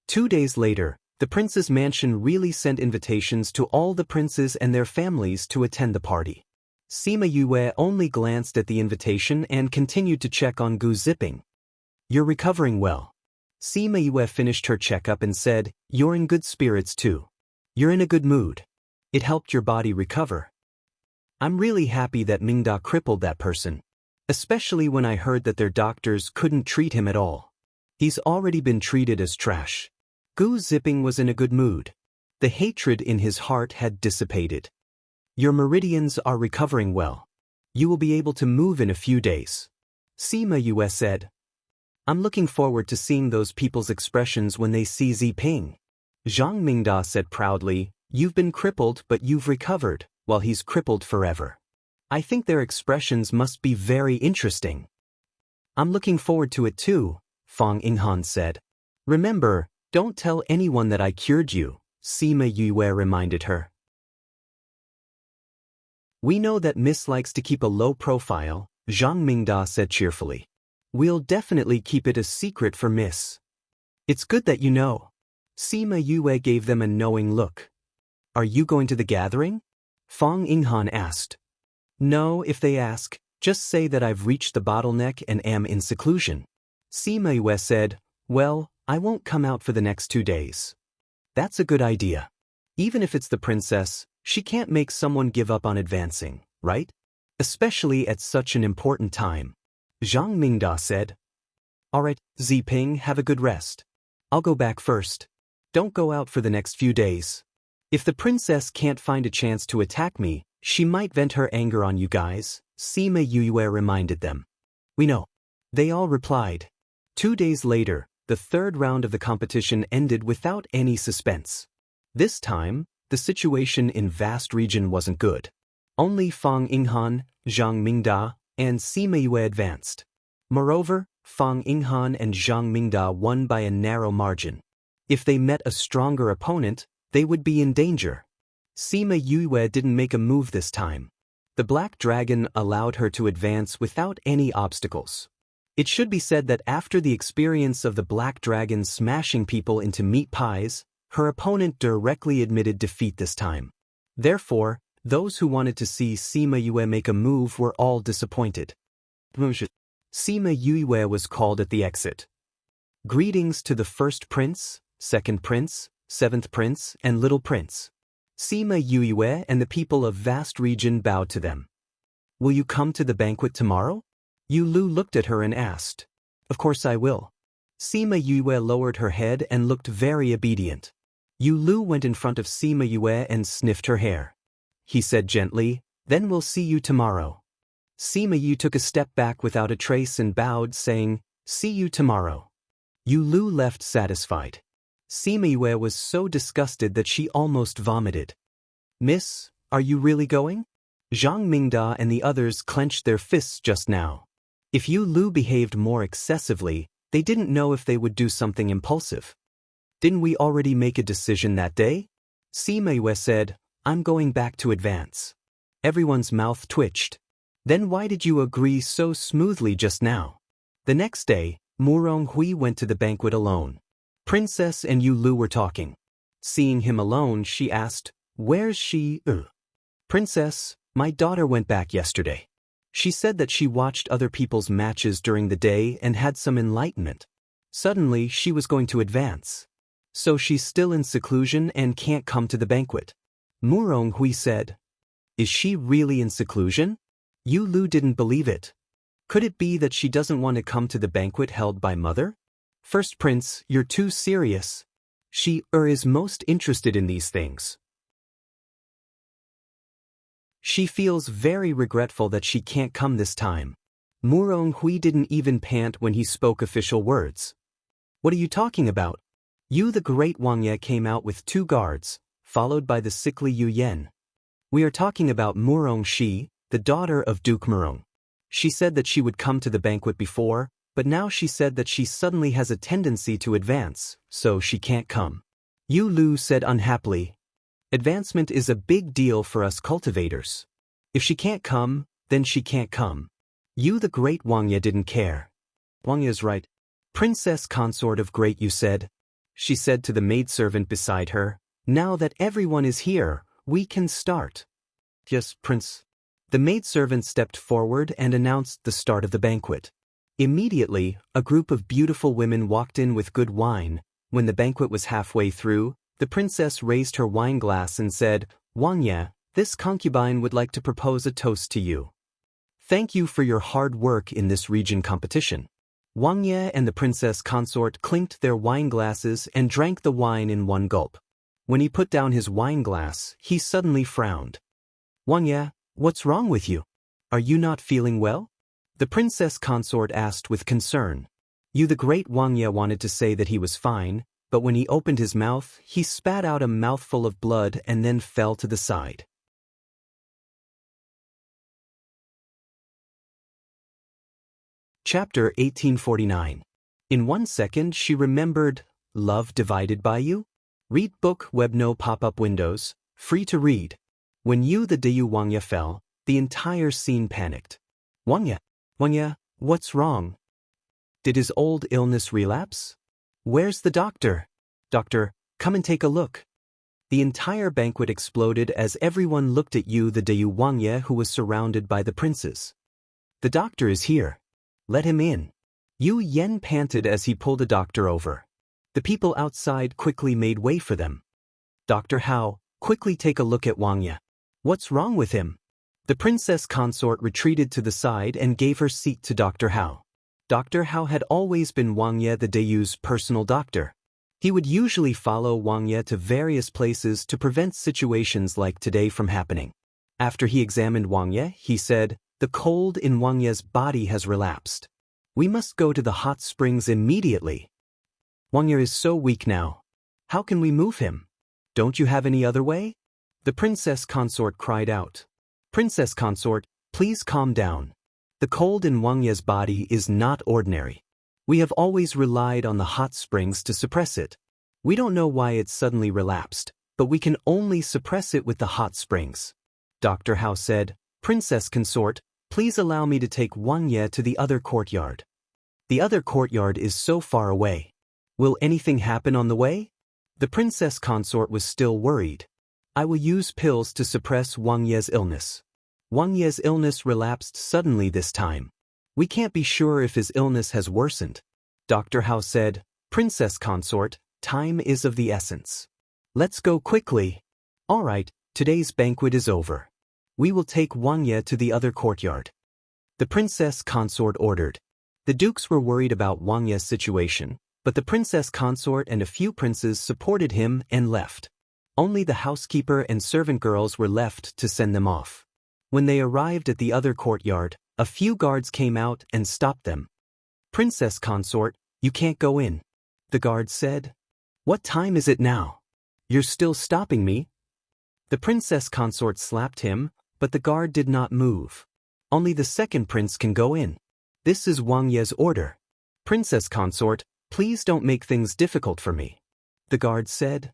2 days later, the prince's mansion really sent invitations to all the princes and their families to attend the party. Sima Yue only glanced at the invitation and continued to check on Gu Zipping. You're recovering well. Sima Yue finished her checkup and said, you're in good spirits too. You're in a good mood. It helped your body recover. I'm really happy that Mingda crippled that person. Especially when I heard that their doctors couldn't treat him at all. He's already been treated as trash. Gu Zipping was in a good mood. The hatred in his heart had dissipated. Your meridians are recovering well. You will be able to move in a few days. Sima Yue said. I'm looking forward to seeing those people's expressions when they see Ziping. Zhang Mingda said proudly, you've been crippled but you've recovered, while he's crippled forever. I think their expressions must be very interesting. I'm looking forward to it too, Fang Yinghan said. Remember, don't tell anyone that I cured you, Sima Yue reminded her. We know that Miss likes to keep a low profile, Zhang Mingda said cheerfully. We'll definitely keep it a secret for Miss. It's good that you know. Sima Yue gave them a knowing look. Are you going to the gathering? Fang Yinghan asked. No, if they ask, just say that I've reached the bottleneck and am in seclusion. Sima Yue said, well, I won't come out for the next 2 days. That's a good idea. Even if it's the princess, she can't make someone give up on advancing, right? Especially at such an important time. Zhang Mingda said. Alright, Ziping, have a good rest. I'll go back first. Don't go out for the next few days. If the princess can't find a chance to attack me, she might vent her anger on you guys, Sima Yue reminded them. We know. They all replied. 2 days later, the third round of the competition ended without any suspense. This time, the situation in vast region wasn't good. Only Fang Yinghan, Zhang Mingda, and Sima Yue advanced. Moreover, Fang Yinghan and Zhang Mingda won by a narrow margin. If they met a stronger opponent, they would be in danger. Sima Yue didn't make a move this time. The Black Dragon allowed her to advance without any obstacles. It should be said that after the experience of the Black Dragon smashing people into meat pies, her opponent directly admitted defeat this time. Therefore, those who wanted to see Sima Yue make a move were all disappointed. Sima Yue was called at the exit. Greetings to the first prince, second prince, seventh prince, and little prince. Sima Yue and the people of vast region bowed to them. Will you come to the banquet tomorrow? Yu Lu looked at her and asked. Of course I will. Sima Yue lowered her head and looked very obedient. Yu Lu went in front of Sima Yue and sniffed her hair. He said gently, "Then we'll see you tomorrow." Sima Yu took a step back without a trace and bowed, saying, "See you tomorrow." Yu Lu left satisfied. Sima Yue was so disgusted that she almost vomited. "Miss, are you really going?" Zhang Mingda and the others clenched their fists just now. If Yu Lu behaved more excessively, they didn't know if they would do something impulsive. "Didn't we already make a decision that day?" Sima Yue said, "I'm going back to advance." Everyone's mouth twitched. "Then why did you agree so smoothly just now?" The next day, Murong Hui went to the banquet alone. Princess and Yu Lu were talking. Seeing him alone, she asked, "Where's she?" "Princess, my daughter went back yesterday. She said that she watched other people's matches during the day and had some enlightenment. Suddenly, she was going to advance. So she's still in seclusion and can't come to the banquet." Murong Hui said, "Is she really in seclusion?" Yu Lu didn't believe it. Could it be that she doesn't want to come to the banquet held by Mother? "First Prince, you're too serious. She is most interested in these things. She feels very regretful that she can't come this time." Murong Hui didn't even pant when he spoke official words. "What are you talking about?" Yu the Great Wang Ye came out with 2 guards, followed by the sickly Yu Yen. "We are talking about Murong Shi, the daughter of Duke Murong. She said that she would come to the banquet before, but now she said that she suddenly has a tendency to advance, so she can't come." Yu Lu said unhappily, "Advancement is a big deal for us cultivators. If she can't come, then she can't come." Yu the Great Wang Ye didn't care. "Wang Ye's right. Princess consort of Great Yu said." She said to the maidservant beside her, "Now that everyone is here, we can start." "Yes, Prince." The maidservant stepped forward and announced the start of the banquet. Immediately, a group of beautiful women walked in with good wine. When the banquet was halfway through, the princess raised her wine glass and said, "Wang Ye, this concubine would like to propose a toast to you. Thank you for your hard work in this region competition." Wang Ye and the princess consort clinked their wine glasses and drank the wine in one gulp. When he put down his wine glass, he suddenly frowned. "Wang Ye, what's wrong with you? Are you not feeling well?" The princess consort asked with concern. Yu the Great Wang Ye wanted to say that he was fine, but when he opened his mouth, he spat out a mouthful of blood and then fell to the side. Chapter 1849. In 1 second she remembered, Love Divided by You? Read book web no pop-up windows, free to read. When Yu the Deyu Wang Ye fell, the entire scene panicked. Wang Ye, what's wrong? Did his old illness relapse? Where's the doctor? Doctor, come and take a look. The entire banquet exploded as everyone looked at Yu the Deyu Wang Ye, who was surrounded by the princes. "The doctor is here. Let him in." Yu Yen panted as he pulled a doctor over. The people outside quickly made way for them. "Dr. Hao, quickly take a look at Wang Ye. What's wrong with him?" The princess consort retreated to the side and gave her seat to Dr. Hao. Dr. Hao had always been Wang Ye the Deyu's personal doctor. He would usually follow Wang Ye to various places to prevent situations like today from happening. After he examined Wang Ye, he said, "The cold in Wang Ye's body has relapsed. We must go to the hot springs immediately. Wang Ye is so weak now. How can we move him? Don't you have any other way?" The princess consort cried out. "Princess consort, please calm down. The cold in Wang Ye's body is not ordinary. We have always relied on the hot springs to suppress it. We don't know why it suddenly relapsed, but we can only suppress it with the hot springs." Dr. Hao said, "Princess consort, please allow me to take Wang Ye to the other courtyard." "The other courtyard is so far away. Will anything happen on the way?" The princess consort was still worried. "I will use pills to suppress Wang Ye's illness." Wang Ye's illness relapsed suddenly this time. We can't be sure if his illness has worsened. Dr. Hao said, "Princess consort, time is of the essence. Let's go quickly." "All right, today's banquet is over. We will take Wang Ye to the other courtyard." The princess consort ordered. The dukes were worried about Wang Ye's situation, But the princess consort and a few princes supported him and left. Only the housekeeper and servant girls were left to send them off. When they arrived at the other courtyard, a few guards came out and stopped them. "Princess consort, you can't go in," the guard said. "What time is it now? You're still stopping me?" The princess consort slapped him, but the guard did not move. "Only the second prince can go in. This is Wang Ye's order." "Princess consort, please don't make things difficult for me," the guard said.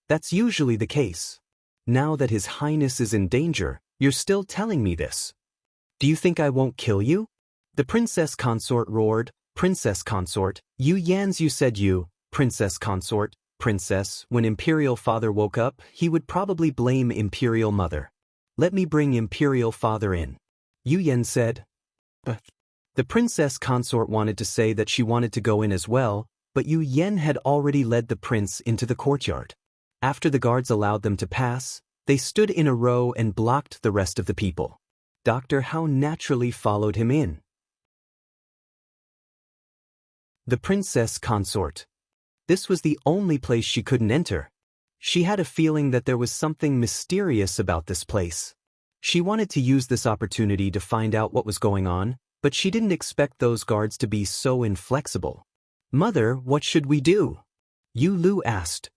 "That's usually the case. Now that His Highness is in danger, you're still telling me this. Do you think I won't kill you?" The princess consort roared. "Princess consort, you Yans, you said you, princess consort, princess." When Imperial Father woke up, he would probably blame Imperial Mother. "Let me bring Imperial Father in," Yu Yan said. But the princess consort wanted to say that she wanted to go in as well, but Yu Yan had already led the prince into the courtyard. After the guards allowed them to pass, they stood in a row and blocked the rest of the people. Dr. Hao naturally followed him in. The princess consort. This was the only place she couldn't enter. She had a feeling that there was something mysterious about this place. She wanted to use this opportunity to find out what was going on, but she didn't expect those guards to be so inflexible. "Mother, what should we do?" Yu Lu asked.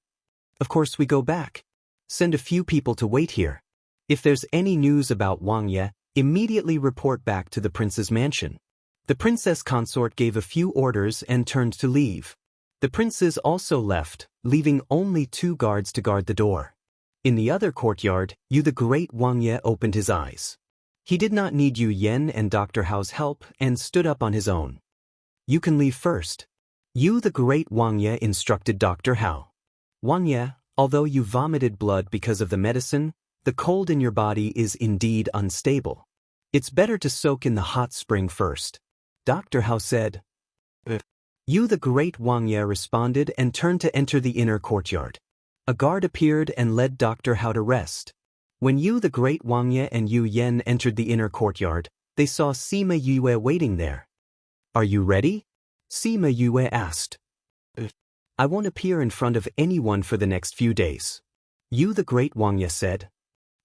"Of course we go back. Send a few people to wait here. If there's any news about Wang Ye, immediately report back to the prince's mansion." The princess consort gave a few orders and turned to leave. The princes also left, leaving only 2 guards to guard the door. In the other courtyard, Yu the Great Wang Ye opened his eyes. He did not need Yu Yan and Dr. Hao's help and stood up on his own. "You can leave first," Yu the Great Wang Ye instructed Dr. Hao. "Wang Ye, although you vomited blood because of the medicine, the cold in your body is indeed unstable. It's better to soak in the hot spring first," Dr. Hao said. Yu the Great Wang Ye responded and turned to enter the inner courtyard. A guard appeared and led Dr. Hao to rest. When Yu the Great Wang Ye and Yu Yan entered the inner courtyard, they saw Sima Yue waiting there. "Are you ready?" Sima Yue asked. "I won't appear in front of anyone for the next few days," Yu the Great Wang Ye said.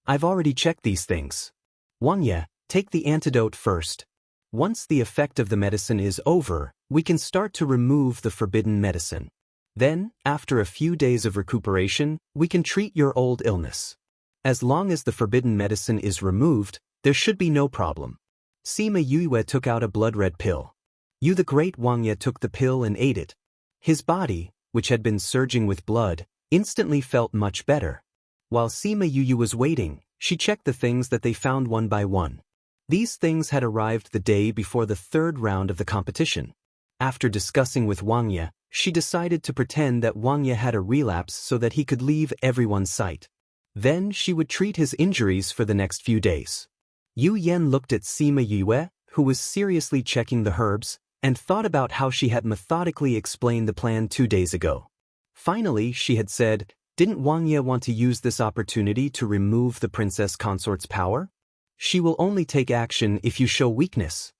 "I've already checked these things. Wang Ye, take the antidote first. Once the effect of the medicine is over, we can start to remove the forbidden medicine. Then, after a few days of recuperation, we can treat your old illness. As long as the forbidden medicine is removed, there should be no problem." Sima Yue took out a blood-red pill. Yu the Great Wang Ye took the pill and ate it. His body, which had been surging with blood, instantly felt much better. While Sima Yue was waiting, she checked the things that they found one by one. These things had arrived the day before the 3rd round of the competition. After discussing with Wang Ye, she decided to pretend that Wang Ye had a relapse so that he could leave everyone's sight. Then she would treat his injuries for the next few days. Yu Yan looked at Sima Yue, who was seriously checking the herbs, and thought about how she had methodically explained the plan 2 days ago. Finally, she had said, "Didn't Wang Ye want to use this opportunity to remove the princess consort's power? She will only take action if you show weakness."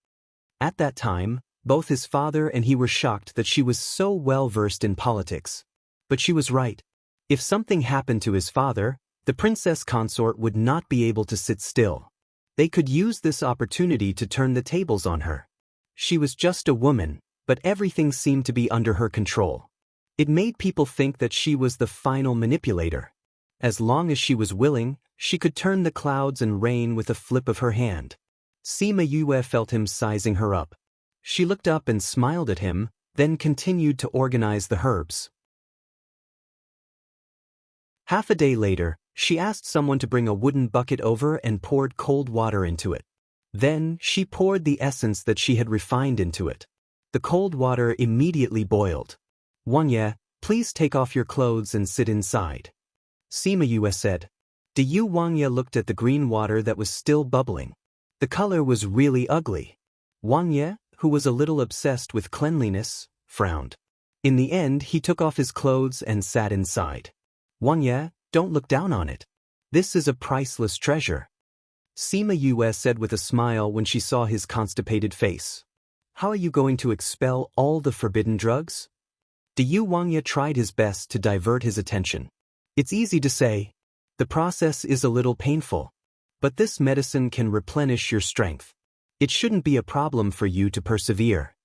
At that time, both his father and he were shocked that she was so well versed in politics. But she was right. If something happened to his father, the princess consort would not be able to sit still. They could use this opportunity to turn the tables on her. She was just a woman, but everything seemed to be under her control. It made people think that she was the final manipulator. As long as she was willing, she could turn the clouds and rain with a flip of her hand. Sima Yue felt him sizing her up. She looked up and smiled at him, then continued to organize the herbs. Half a day later, she asked someone to bring a wooden bucket over and poured cold water into it. Then, she poured the essence that she had refined into it. The cold water immediately boiled. "Wang Ye, please take off your clothes and sit inside," Sima Yue said. Wang Ye looked at the green water that was still bubbling. The color was really ugly. Wang Ye, who was a little obsessed with cleanliness, frowned. In the end, he took off his clothes and sat inside. "Wang Ye, don't look down on it. This is a priceless treasure," Sima Yue said with a smile when she saw his constipated face. "How are you going to expel all the forbidden drugs?" Du Wangya tried his best to divert his attention. It's easy to say. The process is a little painful. But this medicine can replenish your strength. It shouldn't be a problem for you to persevere.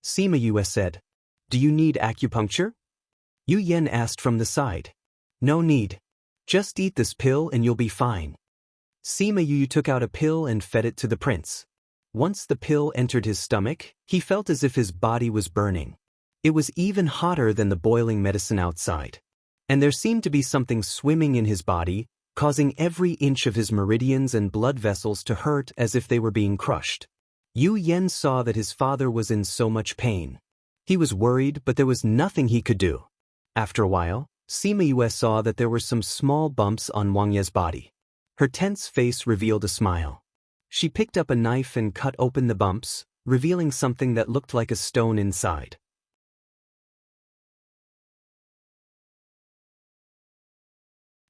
Sima Yue said. Do you need acupuncture? Yu Yen asked from the side. No need. Just eat this pill and you'll be fine. Sima Yue took out a pill and fed it to the prince. Once the pill entered his stomach, he felt as if his body was burning. It was even hotter than the boiling medicine outside. And there seemed to be something swimming in his body, causing every inch of his meridians and blood vessels to hurt as if they were being crushed. Yu Yen saw that his father was in so much pain. He was worried, but there was nothing he could do. After a while, Sima Yue saw that there were some small bumps on Wang Ye's body. Her tense face revealed a smile. She picked up a knife and cut open the bumps, revealing something that looked like a stone inside.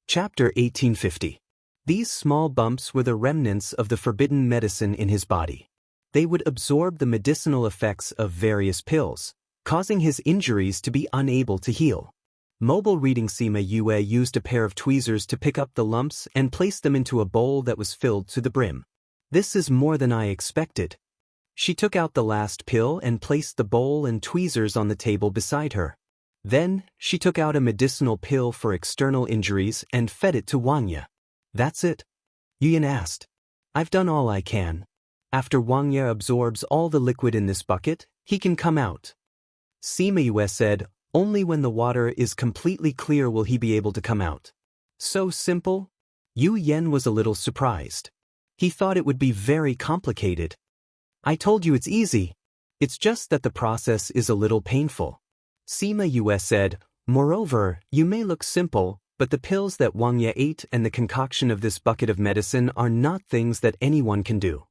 Chapter 1850. These small bumps were the remnants of the forbidden medicine in his body. They would absorb the medicinal effects of various pills, causing his injuries to be unable to heal. Mobile reading Sima Yue used a pair of tweezers to pick up the lumps and place them into a bowl that was filled to the brim. This is more than I expected. She took out the last pill and placed the bowl and tweezers on the table beside her. Then, she took out a medicinal pill for external injuries and fed it to Wang Ye. That's it? Yu Yen asked. I've done all I can. After Wang Ye absorbs all the liquid in this bucket, he can come out. Sima Yue said, only when the water is completely clear will he be able to come out. So simple? Yu Yen was a little surprised. He thought it would be very complicated. I told you it's easy. It's just that the process is a little painful. Sima Yue said, moreover, you may look simple, but the pills that Wang Ye ate and the concoction of this bucket of medicine are not things that anyone can do.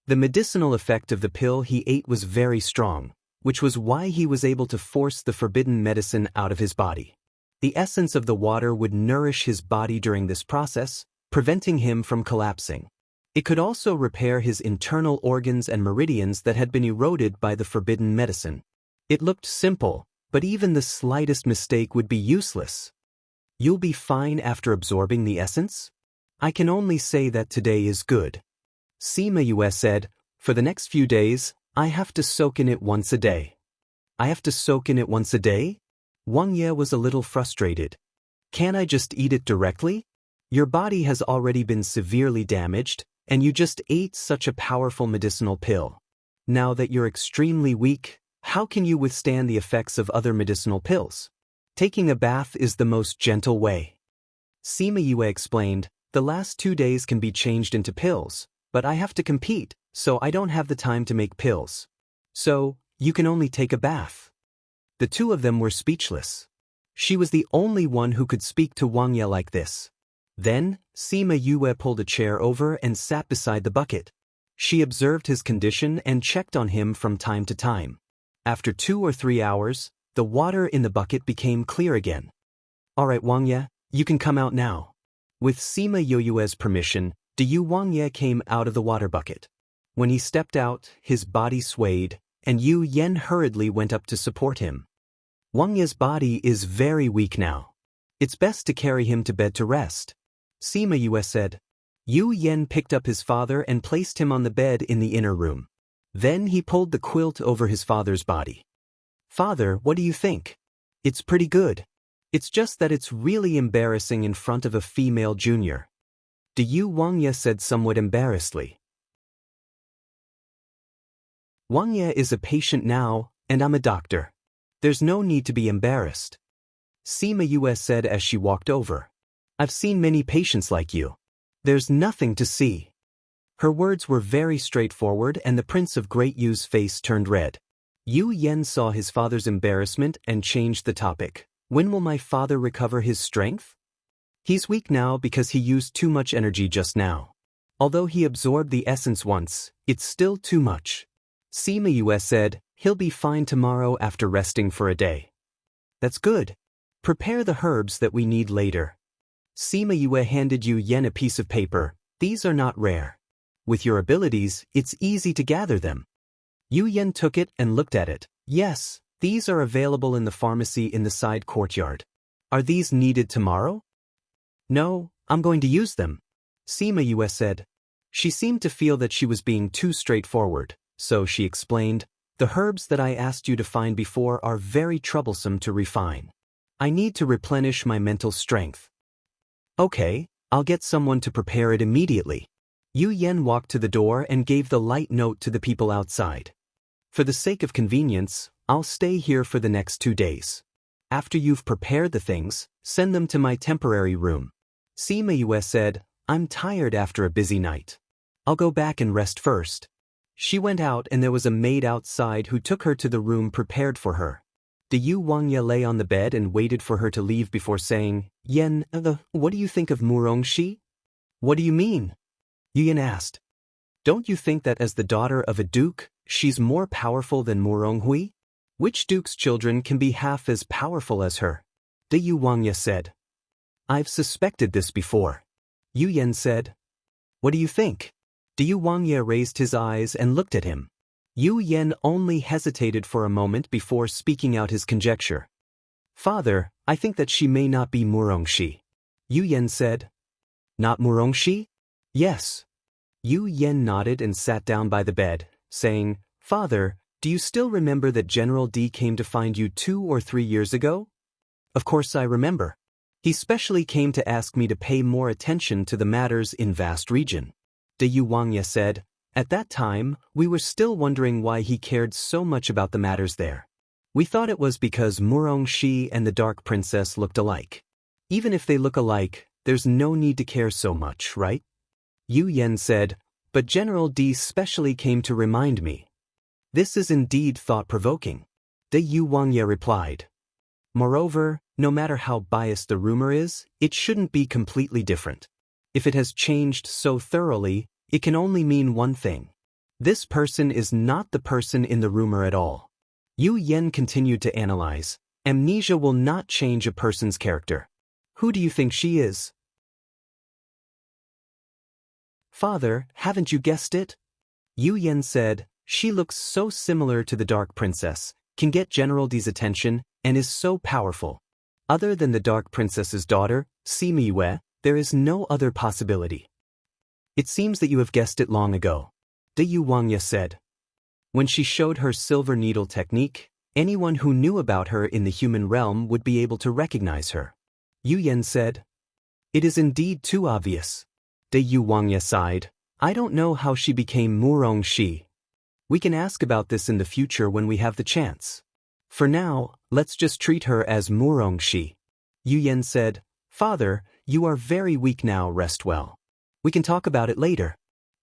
The medicinal effect of the pill he ate was very strong, which was why he was able to force the forbidden medicine out of his body. The essence of the water would nourish his body during this process, preventing him from collapsing. It could also repair his internal organs and meridians that had been eroded by the forbidden medicine. It looked simple, but even the slightest mistake would be useless. You'll be fine after absorbing the essence? I can only say that today is good. Sima Yue said, for the next few days, I have to soak in it once a day. I have to soak in it once a day? Wang Ye was a little frustrated. Can't I just eat it directly? Your body has already been severely damaged, and you just ate such a powerful medicinal pill. Now that you're extremely weak, how can you withstand the effects of other medicinal pills? Taking a bath is the most gentle way. Sima Yue explained, the last 2 days can be changed into pills, but I have to compete, so I don't have the time to make pills. So, you can only take a bath. The two of them were speechless. She was the only one who could speak to Wang Ye like this. Then, Sima Yue pulled a chair over and sat beside the bucket. She observed his condition and checked on him from time to time. After 2 or 3 hours, the water in the bucket became clear again. All right, Wang Ye, you can come out now. With Sima Yue's permission, Wang Ye came out of the water bucket. When he stepped out, his body swayed, and Yu Yen hurriedly went up to support him. Wang Ye's body is very weak now. It's best to carry him to bed to rest. Sima Yue said. Yu Yen picked up his father and placed him on the bed in the inner room. Then he pulled the quilt over his father's body. Father, what do you think? It's pretty good. It's just that it's really embarrassing in front of a female junior. Wang Ye said somewhat embarrassedly. Wang Ye is a patient now, and I'm a doctor. There's no need to be embarrassed. Sima Yue said as she walked over. I've seen many patients like you. There's nothing to see. Her words were very straightforward and the Prince of Great Yu's face turned red. Yu Yen saw his father's embarrassment and changed the topic. When will my father recover his strength? He's weak now because he used too much energy just now. Although he absorbed the essence once, it's still too much. Sima Yue said, he'll be fine tomorrow after resting for a day. That's good. Prepare the herbs that we need later. Sima Yue handed Yu Yen a piece of paper. These are not rare. With your abilities, it's easy to gather them. Yu Yen took it and looked at it. Yes, These are available in the pharmacy in the side courtyard. Are these needed tomorrow? No, I'm going to use them, Sima Yue said. She seemed to feel that she was being too straightforward, so she explained, the herbs that I asked you to find before are very troublesome to refine. I need to replenish my mental strength. Okay, I'll get someone to prepare it immediately. Yu Yen walked to the door and gave the light note to the people outside. For the sake of convenience, I'll stay here for the next 2 days. After you've prepared the things, send them to my temporary room. Sima Yue said, I'm tired after a busy night. I'll go back and rest first. She went out and there was a maid outside who took her to the room prepared for her. The Yu Wangya lay on the bed and waited for her to leave before saying, Yen, what do you think of Murongxi? What do you mean? Yu Yen asked. Don't you think that as the daughter of a duke, she's more powerful than Muronghui? Which duke's children can be half as powerful as her? The Yu Wangya said. I've suspected this before. Yu Yen said. What do you think? The Yu Wangya raised his eyes and looked at him. Yu Yen only hesitated for a moment before speaking out his conjecture. Father, I think that she may not be Murongxi. Yu Yen said. Not Murongxi? Yes. Yu Yen nodded and sat down by the bed, saying, Father, do you still remember that General D came to find you 2 or 3 years ago? Of course I remember. He specially came to ask me to pay more attention to the matters in vast region. The Yu Wangya said, at that time, we were still wondering why he cared so much about the matters there. We thought it was because Murongxi and the Dark Princess looked alike. Even if they look alike, there's no need to care so much, right? Yu Yen said, but General D specially came to remind me. This is indeed thought-provoking. The Yu Wangya replied. Moreover, no matter how biased the rumor is, it shouldn't be completely different. If it has changed so thoroughly, it can only mean one thing. This person is not the person in the rumor at all. Yu Yen continued to analyze. Amnesia will not change a person's character. Who do you think she is? Father, haven't you guessed it? Yu Yen said, she looks so similar to the Dark Princess, can get General D's attention, and is so powerful. Other than the Dark Princess's daughter, Sima Yue, there is no other possibility. It seems that you have guessed it long ago. The Yu Wangya said. When she showed her silver needle technique, anyone who knew about her in the human realm would be able to recognize her. Yu Yen said. It is indeed too obvious. The Yu Wangya sighed. I don't know how she became Murongxi. We can ask about this in the future when we have the chance. For now, let's just treat her as Murongxi. Yu Yen said, Father, you are very weak now, rest well. We can talk about it later.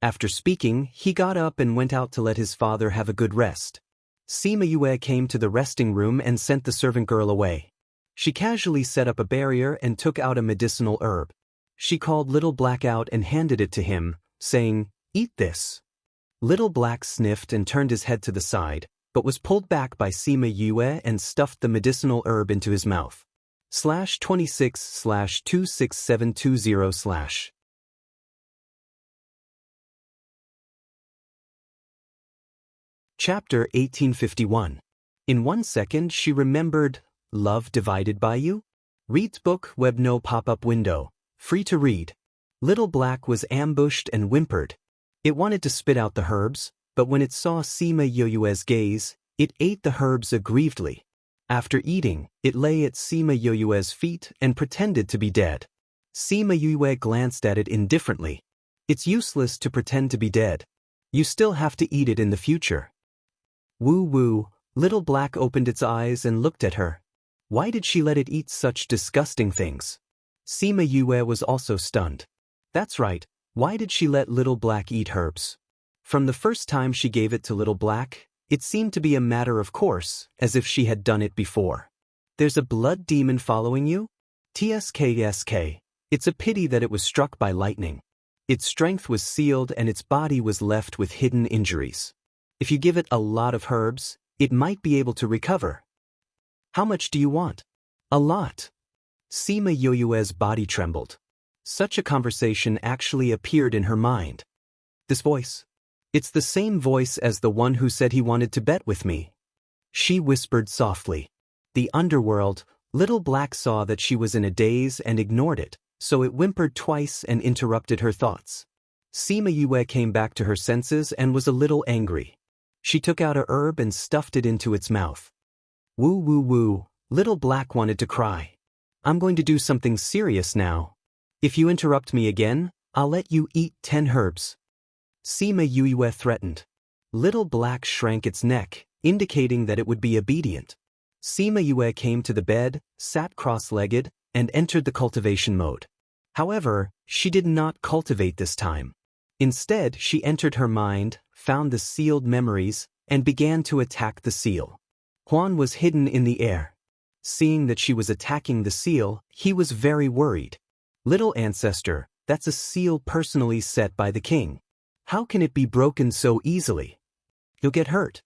After speaking, he got up and went out to let his father have a good rest. Sima Yue came to the resting room and sent the servant girl away. She casually set up a barrier and took out a medicinal herb. She called Little Black out and handed it to him, saying, Eat this. Little Black sniffed and turned his head to the side, but was pulled back by Sima Yue and stuffed the medicinal herb into his mouth. /26/26720/ Chapter 1851. In 1 second she remembered, Love Divided by You? Reads book web no pop-up window. Free to read. Little Black was ambushed and whimpered. It wanted to spit out the herbs, but when it saw Sima Yue's gaze, it ate the herbs aggrievedly. After eating, it lay at Sima Yue's feet and pretended to be dead. Sima Yue glanced at it indifferently. It's useless to pretend to be dead. You still have to eat it in the future. Woo-woo, Little Black opened its eyes and looked at her. Why did she let it eat such disgusting things? Sima Yue was also stunned. That's right, why did she let Little Black eat herbs? From the first time she gave it to Little Black, it seemed to be a matter of course, as if she had done it before. There's a blood demon following you? TSK. It's a pity that it was struck by lightning. Its strength was sealed and its body was left with hidden injuries. If you give it a lot of herbs, it might be able to recover. How much do you want? A lot. Sima Yue's body trembled. Such a conversation actually appeared in her mind. This voice. It's the same voice as the one who said he wanted to bet with me. She whispered softly. The underworld. Little Black saw that she was in a daze and ignored it, so it whimpered twice and interrupted her thoughts. Sima Yue came back to her senses and was a little angry. She took out a herb and stuffed it into its mouth. Woo woo woo, Little Black wanted to cry. I'm going to do something serious now. If you interrupt me again, I'll let you eat 10 herbs. Sima Yue threatened. Little Black shrank its neck, indicating that it would be obedient. Sima Yue came to the bed, sat cross-legged, and entered the cultivation mode. However, she did not cultivate this time. Instead, she entered her mind, found the sealed memories, and began to attack the seal. Huan was hidden in the air. Seeing that she was attacking the seal, he was very worried. Little ancestor, that's a seal personally set by the king. How can it be broken so easily? You'll get hurt.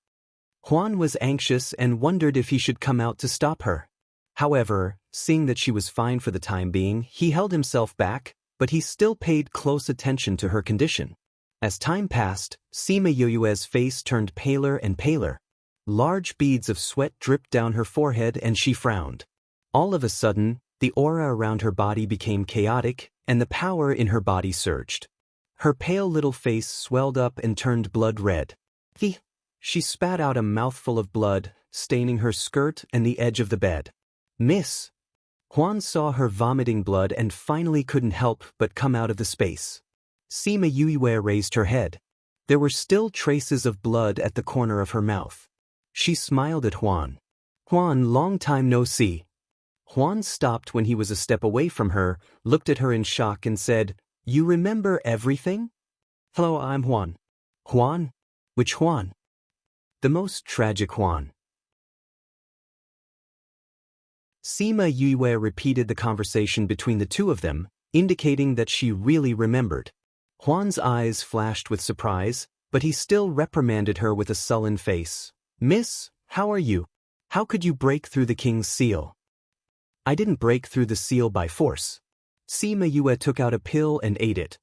Huan was anxious and wondered if he should come out to stop her. However, seeing that she was fine for the time being, he held himself back, but he still paid close attention to her condition. As time passed, Sima Yue's face turned paler and paler. Large beads of sweat dripped down her forehead and she frowned. All of a sudden, the aura around her body became chaotic, and the power in her body surged. Her pale little face swelled up and turned blood red. She spat out a mouthful of blood, staining her skirt and the edge of the bed. Miss! Huan saw her vomiting blood and finally couldn't help but come out of the space. Sima Yue raised her head. There were still traces of blood at the corner of her mouth. She smiled at Huan. Huan, long time no see. Huan stopped when he was a step away from her, looked at her in shock and said, You remember everything? Hello, I'm Huan. Huan? Which Huan? The most tragic Huan. Sima Yue repeated the conversation between the two of them, indicating that she really remembered. Huan's eyes flashed with surprise, but he still reprimanded her with a sullen face. Miss, how are you? How could you break through the king's seal? I didn't break through the seal by force. Sima Yue took out a pill and ate it.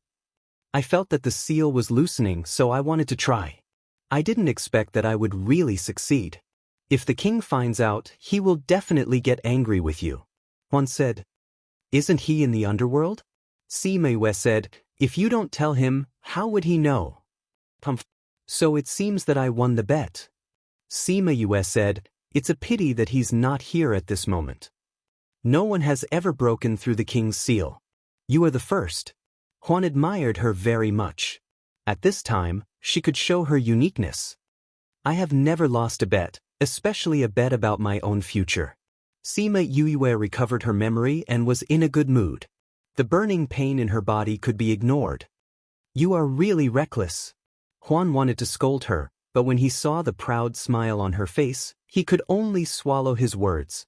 I felt that the seal was loosening, so I wanted to try. I didn't expect that I would really succeed. If the king finds out, he will definitely get angry with you. Huan said. Isn't he in the underworld? Sima Yue said, If you don't tell him, how would he know? So it seems that I won the bet. Sima Yue said, It's a pity that he's not here at this moment. No one has ever broken through the king's seal. You are the first. Huan admired her very much. At this time, she could show her uniqueness. I have never lost a bet, especially a bet about my own future. Sima Yue recovered her memory and was in a good mood. The burning pain in her body could be ignored. You are really reckless. Huan wanted to scold her, but when he saw the proud smile on her face, he could only swallow his words.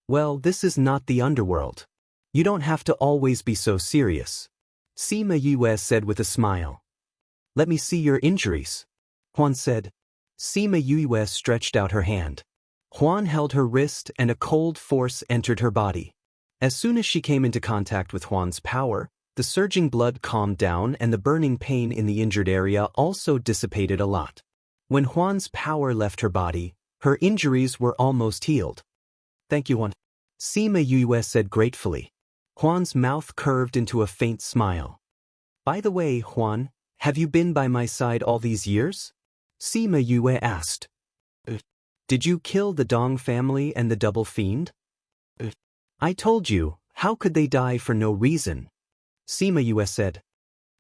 Well, this is not the underworld. You don't have to always be so serious. Sima Yue said with a smile. Let me see your injuries. Huan said. Sima Yue stretched out her hand. Huan held her wrist and a cold force entered her body. As soon as she came into contact with Huan's power, the surging blood calmed down and the burning pain in the injured area also dissipated a lot. When Huan's power left her body, her injuries were almost healed. Thank you, Huan. Sima Yue said gratefully. Huan's mouth curved into a faint smile. By the way, Huan, have you been by my side all these years? Sima Yue asked. Did you kill the Dong family and the double fiend? I told you, how could they die for no reason? Sima Yue said.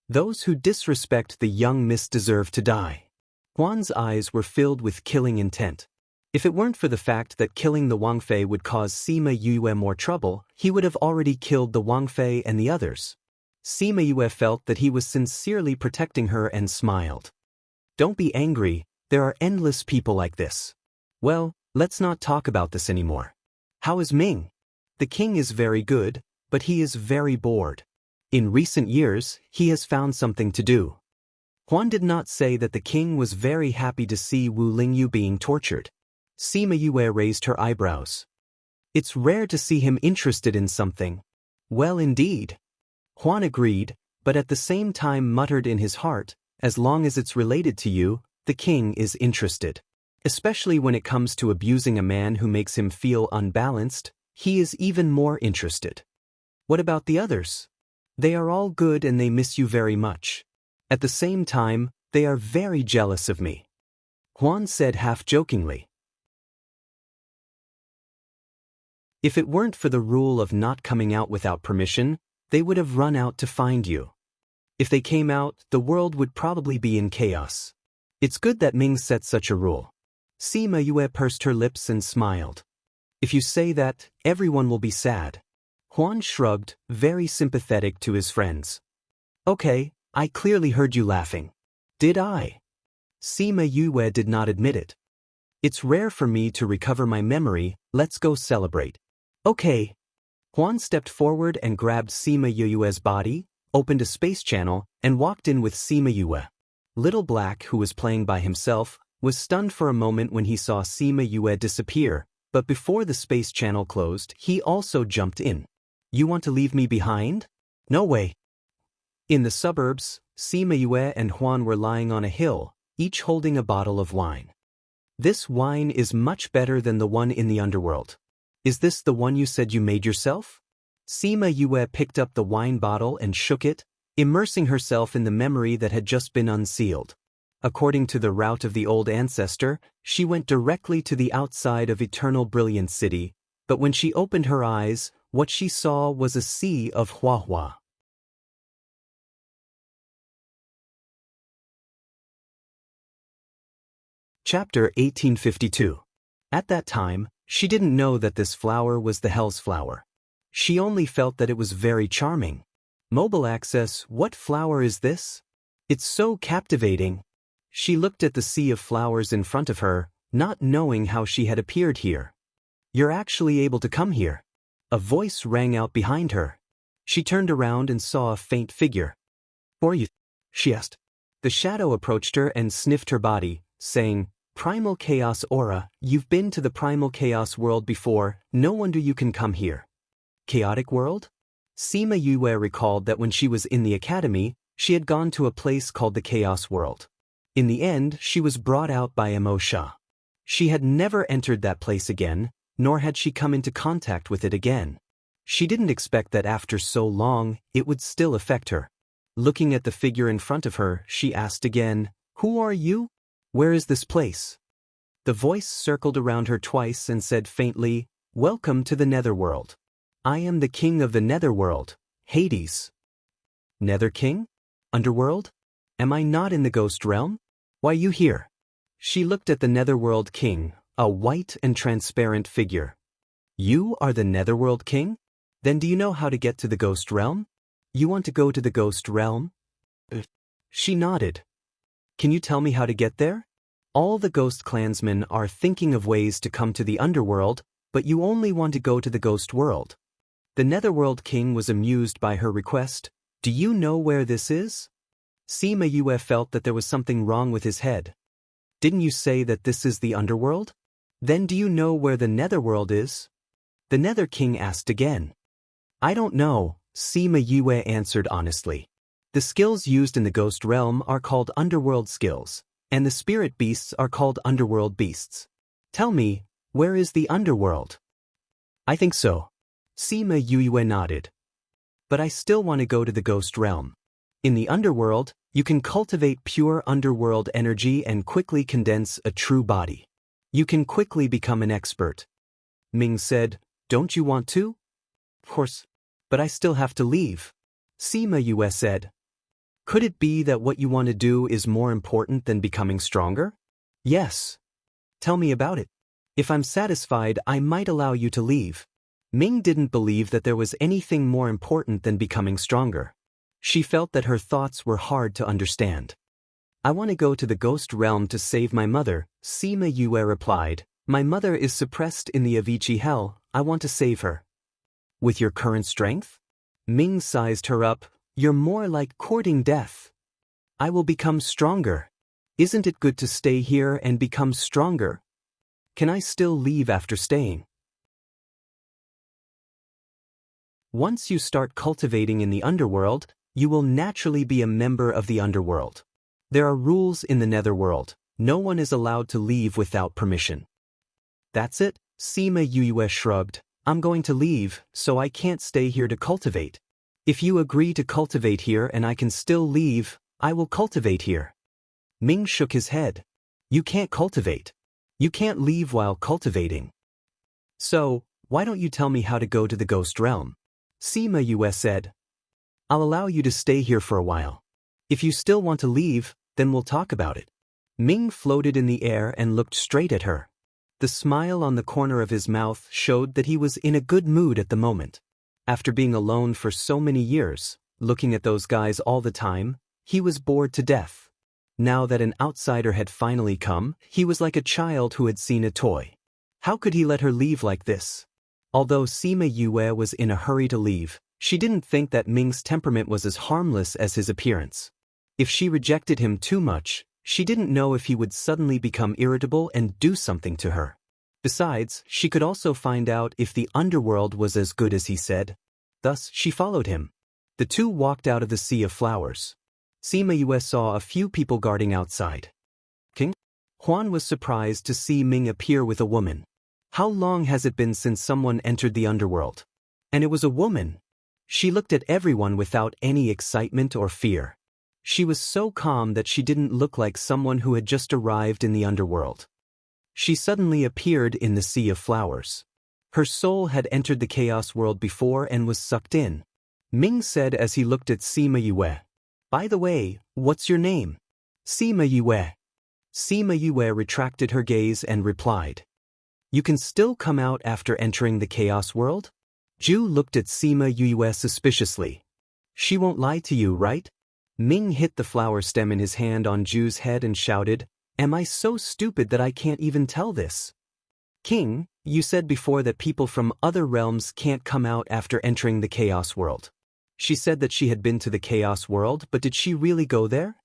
Those who disrespect the young miss deserve to die. Huan's eyes were filled with killing intent. If it weren't for the fact that killing the Wangfei would cause Sima Yue more trouble, he would have already killed the Wangfei and the others. Sima Yue felt that he was sincerely protecting her and smiled. Don't be angry, there are endless people like this. Well, let's not talk about this anymore. How is Ming? The king is very good, but he is very bored. In recent years, he has found something to do. Huan did not say that the king was very happy to see Wu Lingyu being tortured. Sima Yue raised her eyebrows. It's rare to see him interested in something. Well, indeed. Huan agreed, but at the same time muttered in his heart, as long as it's related to you, the king is interested. Especially when it comes to abusing a man who makes him feel unbalanced, he is even more interested. What about the others? They are all good and they miss you very much. At the same time, they are very jealous of me. Juan said half-jokingly. If it weren't for the rule of not coming out without permission, they would have run out to find you. If they came out, the world would probably be in chaos. It's good that Ming set such a rule. Sima Yue pursed her lips and smiled. If you say that, everyone will be sad. Juan shrugged, very sympathetic to his friends. Okay, I clearly heard you laughing. Did I? Sima Yue did not admit it. It's rare for me to recover my memory, let's go celebrate. Okay. Juan stepped forward and grabbed Sima Yue's body, opened a space channel, and walked in with Sima Yue. Little Black, who was playing by himself, was stunned for a moment when he saw Sima Yue disappear, but before the space channel closed, he also jumped in. You want to leave me behind? No way. In the suburbs, Sima Yue and Juan were lying on a hill, each holding a bottle of wine. This wine is much better than the one in the underworld. Is this the one you said you made yourself? Sima Yue picked up the wine bottle and shook it, immersing herself in the memory that had just been unsealed. According to the route of the old ancestor, she went directly to the outside of Eternal Brilliant City, but when she opened her eyes, what she saw was a sea of Huahua. Chapter 1852. At that time, she didn't know that this flower was the Hell's Flower. She only felt that it was very charming. Mobile access, what flower is this? It's so captivating. She looked at the sea of flowers in front of her, not knowing how she had appeared here. You're actually able to come here. A voice rang out behind her. She turned around and saw a faint figure. Who are you? She asked. The shadow approached her and sniffed her body, saying, Primal Chaos Aura, you've been to the Primal Chaos world before, no wonder you can come here. Chaotic world? Sima Yue recalled that when she was in the academy, she had gone to a place called the Chaos World. In the end, she was brought out by Emo Sha. She had never entered that place again, nor had she come into contact with it again. She didn't expect that after so long, it would still affect her. Looking at the figure in front of her, she asked again, Who are you? Where is this place? The voice circled around her twice and said faintly, Welcome to the Netherworld. I am the king of the Netherworld, Hades. Nether King? Underworld? Am I not in the ghost realm? Why are you here? She looked at the Netherworld King, a white and transparent figure. You are the Netherworld King? Then do you know how to get to the ghost realm? You want to go to the ghost realm? She nodded. Can you tell me how to get there? All the ghost clansmen are thinking of ways to come to the underworld, but you only want to go to the ghost world. The Netherworld King was amused by her request. Do you know where this is? Sima Yue felt that there was something wrong with his head. Didn't you say that this is the underworld? Then do you know where the Netherworld is? The Nether King asked again. I don't know, Sima Yue answered honestly. The skills used in the ghost realm are called underworld skills, and the spirit beasts are called underworld beasts. Tell me, where is the underworld? I think so. Sima Yue nodded. But I still want to go to the ghost realm. In the underworld, you can cultivate pure underworld energy and quickly condense a true body. You can quickly become an expert. Ming said, Don't you want to? Of course, but I still have to leave. Sima Yue said. Could it be that what you want to do is more important than becoming stronger? Yes. Tell me about it. If I'm satisfied, I might allow you to leave. Ming didn't believe that there was anything more important than becoming stronger. She felt that her thoughts were hard to understand. I want to go to the ghost realm to save my mother, Sima Yue replied. My mother is suppressed in the Avicii hell, I want to save her. With your current strength? Ming sized her up. You're more like courting death. I will become stronger. Isn't it good to stay here and become stronger? Can I still leave after staying? Once you start cultivating in the underworld, you will naturally be a member of the underworld. There are rules in the netherworld. No one is allowed to leave without permission. That's it, Sima Yue shrugged. I'm going to leave, so I can't stay here to cultivate. If you agree to cultivate here and I can still leave, I will cultivate here. Ming shook his head. You can't cultivate. You can't leave while cultivating. So, why don't you tell me how to go to the ghost realm? Sima Yue said. I'll allow you to stay here for a while. If you still want to leave, then we'll talk about it. Ming floated in the air and looked straight at her. The smile on the corner of his mouth showed that he was in a good mood at the moment. After being alone for so many years, looking at those guys all the time, he was bored to death. Now that an outsider had finally come, he was like a child who had seen a toy. How could he let her leave like this? Although Sima Yue was in a hurry to leave, she didn't think that Ming's temperament was as harmless as his appearance. If she rejected him too much, she didn't know if he would suddenly become irritable and do something to her. Besides, she could also find out if the underworld was as good as he said. Thus, she followed him. The two walked out of the sea of flowers. Sima Yue saw a few people guarding outside. King Huan was surprised to see Ming appear with a woman. How long has it been since someone entered the underworld? And it was a woman. She looked at everyone without any excitement or fear. She was so calm that she didn't look like someone who had just arrived in the underworld. She suddenly appeared in the sea of flowers. Her soul had entered the chaos world before and was sucked in. Ming said as he looked at Sima Yue. By the way, what's your name? Sima Yue. Sima Yue retracted her gaze and replied. You can still come out after entering the chaos world? Ju looked at Sima Yue suspiciously. She won't lie to you, right? Ming hit the flower stem in his hand on Ju's head and shouted, Am I so stupid that I can't even tell this? King, you said before that people from other realms can't come out after entering the chaos world. She said that she had been to the chaos world, but did she really go there?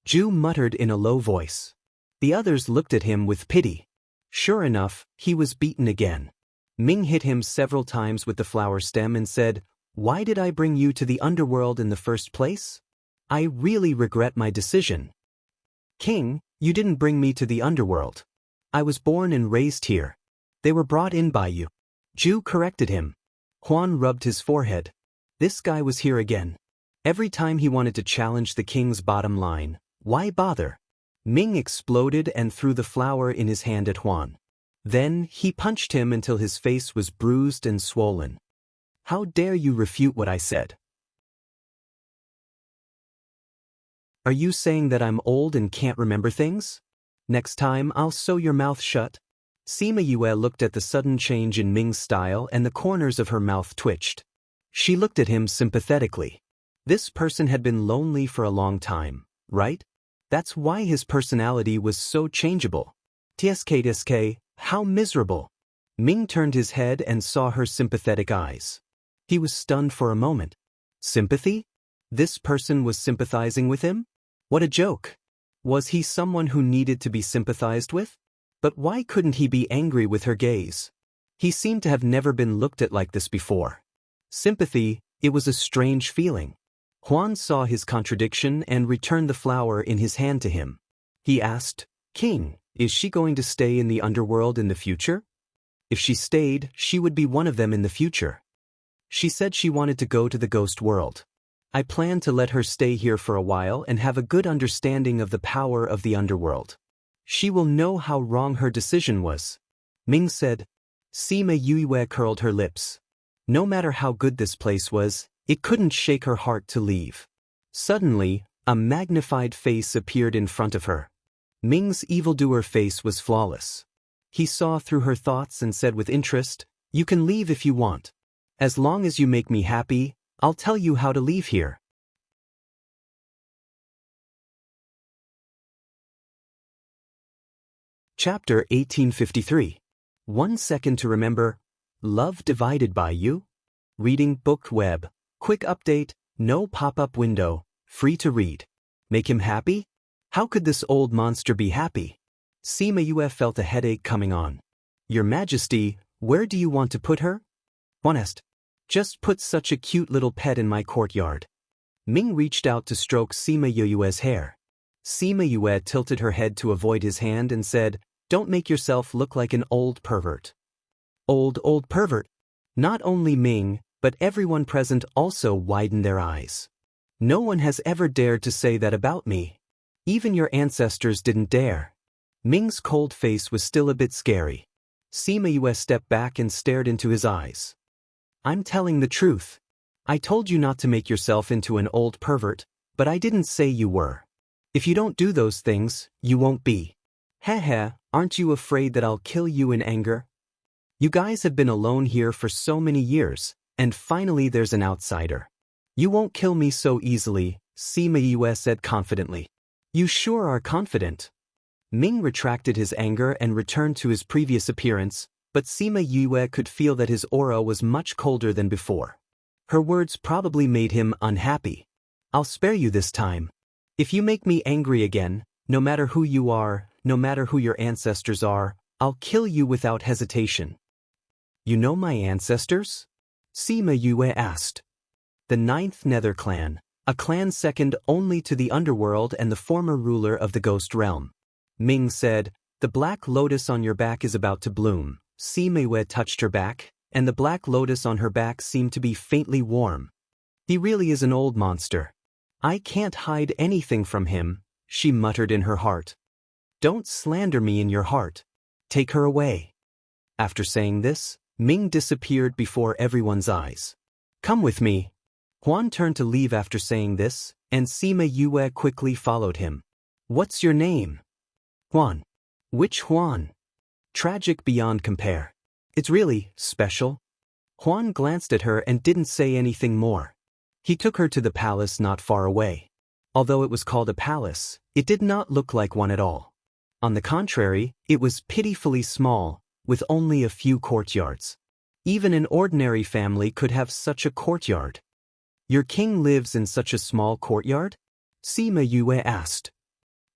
Ju muttered in a low voice. The others looked at him with pity. Sure enough, he was beaten again. Ming hit him several times with the flower stem and said, Why did I bring you to the underworld in the first place? I really regret my decision. King, you didn't bring me to the underworld. I was born and raised here. They were brought in by you. Ju corrected him. Huan rubbed his forehead. This guy was here again. Every time he wanted to challenge the king's bottom line, why bother? Ming exploded and threw the flower in his hand at Huan. Then he punched him until his face was bruised and swollen. How dare you refute what I said? Are you saying that I'm old and can't remember things? Next time I'll sew your mouth shut. Sima Yue looked at the sudden change in Ming's style and the corners of her mouth twitched. She looked at him sympathetically. This person had been lonely for a long time, right? That's why his personality was so changeable. TSK, how miserable. Ming turned his head and saw her sympathetic eyes. He was stunned for a moment. Sympathy? This person was sympathizing with him? What a joke. Was he someone who needed to be sympathized with? But why couldn't he be angry with her gaze? He seemed to have never been looked at like this before. Sympathy, it was a strange feeling. Huan saw his contradiction and returned the flower in his hand to him. He asked, King, is she going to stay in the underworld in the future? If she stayed, she would be one of them in the future. She said she wanted to go to the ghost world. I plan to let her stay here for a while and have a good understanding of the power of the underworld. She will know how wrong her decision was. Ming said. Sima Yue curled her lips. No matter how good this place was, it couldn't shake her heart to leave. Suddenly, a magnified face appeared in front of her. Ming's evildoer face was flawless. He saw through her thoughts and said with interest, You can leave if you want. As long as you make me happy, I'll tell you how to leave here. Chapter 1853. 1 second to remember. Love divided by you? Reading book web. Quick update. No pop-up window. Free to read. Make him happy? How could this old monster be happy? Sima Yue felt a headache coming on. Your Majesty, where do you want to put her? Honest. Just put such a cute little pet in my courtyard. Ming reached out to stroke Sima Yue's hair. Sima Yue tilted her head to avoid his hand and said, "Don't make yourself look like an old pervert." Old pervert. Not only Ming, but everyone present also widened their eyes. No one has ever dared to say that about me. Even your ancestors didn't dare. Ming's cold face was still a bit scary. Sima Yue stepped back and stared into his eyes. "I'm telling the truth. I told you not to make yourself into an old pervert, but I didn't say you were. If you don't do those things, you won't be. Heh, aren't you afraid that I'll kill you in anger? You guys have been alone here for so many years, and finally there's an outsider. You won't kill me so easily," Sima Yue said confidently. "You sure are confident." Ming retracted his anger and returned to his previous appearance, but Sima Yue could feel that his aura was much colder than before. Her words probably made him unhappy. "I'll spare you this time. If you make me angry again, no matter who you are, no matter who your ancestors are, I'll kill you without hesitation." "You know my ancestors?" Sima Yue asked. "The 9th Nether Clan, a clan second only to the underworld and the former ruler of the Ghost Realm." Ming said, "The black lotus on your back is about to bloom." Sima Yue touched her back, and the black lotus on her back seemed to be faintly warm. "He really is an old monster. I can't hide anything from him," she muttered in her heart. "Don't slander me in your heart. Take her away." After saying this, Ming disappeared before everyone's eyes. "Come with me." Huan turned to leave after saying this, and Sima Yue quickly followed him. "What's your name?" "Huan." "Which Huan?" "Tragic beyond compare. It's really special." Huan glanced at her and didn't say anything more. He took her to the palace not far away. Although it was called a palace, it did not look like one at all. On the contrary, it was pitifully small, with only a few courtyards. Even an ordinary family could have such a courtyard. "Your king lives in such a small courtyard?" Sima Yue asked.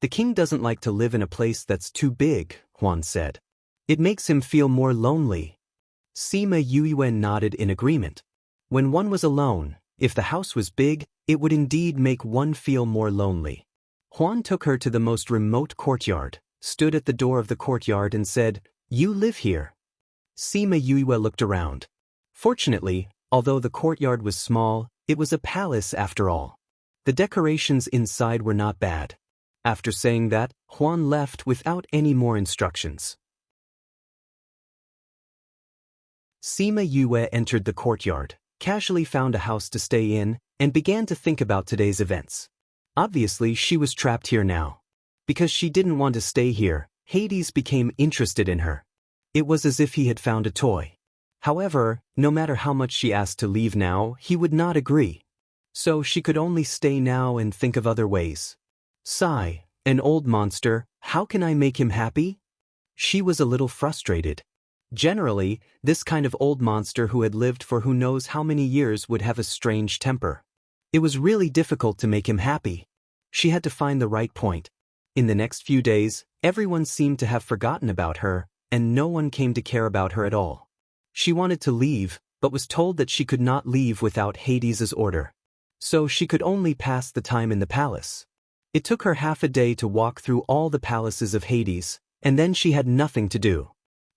"The king doesn't like to live in a place that's too big," Huan said. "It makes him feel more lonely." Sima Yue nodded in agreement. When one was alone, if the house was big, it would indeed make one feel more lonely. Huan took her to the most remote courtyard, stood at the door of the courtyard and said, "You live here." Sima Yue looked around. Fortunately, although the courtyard was small, it was a palace after all. The decorations inside were not bad. After saying that, Huan left without any more instructions. Sima Yue entered the courtyard, casually found a house to stay in, and began to think about today's events. Obviously, she was trapped here now. Because she didn't want to stay here, Hades became interested in her. It was as if he had found a toy. However, no matter how much she asked to leave now, he would not agree. So she could only stay now and think of other ways. Sigh, an old monster, how can I make him happy? She was a little frustrated. Generally, this kind of old monster who had lived for who knows how many years would have a strange temper. It was really difficult to make him happy. She had to find the right point. In the next few days, everyone seemed to have forgotten about her, and no one came to care about her at all. She wanted to leave, but was told that she could not leave without Hades's order. So she could only pass the time in the palace. It took her half a day to walk through all the palaces of Hades, and then she had nothing to do.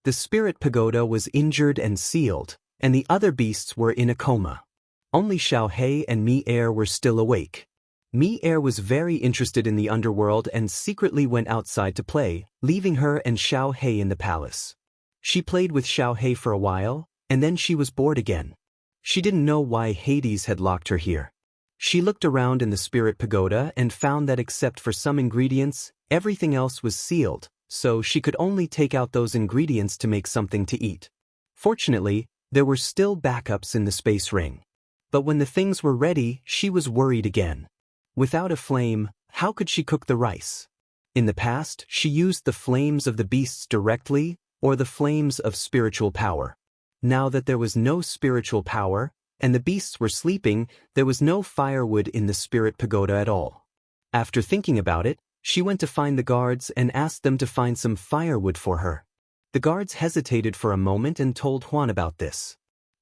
The spirit pagoda was injured and sealed, and the other beasts were in a coma. Only Xiao He and Mi Er were still awake. Mi Er was very interested in the underworld and secretly went outside to play, leaving her and Xiao He in the palace. She played with Xiao He for a while, and then she was bored again. She didn't know why Hades had locked her here. She looked around in the spirit pagoda and found that except for some ingredients, everything else was sealed, so she could only take out those ingredients to make something to eat. Fortunately, there were still backups in the space ring. But when the things were ready, she was worried again. Without a flame, how could she cook the rice? In the past, she used the flames of the beasts directly, or the flames of spiritual power. Now that there was no spiritual power, and the beasts were sleeping, there was no firewood in the spirit pagoda at all. After thinking about it, she went to find the guards and asked them to find some firewood for her. The guards hesitated for a moment and told Huan about this.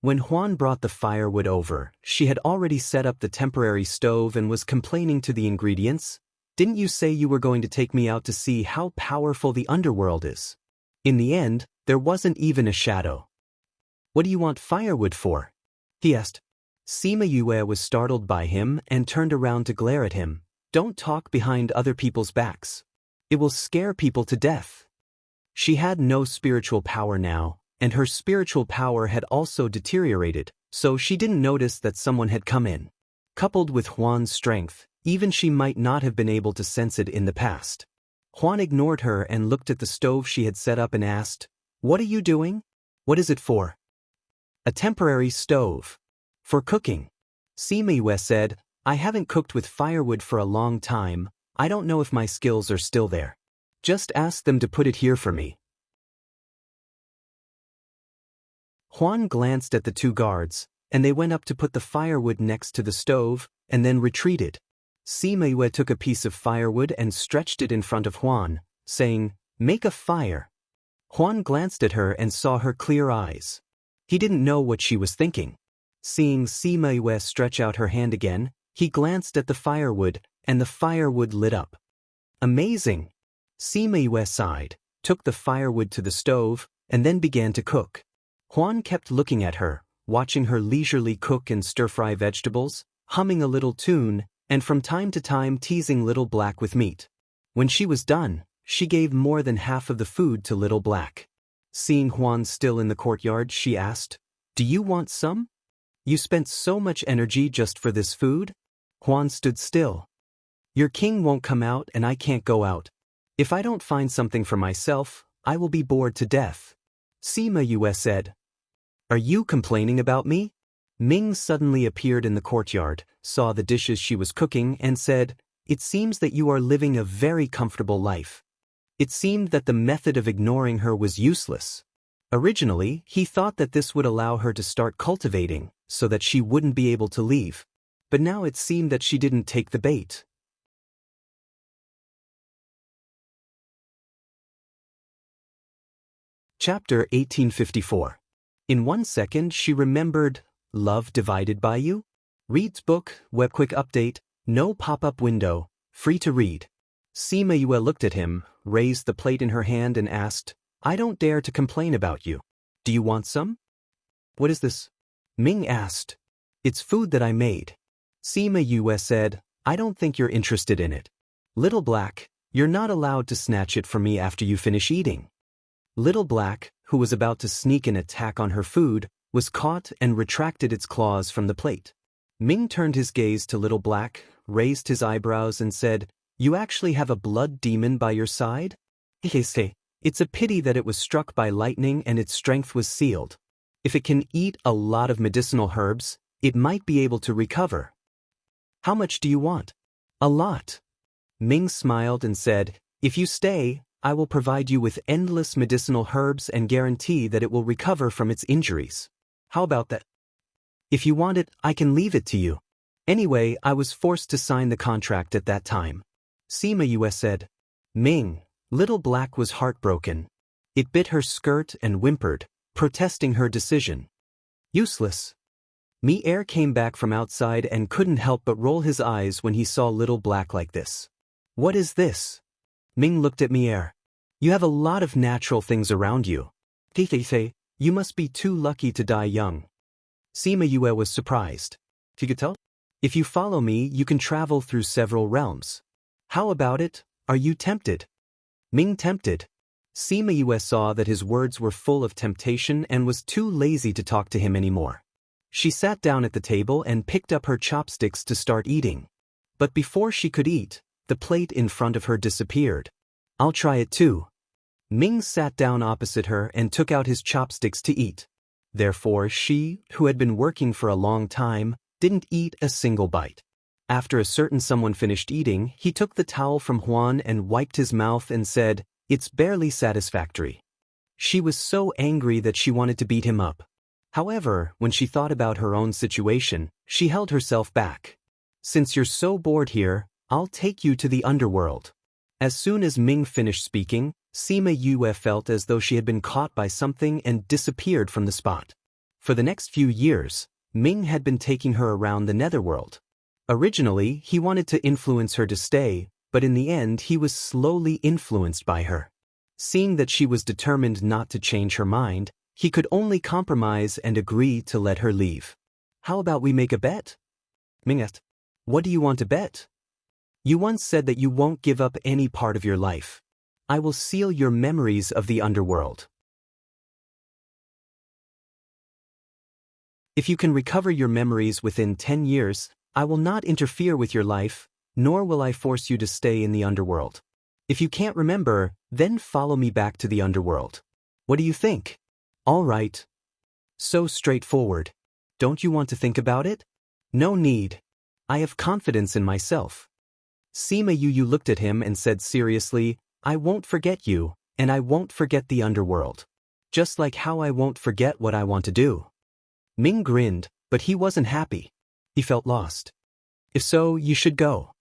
When Huan brought the firewood over, she had already set up the temporary stove and was complaining to the ingredients, Didn't you say you were going to take me out to see how powerful the underworld is? In the end, there wasn't even a shadow. What do you want firewood for? He asked. Sima Yue was startled by him and turned around to glare at him. Don't talk behind other people's backs. It will scare people to death. She had no spiritual power now, and her spiritual power had also deteriorated, so she didn't notice that someone had come in. Coupled with Huan's strength, even she might not have been able to sense it in the past. Huan ignored her and looked at the stove she had set up and asked, "What are you doing? What is it for?" "A temporary stove. For cooking." Sima Yue said, "I haven't cooked with firewood for a long time. I don't know if my skills are still there. Just ask them to put it here for me." Huan glanced at the two guards, and they went up to put the firewood next to the stove, and then retreated. Sima Yue took a piece of firewood and stretched it in front of Huan, saying, "Make a fire." Huan glanced at her and saw her clear eyes. He didn't know what she was thinking. Seeing Sima Yue stretch out her hand again, he glanced at the firewood, and the firewood lit up. Amazing! Sima Yue sighed, took the firewood to the stove, and then began to cook. Huan kept looking at her, watching her leisurely cook and stir-fry vegetables, humming a little tune, and from time to time teasing Little Black with meat. When she was done, she gave more than half of the food to Little Black. Seeing Huan still in the courtyard, she asked, "Do you want some? You spent so much energy just for this food?" Huan stood still. "Your king won't come out and I can't go out. If I don't find something for myself, I will be bored to death." Sima Yue said, "Are you complaining about me?" Ming suddenly appeared in the courtyard, saw the dishes she was cooking, and said, "It seems that you are living a very comfortable life." It seemed that the method of ignoring her was useless. Originally, he thought that this would allow her to start cultivating, so that she wouldn't be able to leave. But now it seemed that she didn't take the bait. Chapter 1854. In 1 second she remembered, Love Divided by You? Reads book, web quick update, no pop-up window, free to read. Sima Yue looked at him, raised the plate in her hand and asked, "I don't dare to complain about you. Do you want some?" "What is this?" Ming asked. "It's food that I made." Sima Yue said, "I don't think you're interested in it. Little Black, you're not allowed to snatch it from me after you finish eating." Little Black, who was about to sneak an attack on her food, was caught and retracted its claws from the plate. Ming turned his gaze to Little Black, raised his eyebrows and said, "You actually have a blood demon by your side? It's a pity that it was struck by lightning and its strength was sealed. If it can eat a lot of medicinal herbs, it might be able to recover." "How much do you want?" "A lot." Ming smiled and said, "If you stay, I will provide you with endless medicinal herbs and guarantee that it will recover from its injuries. How about that?" "If you want it, I can leave it to you. Anyway, I was forced to sign the contract at that time." Sima Yue said. Ming, Little Black was heartbroken. It bit her skirt and whimpered, protesting her decision. "Useless." Mi-er came back from outside and couldn't help but roll his eyes when he saw Little Black like this. "What is this?" Ming looked at Mi-er. "You have a lot of natural things around you. You must be too lucky to die young." Sima Yue was surprised. "You could tell? If you follow me, you can travel through several realms. How about it? Are you tempted?" Ming tempted. Sima Yue saw that his words were full of temptation and was too lazy to talk to him anymore. She sat down at the table and picked up her chopsticks to start eating. But before she could eat, the plate in front of her disappeared. "I'll try it too." Ming sat down opposite her and took out his chopsticks to eat. Therefore she, who had been working for a long time, didn't eat a single bite. After a certain someone finished eating, he took the towel from Huan and wiped his mouth and said, "It's barely satisfactory." She was so angry that she wanted to beat him up. However, when she thought about her own situation, she held herself back. "Since you're so bored here, I'll take you to the underworld." As soon as Ming finished speaking, Sima Yue felt as though she had been caught by something and disappeared from the spot. For the next few years, Ming had been taking her around the netherworld. Originally, he wanted to influence her to stay, but in the end he was slowly influenced by her. Seeing that she was determined not to change her mind, he could only compromise and agree to let her leave. How about we make a bet? Ming asked. What do you want to bet? You once said that you won't give up any part of your life. I will seal your memories of the underworld. If you can recover your memories within 10 years, I will not interfere with your life, nor will I force you to stay in the underworld. If you can't remember, then follow me back to the underworld. What do you think? All right. So straightforward. Don't you want to think about it? No need. I have confidence in myself. Sima Yu looked at him and said seriously, I won't forget you, and I won't forget the underworld. Just like how I won't forget what I want to do. Ming grinned, but he wasn't happy. He felt lost. If so, you should go.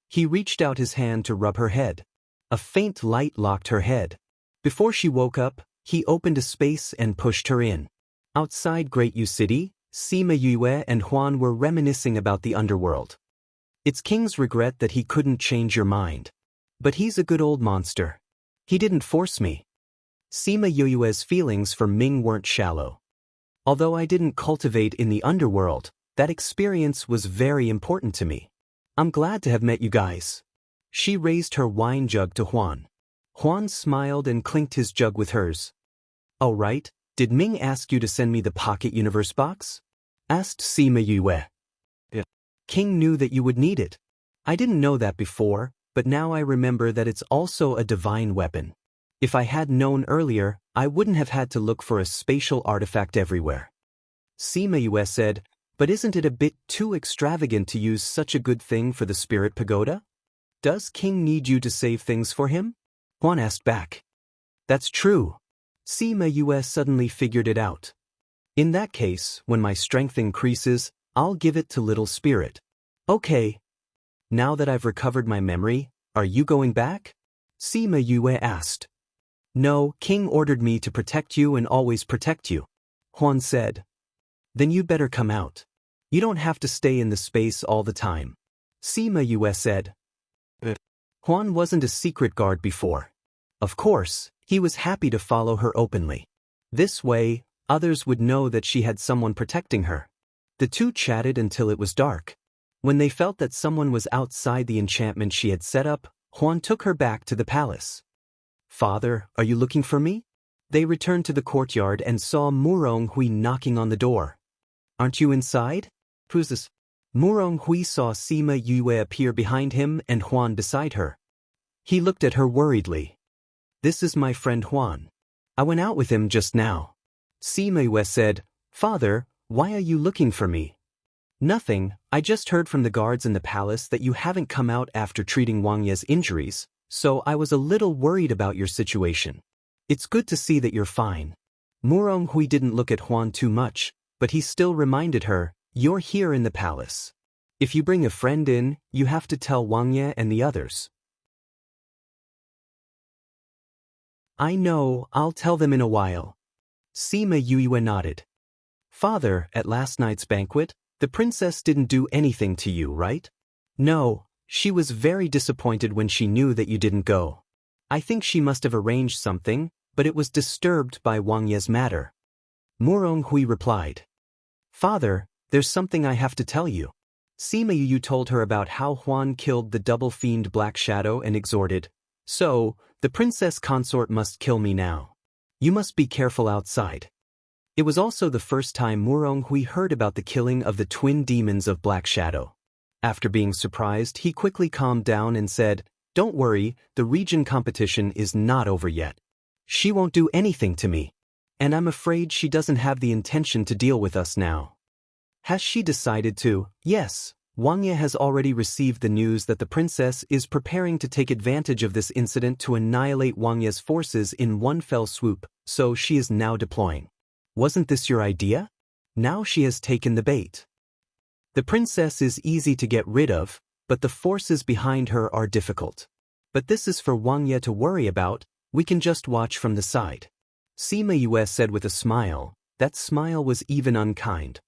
He reached out his hand to rub her head. A faint light locked her head. Before she woke up, he opened a space and pushed her in. Outside Great Yu City, Sima Yue and Huan were reminiscing about the underworld. It's King's regret that he couldn't change your mind. But he's a good old monster. He didn't force me. Sima Yue's feelings for Ming weren't shallow. Although I didn't cultivate in the underworld, that experience was very important to me. I'm glad to have met you guys. She raised her wine jug to Huan. Huan smiled and clinked his jug with hers. Oh right, did Ming ask you to send me the pocket universe box? Asked Sima Yue. Yeah. King knew that you would need it. I didn't know that before, but now I remember that it's also a divine weapon. If I had known earlier, I wouldn't have had to look for a spatial artifact everywhere. Sima Yue said, but isn't it a bit too extravagant to use such a good thing for the spirit pagoda? Does King need you to save things for him? Huan asked back. That's true. Sima Yue suddenly figured it out. In that case, when my strength increases, I'll give it to Little Spirit. Okay. Now that I've recovered my memory, are you going back? Sima Yue asked. No, King ordered me to protect you and always protect you. Huan said. Then you'd better come out. You don't have to stay in the space all the time. Sima Yue said. Huan wasn't a secret guard before. Of course, he was happy to follow her openly. This way, others would know that she had someone protecting her. The two chatted until it was dark. When they felt that someone was outside the enchantment she had set up, Huan took her back to the palace. Father, are you looking for me? They returned to the courtyard and saw Murong Hui knocking on the door. Aren't you inside? Who's this? Murong Hui saw Sima Yue appear behind him and Huan beside her. He looked at her worriedly. This is my friend Huan. I went out with him just now. Sima Yue said, Father, why are you looking for me? Nothing, I just heard from the guards in the palace that you haven't come out after treating Wang Ye's injuries, so I was a little worried about your situation. It's good to see that you're fine. Murong Hui didn't look at Huan too much, but he still reminded her, you're here in the palace. If you bring a friend in, you have to tell Wang Ye and the others. I know, I'll tell them in a while. Sima Yue nodded. Father, at last night's banquet, the princess didn't do anything to you, right? No, she was very disappointed when she knew that you didn't go. I think she must have arranged something, but it was disturbed by Wang Ye's matter. Murong Hui replied. Father, there's something I have to tell you. Sima Yu told her about how Huan killed the double fiend Black Shadow and exhorted, so, the princess consort must kill me now. You must be careful outside. It was also the first time Murong Hui heard about the killing of the twin demons of Black Shadow. After being surprised, he quickly calmed down and said, Don't worry, the region competition is not over yet. She won't do anything to me. And I'm afraid she doesn't have the intention to deal with us now. Has she decided to? Yes, Wang Ye has already received the news that the princess is preparing to take advantage of this incident to annihilate Wang Ye's forces in one fell swoop, so she is now deploying. Wasn't this your idea? Now she has taken the bait. The princess is easy to get rid of, but the forces behind her are difficult. But this is for Wang Ye to worry about, we can just watch from the side. Sima Yue said with a smile. That smile was even unkind.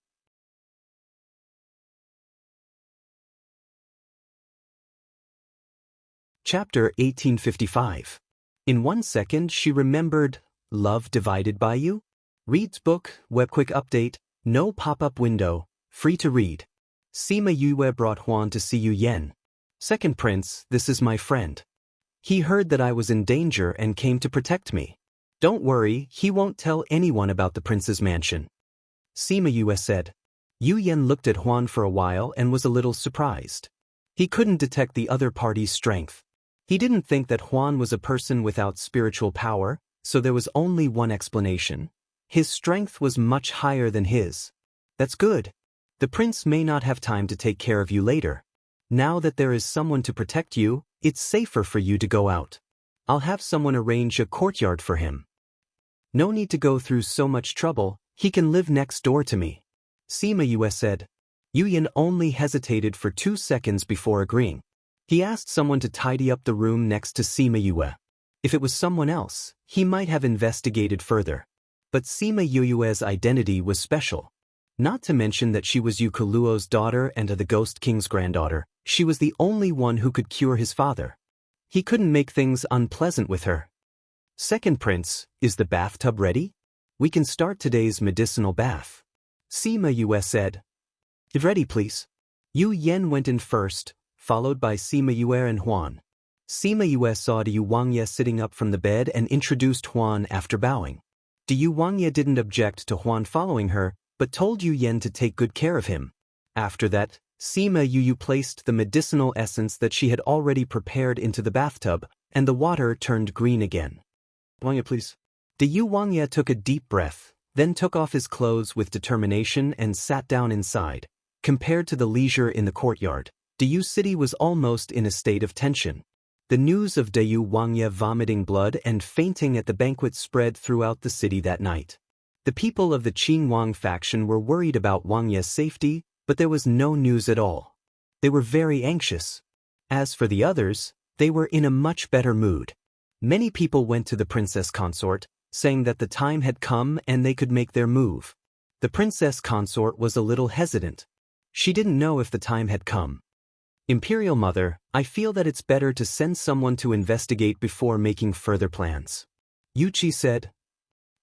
Chapter 1855. In 1 second she remembered, Love Divided by You? Reads book, web quick update, no pop-up window, free to read. Sima Yue brought Huan to see Yu Yen. Second prince, this is my friend. He heard that I was in danger and came to protect me. Don't worry, he won't tell anyone about the prince's mansion. Sima Yue said. Yu Yen looked at Huan for a while and was a little surprised. He couldn't detect the other party's strength. He didn't think that Huan was a person without spiritual power, so there was only one explanation. His strength was much higher than his. That's good. The prince may not have time to take care of you later. Now that there is someone to protect you, it's safer for you to go out. I'll have someone arrange a courtyard for him. No need to go through so much trouble, he can live next door to me. Sima Yue said. Yu Yen only hesitated for 2 seconds before agreeing. He asked someone to tidy up the room next to Sima Yue. If it was someone else, he might have investigated further. But Sima Yue's identity was special. Not to mention that she was Yu Kuluo's daughter and the Ghost King's granddaughter, she was the only one who could cure his father. He couldn't make things unpleasant with her. Second prince, is the bathtub ready? We can start today's medicinal bath. Sima Yue said. If ready, please. Yu Yen went in first, followed by Sima Yue and Huan. Sima Yue saw Yu Wangye sitting up from the bed and introduced Huan after bowing. Yu Wangye didn't object to Huan following her, but told Yu Yen to take good care of him. After that, Sima Yue placed the medicinal essence that she had already prepared into the bathtub, and the water turned green again. Wangye, please. Yu Wangye took a deep breath, then took off his clothes with determination and sat down inside. Compared to the leisure in the courtyard, Yu City was almost in a state of tension. The news of Yu Wangye vomiting blood and fainting at the banquet spread throughout the city that night. The people of the Qing Wang faction were worried about Wangye's safety, but there was no news at all. They were very anxious. As for the others, they were in a much better mood. Many people went to the princess consort, saying that the time had come and they could make their move. The princess consort was a little hesitant. She didn't know if the time had come. Imperial Mother, I feel that it's better to send someone to investigate before making further plans. Yuchi said.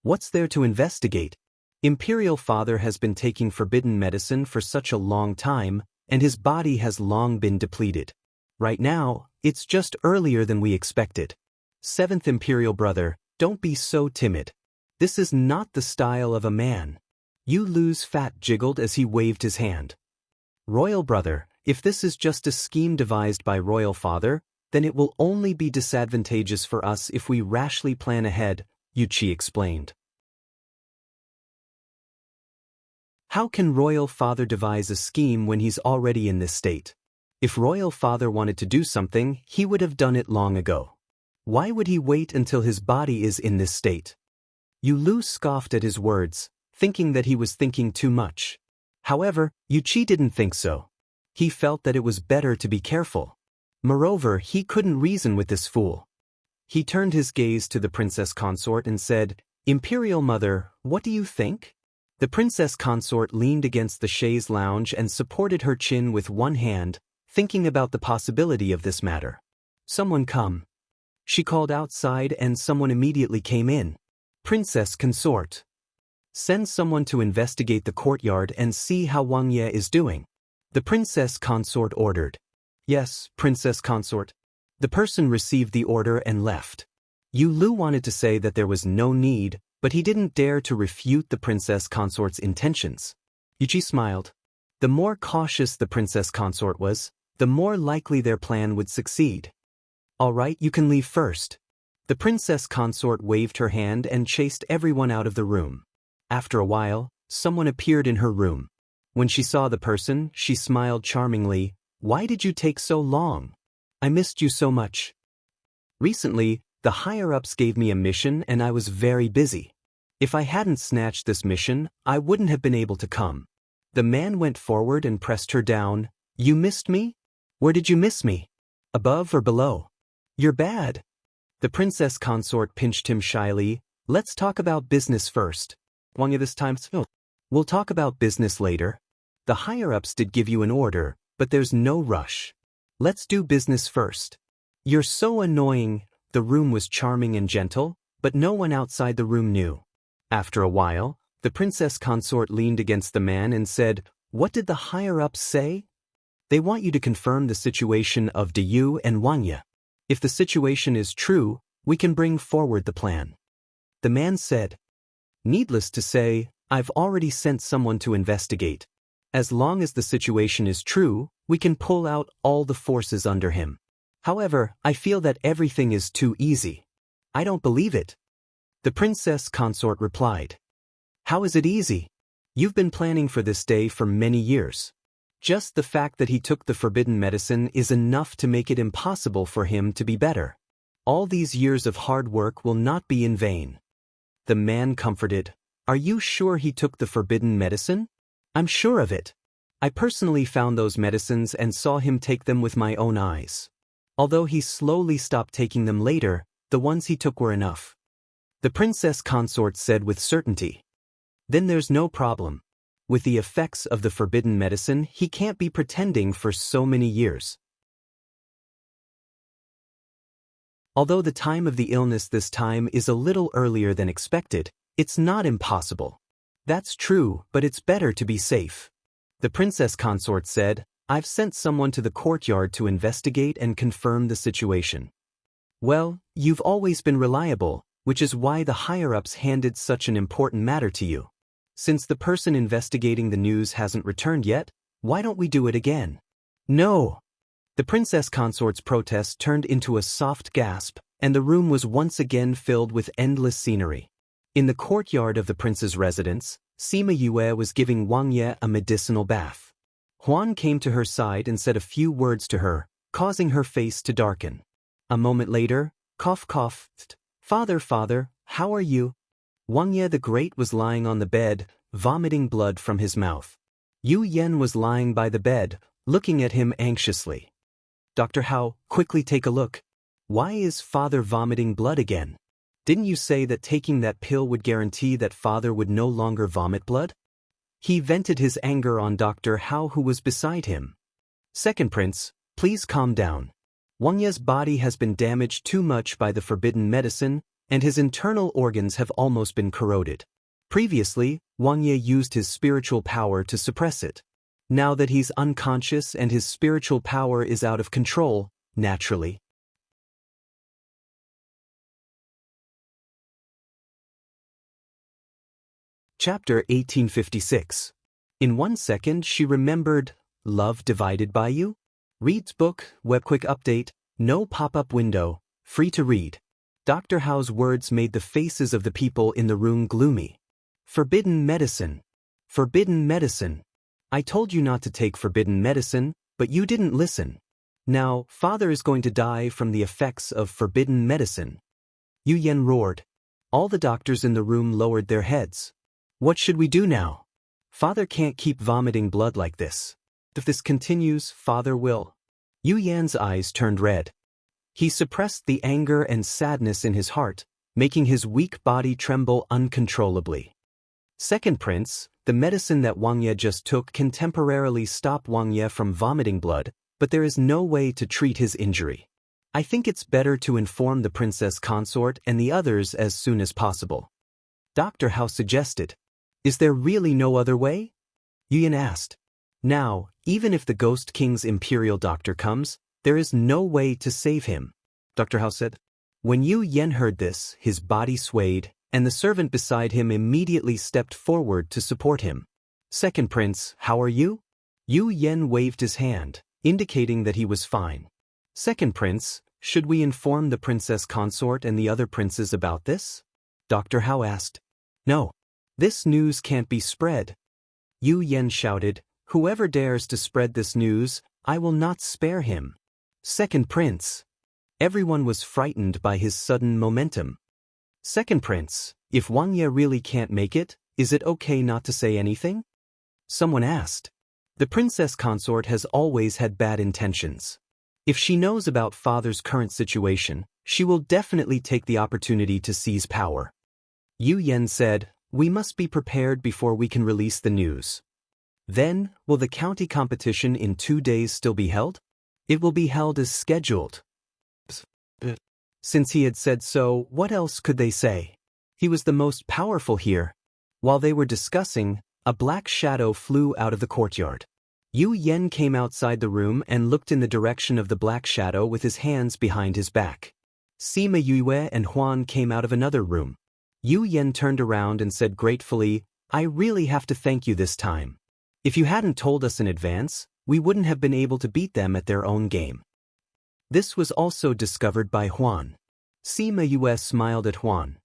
What's there to investigate? Imperial Father has been taking forbidden medicine for such a long time, and his body has long been depleted. Right now, it's just earlier than we expected. Seventh Imperial Brother, don't be so timid. This is not the style of a man. Yu Lu's fat jiggled as he waved his hand. Royal Brother, if this is just a scheme devised by Royal Father, then it will only be disadvantageous for us if we rashly plan ahead, Yuchi explained. How can Royal Father devise a scheme when he's already in this state? If Royal Father wanted to do something, he would have done it long ago. Why would he wait until his body is in this state? Yu Lu scoffed at his words, thinking that he was thinking too much. However, Yuchi didn't think so. He felt that it was better to be careful. Moreover, he couldn't reason with this fool. He turned his gaze to the princess consort and said, Imperial Mother, what do you think? The princess consort leaned against the chaise lounge and supported her chin with one hand, thinking about the possibility of this matter. Someone come. She called outside and someone immediately came in. Princess consort. Send someone to investigate the courtyard and see how Wangye is doing. The princess consort ordered. Yes, princess consort. The person received the order and left. Yu Lu wanted to say that there was no need, but he didn't dare to refute the princess consort's intentions. Yuchi smiled. The more cautious the princess consort was, the more likely their plan would succeed. All right, you can leave first. The princess consort waved her hand and chased everyone out of the room. After a while, someone appeared in her room. When she saw the person, she smiled charmingly. Why did you take so long? I missed you so much. Recently, the higher-ups gave me a mission and I was very busy. If I hadn't snatched this mission, I wouldn't have been able to come. The man went forward and pressed her down. You missed me? Where did you miss me? Above or below? You're bad. The princess consort pinched him shyly. Let's talk about business first. Wangye this time. We'll talk about business later. The higher-ups did give you an order, but there's no rush. Let's do business first. You're so annoying. The room was charming and gentle, but no one outside the room knew. After a while, the princess consort leaned against the man and said, "What did the higher-ups say?" "They want you to confirm the situation of Diyu and Wangya. If the situation is true, we can bring forward the plan." The man said, "Needless to say, I've already sent someone to investigate. As long as the situation is true, we can pull out all the forces under him. However, I feel that everything is too easy." "I don't believe it." The princess consort replied. "How is it easy? You've been planning for this day for many years. Just the fact that he took the forbidden medicine is enough to make it impossible for him to be better. All these years of hard work will not be in vain." The man comforted, "Are you sure he took the forbidden medicine?" "I'm sure of it. I personally found those medicines and saw him take them with my own eyes. Although he slowly stopped taking them later, the ones he took were enough." The princess consort said with certainty. "Then there's no problem. With the effects of the forbidden medicine, he can't be pretending for so many years." Although the time of the illness this time is a little earlier than expected, it's not impossible. "That's true, but it's better to be safe." The princess consort said, "I've sent someone to the courtyard to investigate and confirm the situation." "Well, you've always been reliable, which is why the higher-ups handed such an important matter to you. Since the person investigating the news hasn't returned yet, why don't we do it again?" "No!" The princess consort's protest turned into a soft gasp, and the room was once again filled with endless scenery. In the courtyard of the prince's residence, Sima Yue was giving Wang Ye a medicinal bath. Huan came to her side and said a few words to her, causing her face to darken. A moment later, cough coughed, "Father, father, how are you?" Wang Ye the Great was lying on the bed, vomiting blood from his mouth. Yu Yen was lying by the bed, looking at him anxiously. "Dr. Hao, quickly take a look. Why is father vomiting blood again? Didn't you say that taking that pill would guarantee that father would no longer vomit blood?" He vented his anger on Dr. Hao, who was beside him. "Second prince, please calm down. Wang Ye's body has been damaged too much by the forbidden medicine, and his internal organs have almost been corroded. Previously, Wang Ye used his spiritual power to suppress it. Now that he's unconscious and his spiritual power is out of control, naturally." Chapter 1856. In 1 second she remembered, "Love divided by you?" Reads book, webquick update, no pop-up window, free to read. Dr. Hao's words made the faces of the people in the room gloomy. "Forbidden medicine. Forbidden medicine. I told you not to take forbidden medicine, but you didn't listen. Now, father is going to die from the effects of forbidden medicine." Yu Yen roared. All the doctors in the room lowered their heads. "What should we do now? Father can't keep vomiting blood like this. If this continues, father will." Yu Yan's eyes turned red. He suppressed the anger and sadness in his heart, making his weak body tremble uncontrollably. "Second prince, the medicine that Wang Ye just took can temporarily stop Wang Ye from vomiting blood, but there is no way to treat his injury. I think it's better to inform the princess consort and the others as soon as possible." Dr. Hao suggested. "Is there really no other way?" Yu Yan asked. "Now, even if the Ghost King's imperial doctor comes, there is no way to save him," Dr. Hao said. When Yu Yan heard this, his body swayed, and the servant beside him immediately stepped forward to support him. "Second prince, how are you?" Yu Yan waved his hand, indicating that he was fine. "Second prince, should we inform the princess consort and the other princes about this?" Dr. Hao asked. "No. This news can't be spread." Yu Yan shouted, "Whoever dares to spread this news, I will not spare him." "Second prince." Everyone was frightened by his sudden momentum. "Second prince, if Wang Ye really can't make it, is it okay not to say anything?" Someone asked. The princess consort has always had bad intentions. If she knows about father's current situation, she will definitely take the opportunity to seize power. Yu Yan said, "We must be prepared before we can release the news." "Then, will the county competition in 2 days still be held?" "It will be held as scheduled." Since he had said so, what else could they say? He was the most powerful here. While they were discussing, a black shadow flew out of the courtyard. Yu Yen came outside the room and looked in the direction of the black shadow with his hands behind his back. Sima Yue and Huan came out of another room. Yu Yen turned around and said gratefully, "I really have to thank you this time. If you hadn't told us in advance, we wouldn't have been able to beat them at their own game." This was also discovered by Huan. Sima Yue smiled at Huan.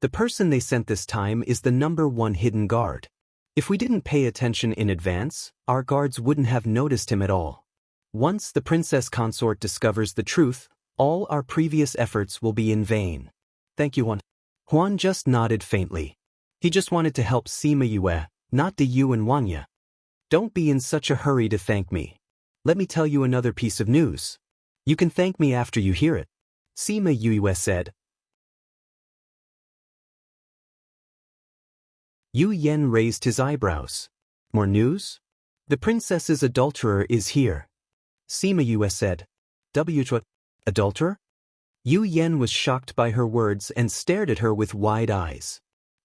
The person they sent this time is the #1 hidden guard. If we didn't pay attention in advance, our guards wouldn't have noticed him at all. Once the princess consort discovers the truth, all our previous efforts will be in vain. Thank you, Huan. Huan just nodded faintly. He just wanted to help Sima Yue, not Di Yu and Wanya. Don't be in such a hurry to thank me. Let me tell you another piece of news. You can thank me after you hear it, Sima Yue said. Yu Yen raised his eyebrows. More news? The princess's adulterer is here. Sima Yue said. Adulterer? Yu Yen was shocked by her words and stared at her with wide eyes.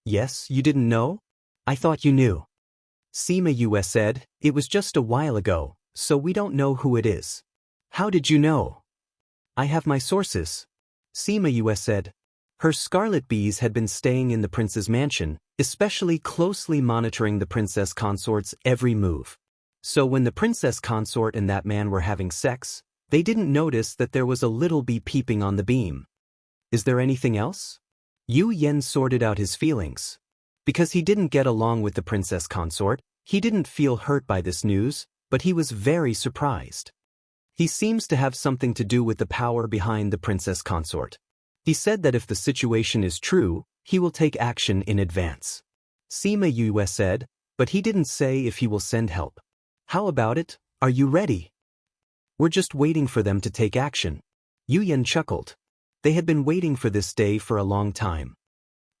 Yes, you didn't know? I thought you knew. Sima Yue said, it was just a while ago, so we don't know who it is. How did you know? I have my sources. Sima Yue said. Her scarlet bees had been staying in the prince's mansion, especially closely monitoring the princess consort's every move. So when the princess consort and that man were having sex, they didn't notice that there was a little bee peeping on the beam. Is there anything else? Yu Yen sorted out his feelings. Because he didn't get along with the princess consort, he didn't feel hurt by this news, but he was very surprised. He seems to have something to do with the power behind the princess consort. He said that if the situation is true, he will take action in advance. Sima Yue said, but he didn't say if he will send help. How about it? Are you ready? We're just waiting for them to take action. Yu Yen chuckled. They had been waiting for this day for a long time.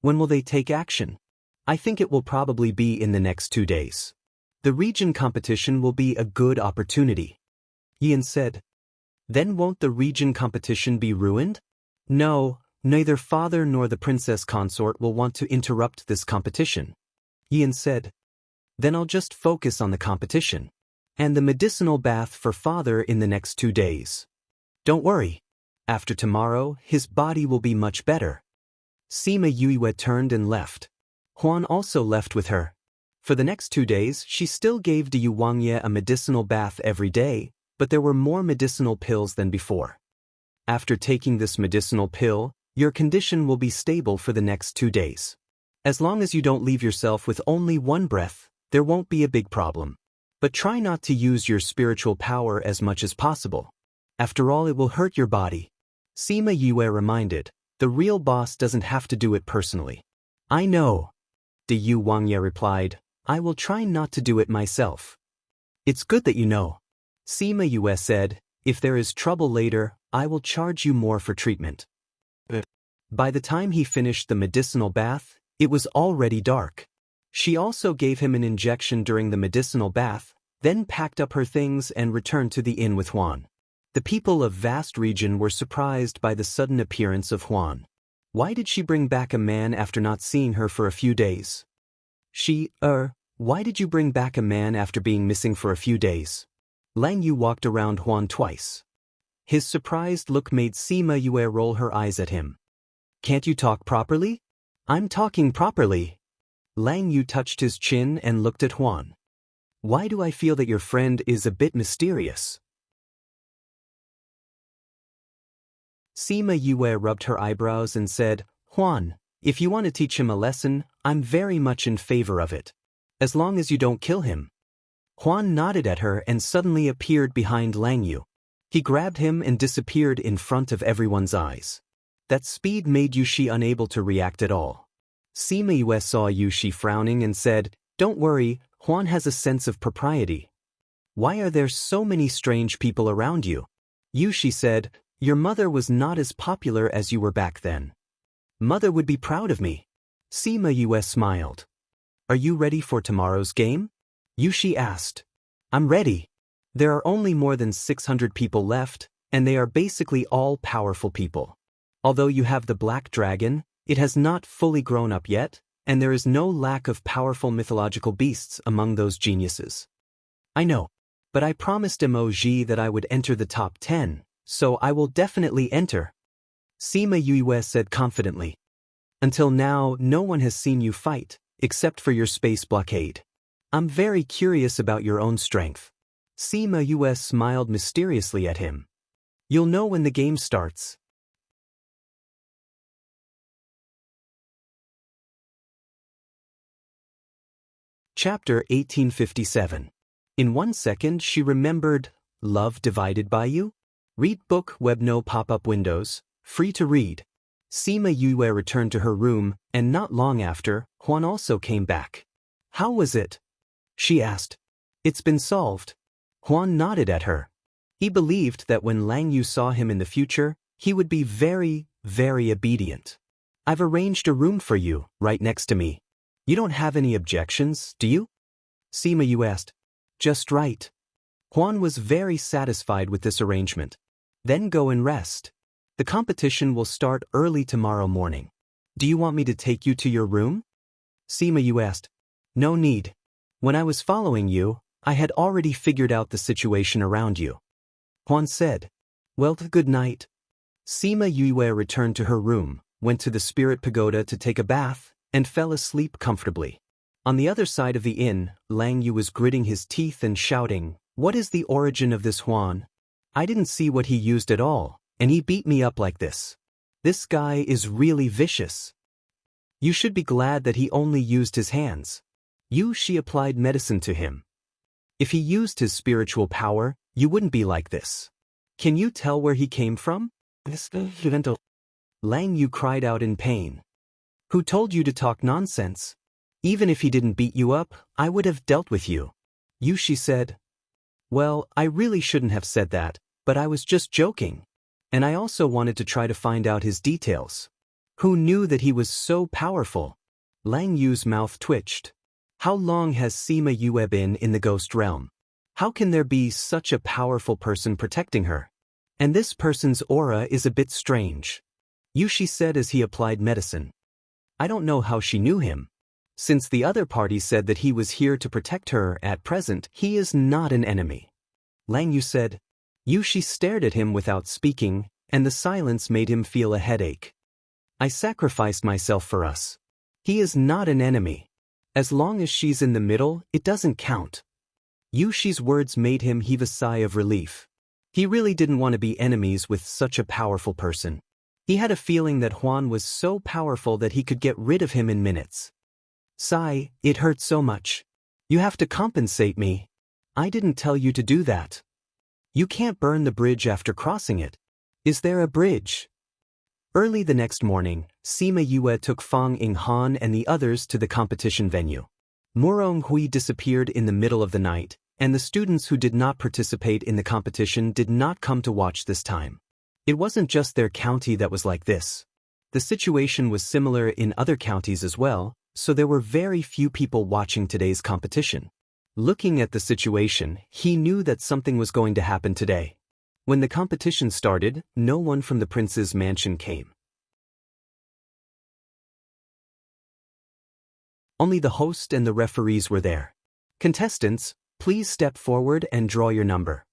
When will they take action? I think it will probably be in the next 2 days. The region competition will be a good opportunity. Yin said. Then won't the region competition be ruined? No, neither father nor the princess consort will want to interrupt this competition. Yin said. Then I'll just focus on the competition. And the medicinal bath for father in the next 2 days. Don't worry. After tomorrow, his body will be much better. Sima Yue turned and left. Huan also left with her. For the next 2 days, she still gave Di Yu Wangye a medicinal bath every day, but there were more medicinal pills than before. After taking this medicinal pill, your condition will be stable for the next 2 days. As long as you don't leave yourself with only one breath, there won't be a big problem. But try not to use your spiritual power as much as possible. After all, it will hurt your body. Sima Yue reminded, the real boss doesn't have to do it personally. I know. Di Yu Wangye replied, I will try not to do it myself. It's good that you know. Sima Yue said, if there is trouble later, I will charge you more for treatment. By the time he finished the medicinal bath, it was already dark. She also gave him an injection during the medicinal bath, then packed up her things and returned to the inn with Huan. The people of vast region were surprised by the sudden appearance of Huan. Why did she bring back a man after not seeing her for a few days? Why did you bring back a man after being missing for a few days? Lang Yu walked around Huan twice. His surprised look made Sima Yue roll her eyes at him. Can't you talk properly? I'm talking properly. Lang Yu touched his chin and looked at Huan. Why do I feel that your friend is a bit mysterious? Sima Yue rubbed her eyebrows and said, Huan, if you want to teach him a lesson, I'm very much in favor of it. As long as you don't kill him. Huan nodded at her and suddenly appeared behind Lang Yu. He grabbed him and disappeared in front of everyone's eyes. That speed made Yushi unable to react at all. Sima Yue saw Yushi frowning and said, Don't worry, Huan has a sense of propriety. Why are there so many strange people around you? Yushi said, Your mother was not as popular as you were back then. Mother would be proud of me. Sima Yue smiled. Are you ready for tomorrow's game? Yushi asked. I'm ready. There are only more than 600 people left, and they are basically all powerful people. Although you have the black dragon, it has not fully grown up yet, and there is no lack of powerful mythological beasts among those geniuses. I know, but I promised Emoji that I would enter the top 10, so I will definitely enter, Sima Yue said confidently. Until now, no one has seen you fight, except for your space blockade. I'm very curious about your own strength. Sima Yue smiled mysteriously at him. You'll know when the game starts. Chapter 1857. In 1 second she remembered, Love Divided by You? Read book web no pop-up windows, free to read. Sima Yue returned to her room, and not long after, Huan also came back. How was it? She asked. It's been solved. Huan nodded at her. He believed that when Lang Yu saw him in the future, he would be very, very obedient. I've arranged a room for you, right next to me. You don't have any objections, do you? Sima Yue asked. Just right. Huan was very satisfied with this arrangement. Then go and rest. The competition will start early tomorrow morning. Do you want me to take you to your room? Sima Yue asked. No need. When I was following you, I had already figured out the situation around you. Huan said. Well, good night. Sima Yue returned to her room, went to the spirit pagoda to take a bath, and fell asleep comfortably. On the other side of the inn, Lang Yu was gritting his teeth and shouting, What is the origin of this Huan? I didn't see what he used at all, and he beat me up like this. This guy is really vicious. You should be glad that he only used his hands. She applied medicine to him. If he used his spiritual power, you wouldn't be like this. Can you tell where he came from? Lang Yu cried out in pain. Who told you to talk nonsense? Even if he didn't beat you up, I would have dealt with you. She said. Well, I really shouldn't have said that, but I was just joking. And I also wanted to try to find out his details. Who knew that he was so powerful? Lang Yu's mouth twitched. How long has Sima Yue been in the ghost realm? How can there be such a powerful person protecting her? And this person's aura is a bit strange. She said as he applied medicine. I don't know how she knew him. Since the other party said that he was here to protect her at present, he is not an enemy. Lang Yu said. She stared at him without speaking, and the silence made him feel a headache. I sacrificed myself for us. He is not an enemy. As long as she's in the middle, it doesn't count. She's words made him heave a sigh of relief. He really didn't want to be enemies with such a powerful person. He had a feeling that Huan was so powerful that he could get rid of him in minutes. Sigh, it hurts so much. You have to compensate me. I didn't tell you to do that. You can't burn the bridge after crossing it. Is there a bridge? Early the next morning, Sima Yue took Fang Inghan and the others to the competition venue. Murong Hui disappeared in the middle of the night, and the students who did not participate in the competition did not come to watch this time. It wasn't just their county that was like this. The situation was similar in other counties as well, so there were very few people watching today's competition. Looking at the situation, he knew that something was going to happen today. When the competition started, no one from the prince's mansion came. Only the host and the referees were there. Contestants, please step forward and draw your number.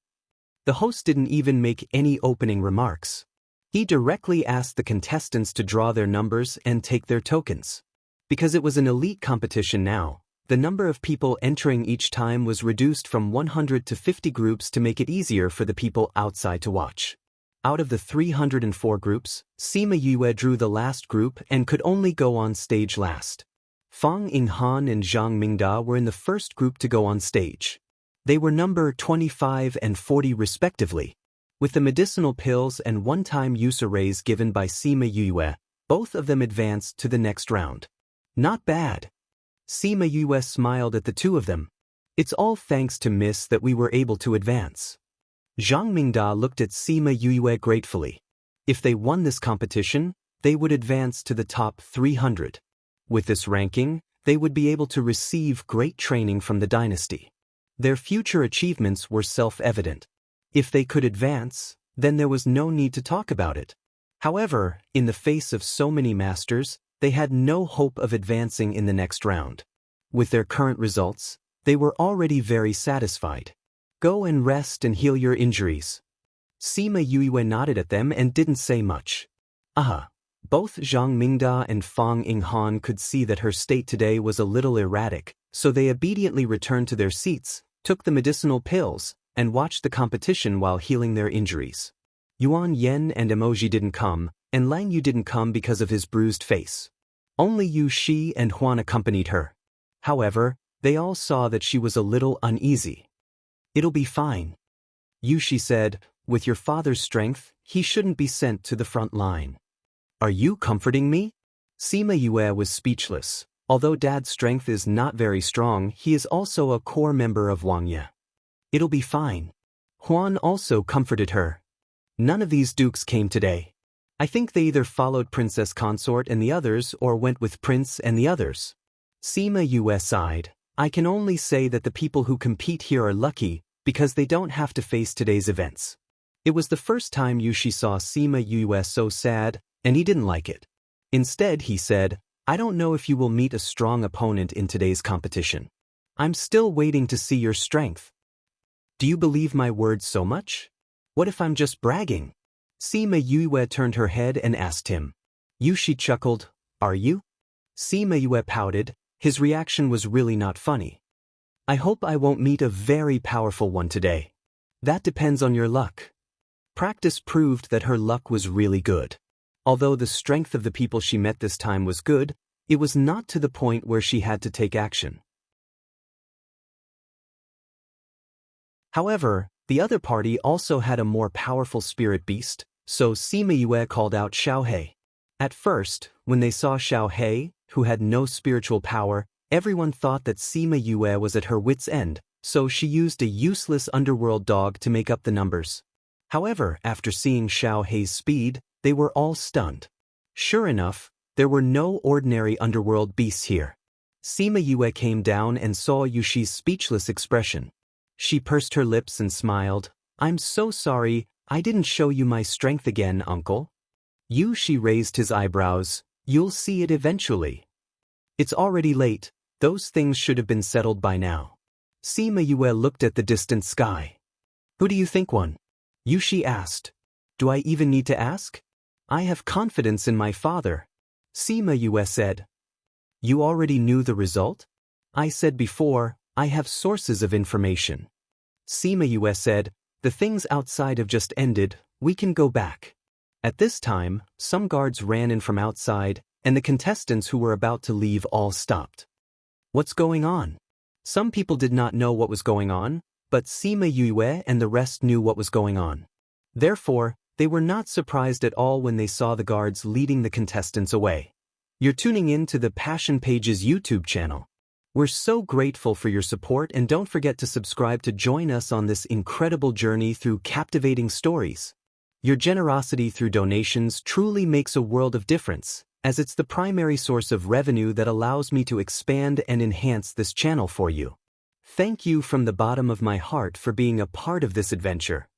The host didn't even make any opening remarks. He directly asked the contestants to draw their numbers and take their tokens. Because it was an elite competition now, the number of people entering each time was reduced from 100 to 50 groups to make it easier for the people outside to watch. Out of the 304 groups, Sima Yue drew the last group and could only go on stage last. Fang Inghan and Zhang Mingda were in the first group to go on stage. They were number 25 and 40 respectively. With the medicinal pills and one-time use arrays given by Sima Yue, both of them advanced to the next round. Not bad. Sima Yue smiled at the two of them. It's all thanks to Miss that we were able to advance. Zhang Mingda looked at Sima Yue gratefully. If they won this competition, they would advance to the top 300. With this ranking, they would be able to receive great training from the dynasty. Their future achievements were self-evident. If they could advance, then there was no need to talk about it. However, in the face of so many masters, they had no hope of advancing in the next round. With their current results, they were already very satisfied. Go and rest and heal your injuries. Sima Yuiwei nodded at them and didn't say much. Both Zhang Mingda and Fang Yinghan could see that her state today was a little erratic, so they obediently returned to their seats, took the medicinal pills, and watched the competition while healing their injuries. Yuan Yen and Emoji didn't come, and Lang Yu didn't come because of his bruised face. Only Yu Shi and Huan accompanied her. However, they all saw that she was a little uneasy. It'll be fine. Yu Shi said, with your father's strength, he shouldn't be sent to the front line. Are you comforting me? Sima Yue was speechless. Although Dad's strength is not very strong, he is also a core member of Wang Ye. It'll be fine. Huan also comforted her. None of these dukes came today. I think they either followed Princess Consort and the others or went with Prince and the others. Sima Yue sighed. I can only say that the people who compete here are lucky because they don't have to face today's events. It was the first time Yushi saw Sima Yue so sad, and he didn't like it. Instead, he said, I don't know if you will meet a strong opponent in today's competition. I'm still waiting to see your strength. Do you believe my words so much? What if I'm just bragging? Sima Yue turned her head and asked him. Yushi chuckled, Are you? Sima Yue pouted. His reaction was really not funny. I hope I won't meet a very powerful one today. That depends on your luck. Practice proved that her luck was really good. Although the strength of the people she met this time was good, it was not to the point where she had to take action. However, the other party also had a more powerful spirit beast, so Sima Yue called out Xiao He. At first, when they saw Xiao He, who had no spiritual power, everyone thought that Sima Yue was at her wit's end, so she used a useless underworld dog to make up the numbers. However, after seeing Xiao He's speed, they were all stunned. Sure enough, there were no ordinary underworld beasts here. Sima Yue came down and saw Yushi's speechless expression. She pursed her lips and smiled. I'm so sorry, I didn't show you my strength again, uncle. Yushi raised his eyebrows. You'll see it eventually. It's already late, those things should have been settled by now. Sima Yue looked at the distant sky. Who do you think won? Yushi asked. Do I even need to ask? I have confidence in my father. Sima Yue said. You already knew the result? I said before, I have sources of information. Sima Yue said, the things outside have just ended, we can go back. At this time, some guards ran in from outside, and the contestants who were about to leave all stopped. What's going on? Some people did not know what was going on, but Sima Yue and the rest knew what was going on. Therefore, they were not surprised at all when they saw the guards leading the contestants away. You're tuning in to the Passion Pages YouTube channel. We're so grateful for your support, and don't forget to subscribe to join us on this incredible journey through captivating stories. Your generosity through donations truly makes a world of difference, as it's the primary source of revenue that allows me to expand and enhance this channel for you. Thank you from the bottom of my heart for being a part of this adventure.